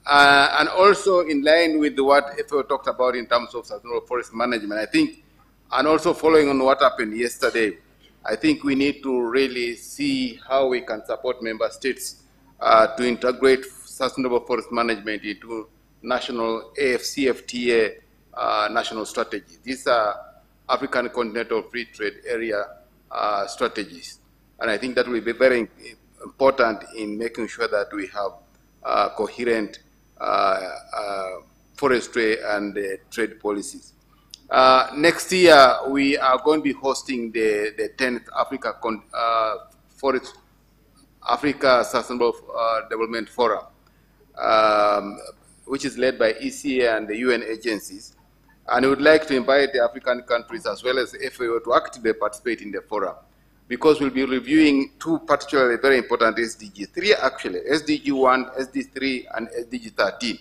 And also in line with what FAO talked about in terms of sustainable forest management, I think, and also following on what happened yesterday, I think we need to really see how we can support member states to integrate sustainable forest management into national AFCFTA national strategies. These are African Continental Free Trade Area strategies. And I think that will be very important in making sure that we have coherent forestry and trade policies. Next year, we are going to be hosting the 10th Africa Sustainable Development Forum, which is led by ECA and the UN agencies. And we would like to invite the African countries as well as the FAO to actively participate in the forum, because we'll be reviewing two particularly very important SDGs, three actually, SDG 1, SDG 3, and SDG 13.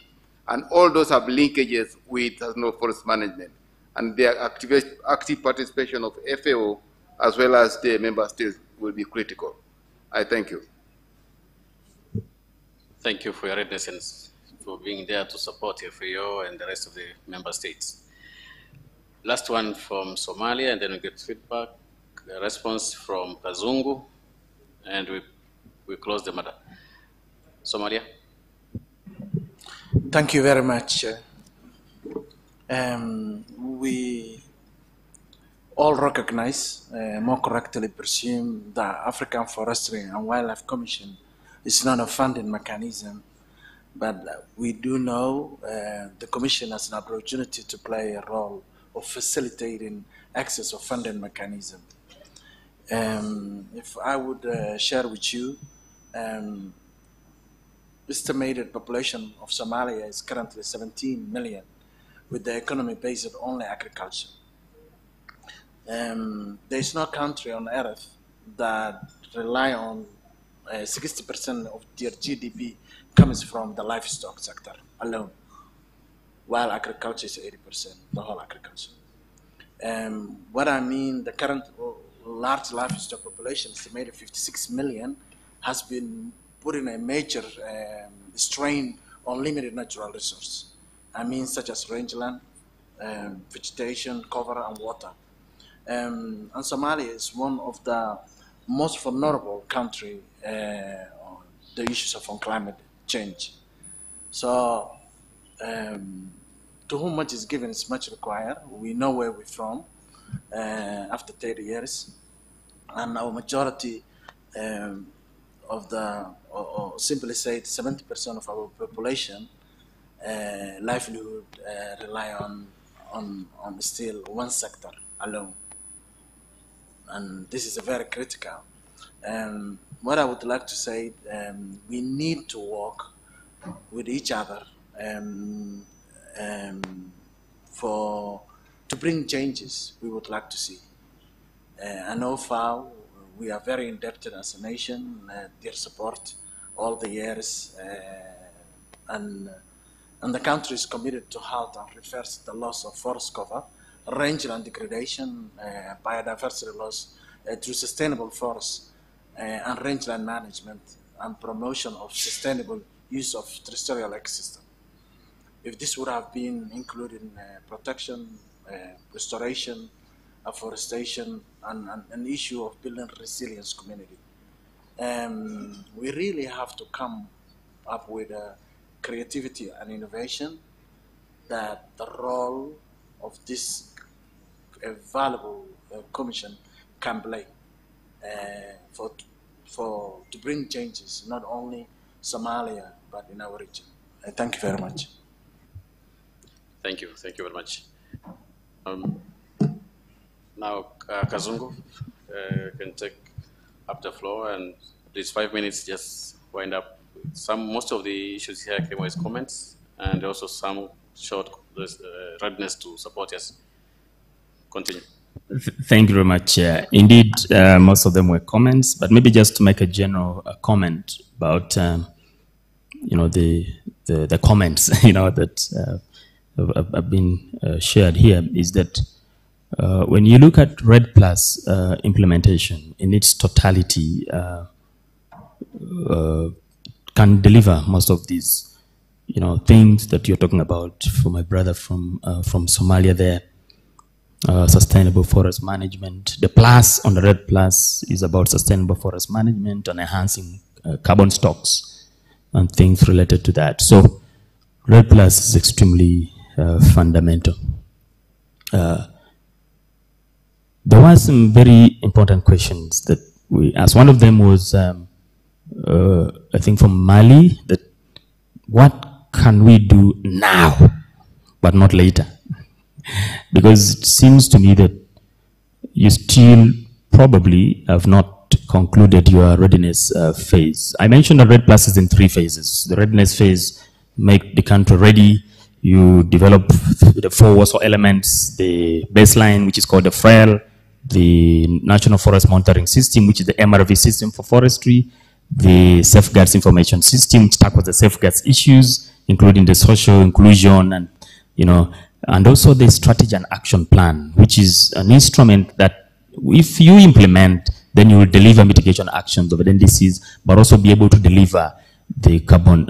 And all those have linkages with sustainable forest management. And their active participation of FAO as well as the member states will be critical. I thank you. Thank you for your readiness and for being there to support FAO and the rest of the member states. Last one from Somalia, and then we get feedback, a response from Kazungu, and we close the matter. Somalia. Thank you very much. We all recognize, more correctly presume, that African Forestry and Wildlife Commission is not a funding mechanism, but we do know the Commission has an opportunity to play a role of facilitating access of funding mechanism. If I would share with you, estimated population of Somalia is currently 17 million, with the economy based on only agriculture. There is no country on earth that rely on 60% of their GDP comes from the livestock sector alone, while agriculture is 80%, the whole agriculture. What I mean, the current large livestock population, estimated 56 million, has been putting a major strain on limited natural resources. I mean, such as rangeland, vegetation, cover, and water. And Somalia is one of the most vulnerable country on the issues of climate change. So, to whom much is given is much required. We know where we're from after 30 years, and our majority of the, or simply said, 70% of our population livelihood rely on still one sector alone, and this is a very critical. What I would like to say, we need to work with each other to bring changes we would like to see. I know FAO, we are very indebted as a nation, their support all the years, and the country is committed to halt and reverse the loss of forest cover, rangeland degradation, biodiversity loss through sustainable forests and rangeland management and promotion of sustainable use of terrestrial ecosystem. If this would have been included in protection, restoration, afforestation, and an issue of building resilience community, we really have to come up with creativity and innovation that the role of this valuable commission can play to bring changes, not only Somalia, but in our region. Thank you very much. Thank you very much. Now, Kazungu can take up the floor, and these 5 minutes just wind up. Most of the issues here came as comments, and also some short readiness to support us. Continue. Thank you very much. Indeed, most of them were comments, but maybe just to make a general comment about, the comments, that have been shared here, is that when you look at REDD+ implementation in its totality, can deliver most of these, things that you're talking about. For my brother from Somalia there, sustainable forest management. The plus on the REDD+ is about sustainable forest management and enhancing carbon stocks and things related to that. So REDD+ is extremely fundamental. There were some very important questions that we asked. One of them was, I think from Mali, that what can we do now, but not later? Because it seems to me that you still probably have not concluded your readiness phase. I mentioned that REDD+ is in 3 phases. The readiness phase, make the country ready You develop the 4 Warsaw elements, the baseline, which is called the FREL, the National Forest Monitoring System, which is the MRV system for forestry, the safeguards information system, which tackles the safeguards issues, including the social inclusion and, and also the strategy and action plan, which is an instrument that if you implement, then you will deliver mitigation actions of NDCs, but also be able to deliver the carbon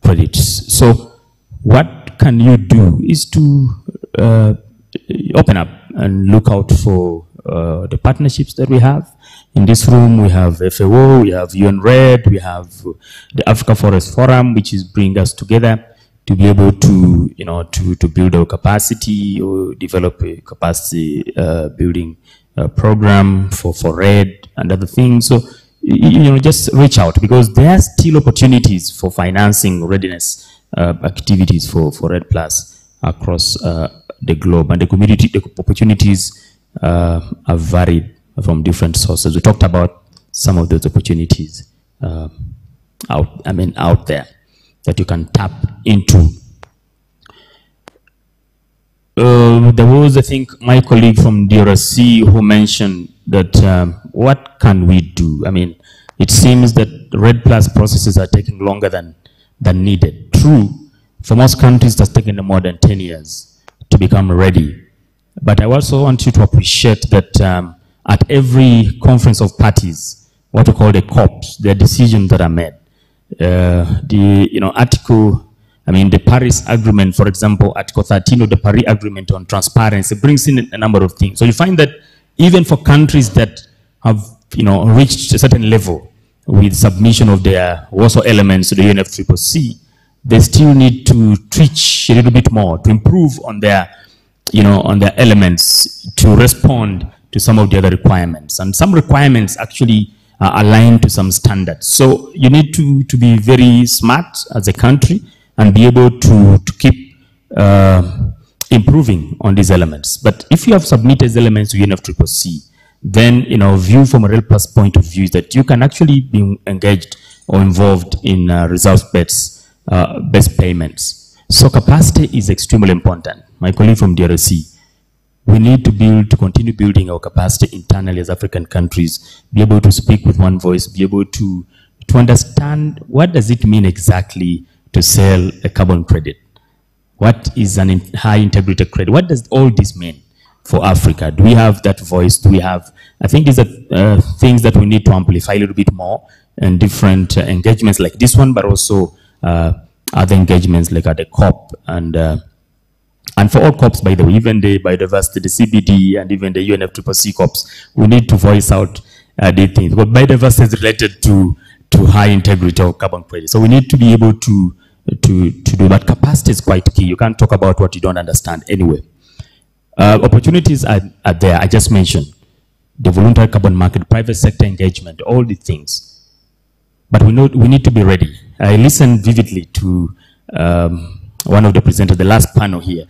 credits. So what can you do is to open up and look out for the partnerships that we have. In this room, we have FAO, we have UNRED, we have the Africa Forest Forum, which is bringing us together to be able to, to build our capacity or develop a capacity building program for RED and other things. So, just reach out, because there are still opportunities for financing readiness activities for RED Plus across the globe, and the opportunities are varied from different sources. We talked about some of those opportunities out there that you can tap into. There was, I think, my colleague from DRC who mentioned that what can we do? I mean, it seems that RED Plus processes are taking longer than needed. True, for most countries, it has taken more than 10 years to become ready. But I also want you to appreciate that at every conference of parties, what we call the COPs, there are decisions that are made. The Paris Agreement, for example, Article 13 of the Paris Agreement on transparency brings in a number of things. So you find that even for countries that have, reached a certain level with submission of their Warsaw elements to the UNFCCC, they still need to twitch a little bit more to improve on their, on their elements to respond to some of the other requirements. And some requirements actually are aligned to some standards. So you need to be very smart as a country and be able to keep improving on these elements. But if you have submitted elements to UNFCCC, then, view from a RED Plus point of view is that you can actually be engaged or involved in results-based payments. So capacity is extremely important. My colleague from DRC, we need to continue building our capacity internally as African countries, be able to speak with one voice, be able to understand what does it mean exactly to sell a carbon credit. What is an high integrity credit? What does all this mean for Africa? Do we have that voice? Do we have, I think these are things that we need to amplify a little bit more in different engagements like this one, but also other engagements like at the COP and for all COPs, by the way, even the biodiversity, the CBD, and even the UNFCCC COPs, we need to voice out these things. But biodiversity is related to high integrity of carbon credit. So we need to be able to do that. Capacity is quite key. You can't talk about what you don't understand anyway. Opportunities are there. I just mentioned the voluntary carbon market, private sector engagement, all these things. But we need to be ready. I listened vividly to one of the presenters, the last panel here,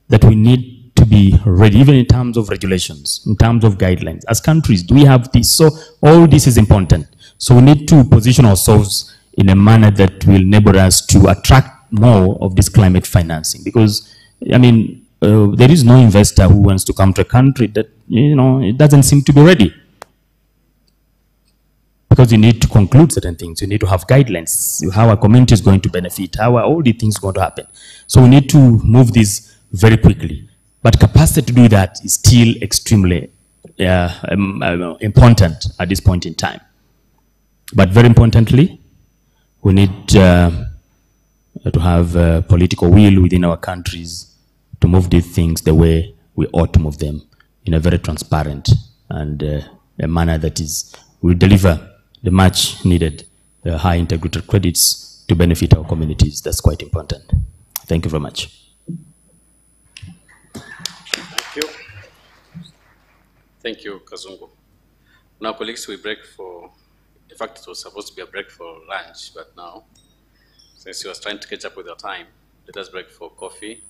that we need to be ready, even in terms of regulations, in terms of guidelines. As countries, do we have this? So all this is important. So we need to position ourselves in a manner that will enable us to attract more of this climate financing. Because, I mean, there is no investor who wants to come to a country that, it doesn't seem to be ready. Because you need to conclude certain things. You need to have guidelines, how a community is going to benefit, how are all the things going to happen. So we need to move this very quickly. But capacity to do that is still extremely important at this point in time. But very importantly, we need to have political will within our countries to move these things the way we ought to move them, in a very transparent and a manner that will deliver the much needed high integrated credits to benefit our communities. That's quite important. Thank you very much. Thank you. Thank you, Kazungu. Now, colleagues, we break for, in fact, it was supposed to be a break for lunch, but now, since you are trying to catch up with your time, let us break for coffee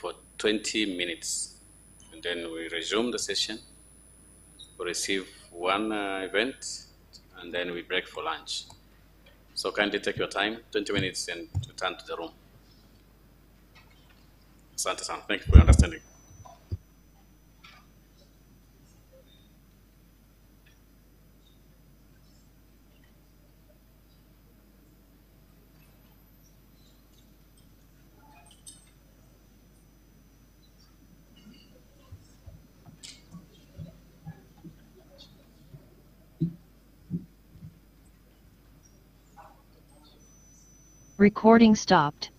for 20 minutes. And then we resume the session. We receive one event, and then we break for lunch. So kindly take your time, 20 minutes, and return to the room. Asante sana. Thank you for your understanding. Recording stopped.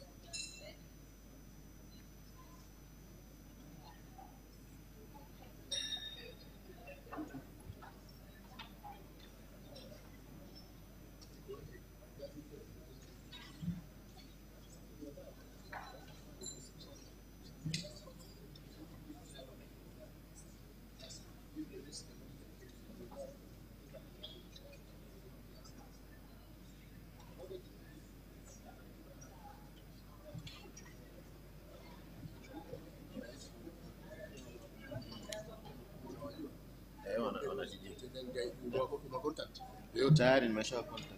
Leo tayari nimesha contact.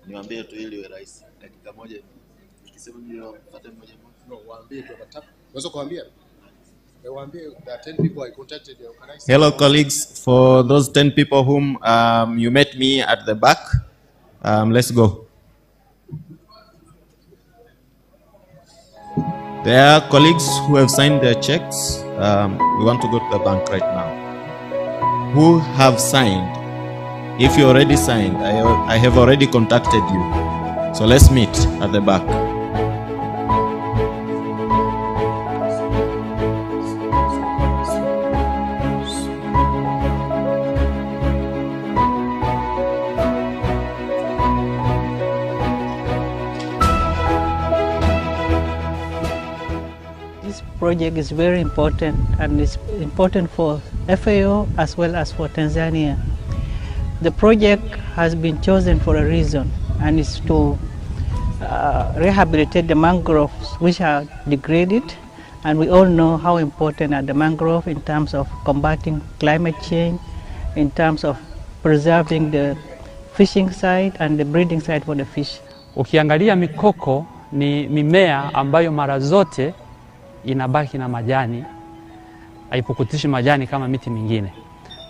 Niwaambie tu ili iwe rahisi. Dakika moja nikisema mimi napata mmoja mmoja. No, waambie tu WhatsApp. Unaweza kuambia? Waambie that 10 people I contacted. Hello colleagues, for those 10 people whom you met me at the back, let's go. There are colleagues who have signed their checks. We want to go to the bank right now. Who have signed? If you already signed, I have already contacted you. So let's meet at the back. This project is very important, and it's important for FAO as well as for Tanzania. The project has been chosen for a reason, and it's to rehabilitate the mangroves which are degraded, and we all know how important are the mangrove in terms of combating climate change, in terms of preserving the fishing site and the breeding site for the fish. Ukiangalia mikoko ni mimea ambayo mara zote inabaki na majani, haipukutishi majani kama miti mingine.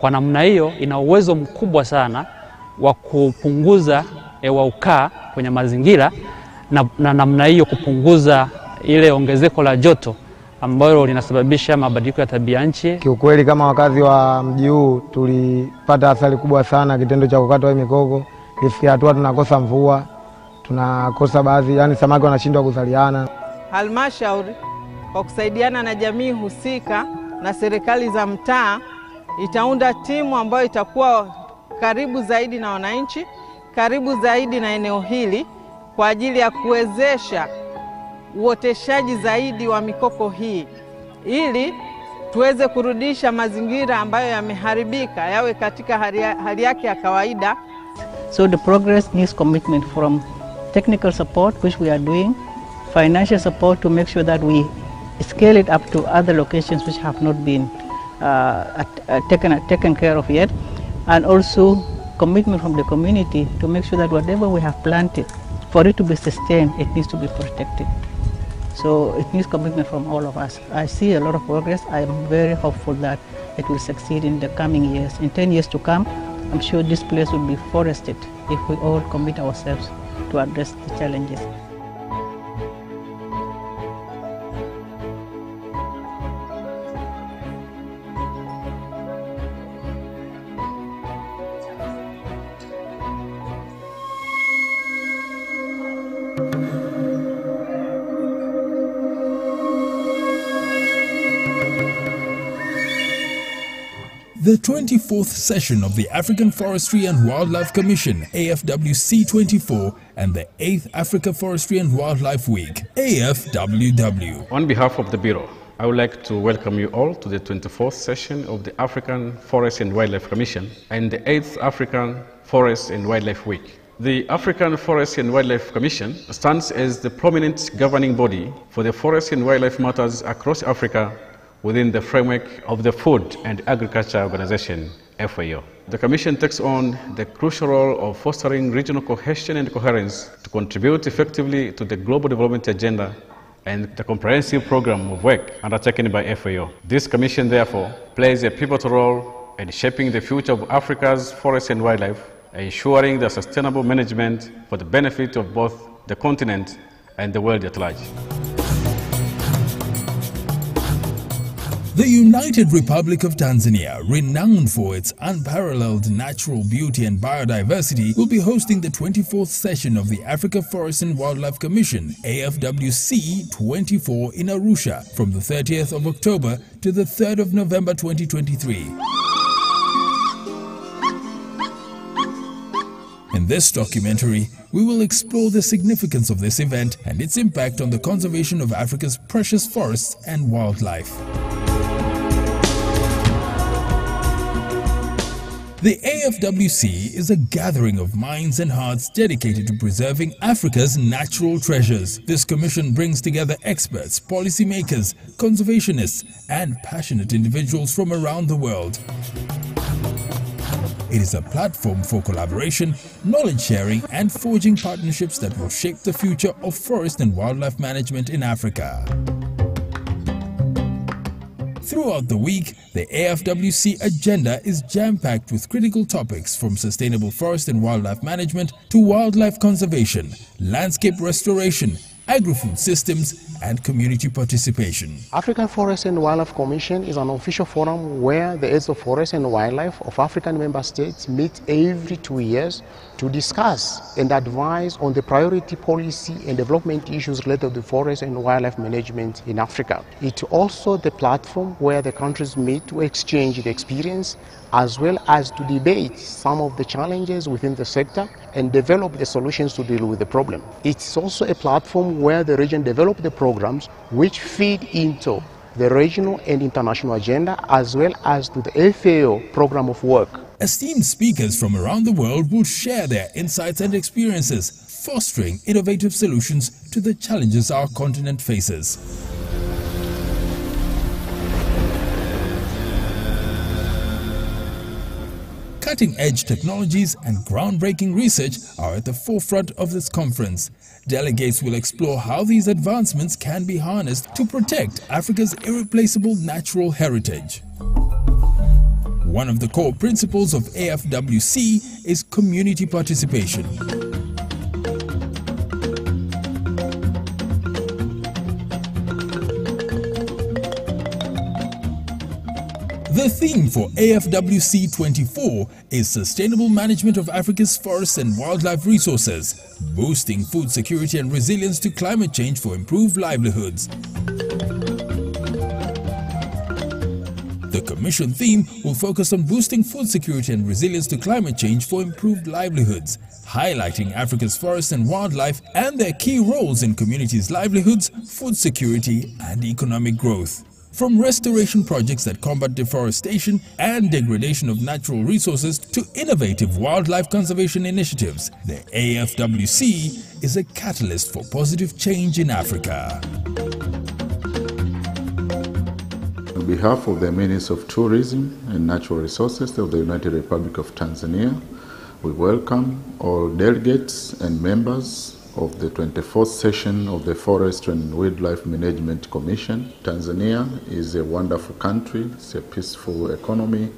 Kwa namna hiyo ina uwezo mkubwa sana wa kupunguza hewa ukaa kwenye mazingira na namna hiyo kupunguza ile ongezeko la joto ambalo linasababisha mabadiliko ya tabia nchi. Kiukweli kama wakazi wa mji huu tulipata athari kubwa sana kitendo cha kukata hii mikoko. Ifikia hatua tunakosa mvua, tunakosa baadhi, yani samaki wanashindwa kuzaliana. Halmashauri kwa kusaidiana na jamii husika na serikali za mtaa itaunda timu ambayo itakuwa karibu zaidi na wananchi, karibu zaidi na eneo hili kwa ajili ya kuwezesha uoteshaji zaidi wa mikoko hii ili tuweze kurudisha mazingira ambayo yameharibika yawe katika hali yake ya kawaida. So the progress needs commitment from technical support, which we are doing, financial support to make sure that we scale it up to other locations which have not been taken care of yet, and also commitment from the community to make sure that whatever we have planted, for it to be sustained, it needs to be protected. So it needs commitment from all of us. I see a lot of progress. I am very hopeful that it will succeed in the coming years. In 10 years to come, I'm sure this place will be forested if we all commit ourselves to address the challenges. The 24th session of the African Forestry and Wildlife Commission, AFWC24, and the 8th Africa Forestry and Wildlife Week, AFWW. On behalf of the Bureau, I would like to welcome you all to the 24th session of the African Forest and Wildlife Commission and the 8th African Forest and Wildlife Week. The African Forest and Wildlife Commission stands as the prominent governing body for the forest and wildlife matters across Africa within the framework of the Food and Agriculture Organization, FAO. The Commission takes on the crucial role of fostering regional cohesion and coherence to contribute effectively to the global development agenda and the comprehensive program of work undertaken by FAO. This commission, therefore, plays a pivotal role in shaping the future of Africa's forests and wildlife, ensuring the sustainable management for the benefit of both the continent and the world at large. The United Republic of Tanzania, renowned for its unparalleled natural beauty and biodiversity, will be hosting the 24th session of the Africa Forest and Wildlife Commission, AFWC 24 in Arusha, from the 30th of October to the 3rd of November 2023. In this documentary, we will explore the significance of this event and its impact on the conservation of Africa's precious forests and wildlife. The AFWC is a gathering of minds and hearts dedicated to preserving Africa's natural treasures. This commission brings together experts, policymakers, conservationists, and passionate individuals from around the world. It is a platform for collaboration, knowledge sharing, and forging partnerships that will shape the future of forest and wildlife management in Africa. Throughout the week, the AFWC agenda is jam-packed with critical topics from sustainable forest and wildlife management to wildlife conservation, landscape restoration, agri-food systems, and community participation. African Forest and Wildlife Commission is an official forum where the heads of forest and wildlife of African member states meet every 2 years to discuss and advise on the priority policy and development issues related to forest and wildlife management in Africa. It's also the platform where the countries meet to exchange the experience as well as to debate some of the challenges within the sector and develop the solutions to deal with the problem. It's also a platform where the region develop the programs which feed into the regional and international agenda as well as to the FAO program of work. Esteemed speakers from around the world will share their insights and experiences, fostering innovative solutions to the challenges our continent faces. Cutting-edge technologies and groundbreaking research are at the forefront of this conference. Delegates will explore how these advancements can be harnessed to protect Africa's irreplaceable natural heritage. One of the core principles of AFWC is community participation. The theme for AFWC 24 is Sustainable Management of Africa's Forests and Wildlife Resources, boosting food security and resilience to climate change for improved livelihoods. The Commission theme will focus on boosting food security and resilience to climate change for improved livelihoods, highlighting Africa's forests and wildlife and their key roles in communities' livelihoods, food security, and economic growth. From restoration projects that combat deforestation and degradation of natural resources to innovative wildlife conservation initiatives, the AFWC is a catalyst for positive change in Africa. On behalf of the Ministry of Tourism and Natural Resources of the United Republic of Tanzania, we welcome all delegates and members of the 24th session of the Forest and Wildlife Management Commission. Tanzania is a wonderful country, it's a peaceful economy.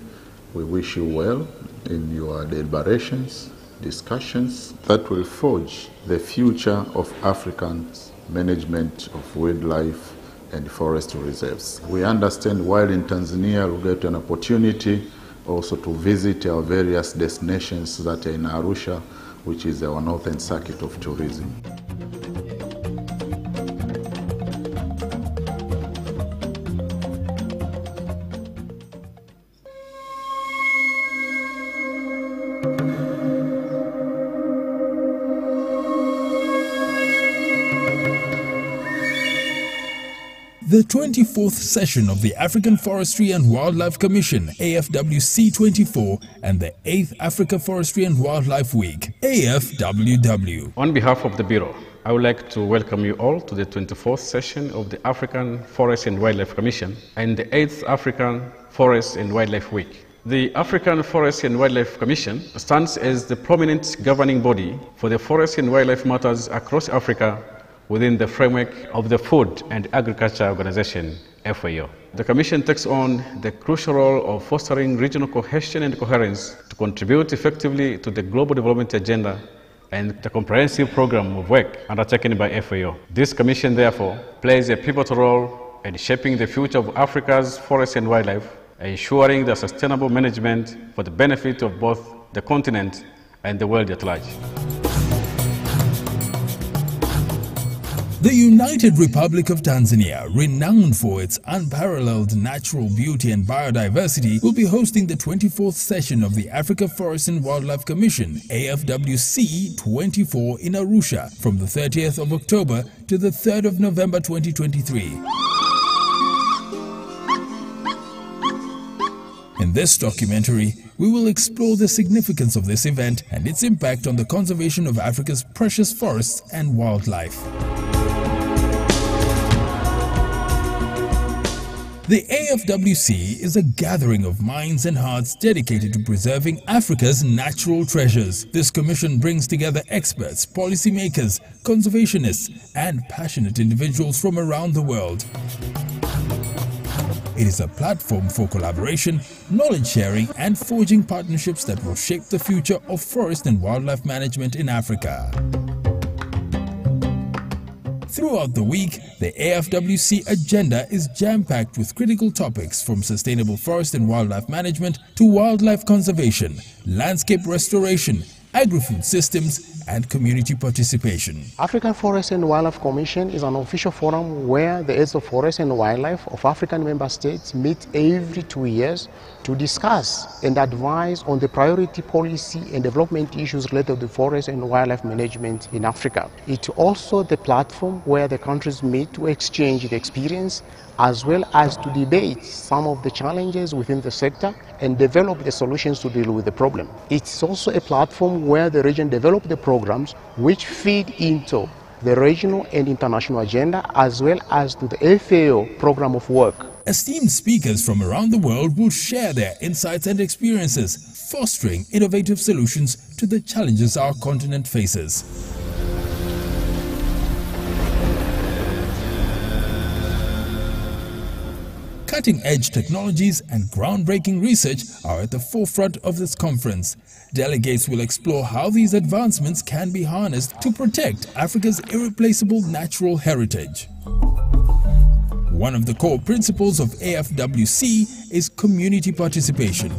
We wish you well in your deliberations, discussions that will forge the future of Africa's management of wildlife and forest reserves. We understand while in Tanzania we'll get an opportunity also to visit our various destinations that are in Arusha, which is our northern circuit of tourism. The 24th session of the African Forestry and Wildlife Commission, AFWC 24, and the 8th Africa Forestry and Wildlife Week, AFWW. On behalf of the Bureau, I would like to welcome you all to the 24th session of the African Forest and Wildlife Commission and the 8th African Forest and Wildlife Week. The African Forest and Wildlife Commission stands as the prominent governing body for the forest and wildlife matters across Africa, within the framework of the Food and Agriculture Organization, FAO. The Commission takes on the crucial role of fostering regional cohesion and coherence to contribute effectively to the global development agenda and the comprehensive program of work undertaken by FAO. This Commission, therefore, plays a pivotal role in shaping the future of Africa's forests and wildlife, ensuring the sustainable management for the benefit of both the continent and the world at large. The United Republic of Tanzania, renowned for its unparalleled natural beauty and biodiversity, will be hosting the 24th session of the Africa Forest and Wildlife Commission, AFWC 24, in Arusha from the 30th of October to the 3rd of November 2023. In this documentary, we will explore the significance of this event and its impact on the conservation of Africa's precious forests and wildlife. The AFWC is a gathering of minds and hearts dedicated to preserving Africa's natural treasures. This commission brings together experts, policymakers, conservationists, and passionate individuals from around the world. It is a platform for collaboration, knowledge sharing, and forging partnerships that will shape the future of forest and wildlife management in Africa. Throughout the week, the AFWC agenda is jam-packed with critical topics from sustainable forest and wildlife management to wildlife conservation, landscape restoration, agri-food systems, and community participation. African Forest and Wildlife Commission is an official forum where the heads of forest and wildlife of African member states meet every 2 years to discuss and advise on the priority policy and development issues related to forest and wildlife management in Africa. It's also the platform where the countries meet to exchange the experience as well as to debate some of the challenges within the sector and develop the solutions to deal with the problem. It's also a platform where the region develop the programs which feed into the regional and international agenda as well as to the FAO program of work. Esteemed speakers from around the world will share their insights and experiences, fostering innovative solutions to the challenges our continent faces. Cutting-edge technologies and groundbreaking research are at the forefront of this conference. Delegates will explore how these advancements can be harnessed to protect Africa's irreplaceable natural heritage. One of the core principles of AFWC is community participation.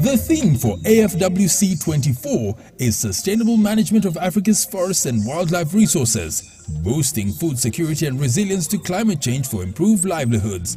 The theme for AFWC 24 is Sustainable Management of Africa's Forests and Wildlife Resources, boosting food security and resilience to climate change for improved livelihoods.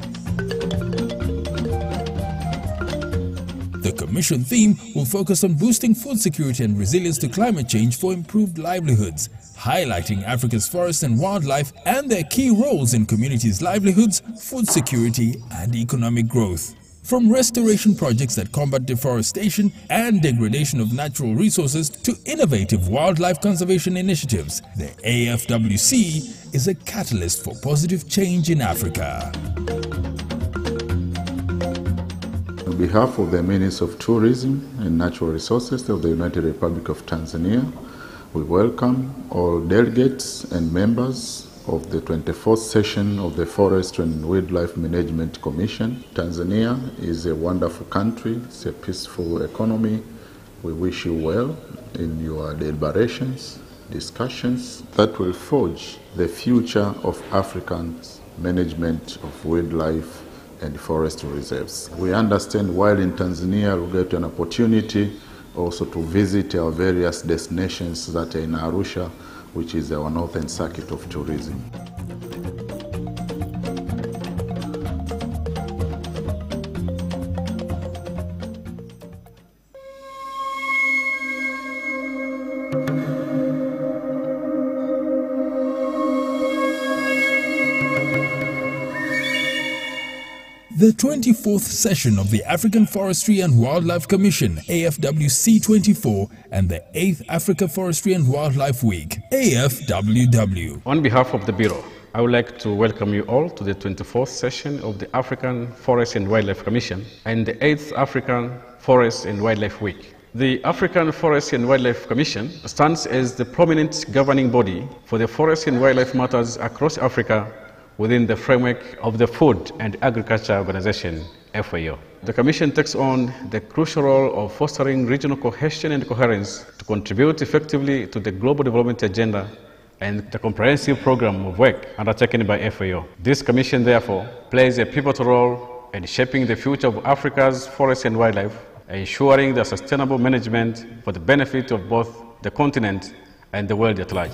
The Commission theme will focus on boosting food security and resilience to climate change for improved livelihoods, highlighting Africa's forests and wildlife and their key roles in communities' livelihoods, food security, and economic growth. From restoration projects that combat deforestation and degradation of natural resources to innovative wildlife conservation initiatives, the AFWC is a catalyst for positive change in Africa. On behalf of the Minister of Tourism and Natural Resources of the United Republic of Tanzania, we welcome all delegates and members of the 24th session of the Forestry and Wildlife Management Commission. Tanzania is a wonderful country, it's a peaceful economy. We wish you well in your deliberations, discussions that will forge the future of Africa's management of wildlife and forest reserves. We understand while in Tanzania we'll get an opportunity also to visit our various destinations that are in Arusha, which is our northern circuit of tourism. The 24th session of the African Forestry and Wildlife Commission, AFWC 24, and the 8th Africa Forestry and Wildlife Week, AFWW. On behalf of the Bureau, I would like to welcome you all to the 24th session of the African Forest and Wildlife Commission and the 8th African Forest and Wildlife Week. The African Forest and Wildlife Commission stands as the prominent governing body for the forest and wildlife matters across Africa within the framework of the Food and Agriculture Organization, FAO. The Commission takes on the crucial role of fostering regional cohesion and coherence to contribute effectively to the global development agenda and the comprehensive program of work undertaken by FAO. This Commission, therefore, plays a pivotal role in shaping the future of Africa's forests and wildlife, ensuring the sustainable management for the benefit of both the continent and the world at large.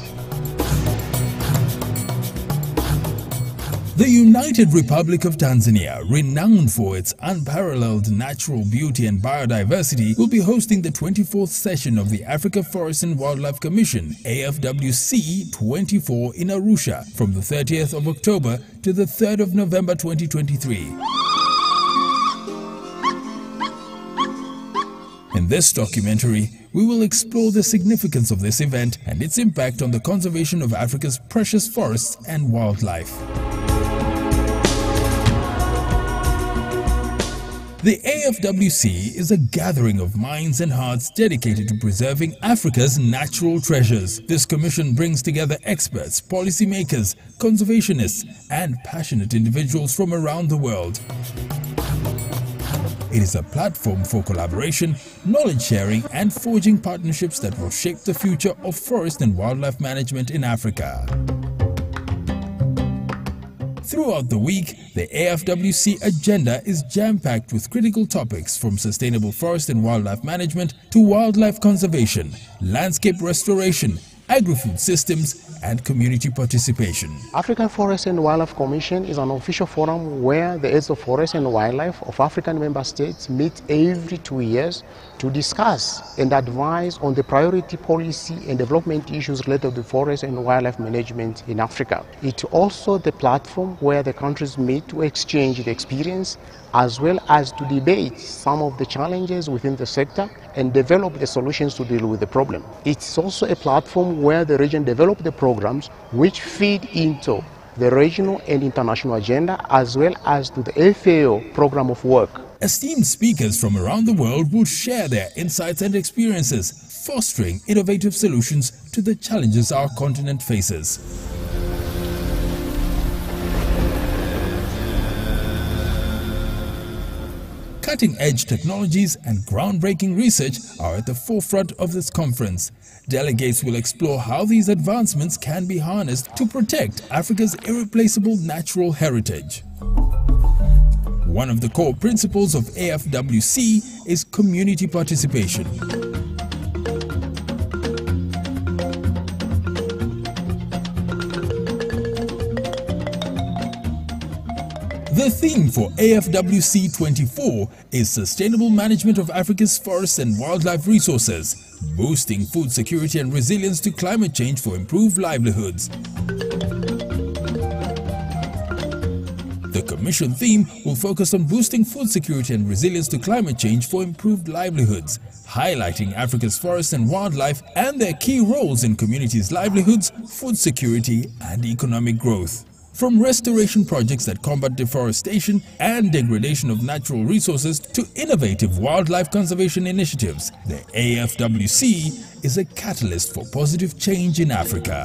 The United Republic of Tanzania, renowned for its unparalleled natural beauty and biodiversity, will be hosting the 24th session of the Africa Forest and Wildlife Commission, AFWC 24, in Arusha from the 30th of October to the 3rd of November 2023. In this documentary, we will explore the significance of this event and its impact on the conservation of Africa's precious forests and wildlife. The AFWC is a gathering of minds and hearts dedicated to preserving Africa's natural treasures. This commission brings together experts, policymakers, conservationists, and passionate individuals from around the world. It is a platform for collaboration, knowledge sharing, and forging partnerships that will shape the future of forest and wildlife management in Africa. Throughout the week, the AFWC agenda is jam-packed with critical topics from sustainable forest and wildlife management to wildlife conservation, landscape restoration, agri-food systems, and community participation. African Forest and Wildlife Commission is an official forum where the heads of forest and wildlife of African member states meet every 2 years to discuss and advise on the priority policy and development issues related to forest and wildlife management in Africa. It's also the platform where the countries meet to exchange the experience as well as to debate some of the challenges within the sector and develop the solutions to deal with the problem. It's also a platform where the region develop the programs which feed into the regional and international agenda as well as to the FAO program of work. Esteemed speakers from around the world will share their insights and experiences, fostering innovative solutions to the challenges our continent faces. Cutting-edge technologies and groundbreaking research are at the forefront of this conference. Delegates will explore how these advancements can be harnessed to protect Africa's irreplaceable natural heritage. One of the core principles of AFWC is community participation. The theme for AFWC 24 is Sustainable Management of Africa's Forests and Wildlife Resources, boosting food security and resilience to climate change for improved livelihoods. The Commission theme will focus on boosting food security and resilience to climate change for improved livelihoods, highlighting Africa's forests and wildlife and their key roles in communities' livelihoods, food security, and economic growth. From restoration projects that combat deforestation and degradation of natural resources to innovative wildlife conservation initiatives, the AFWC is a catalyst for positive change in Africa.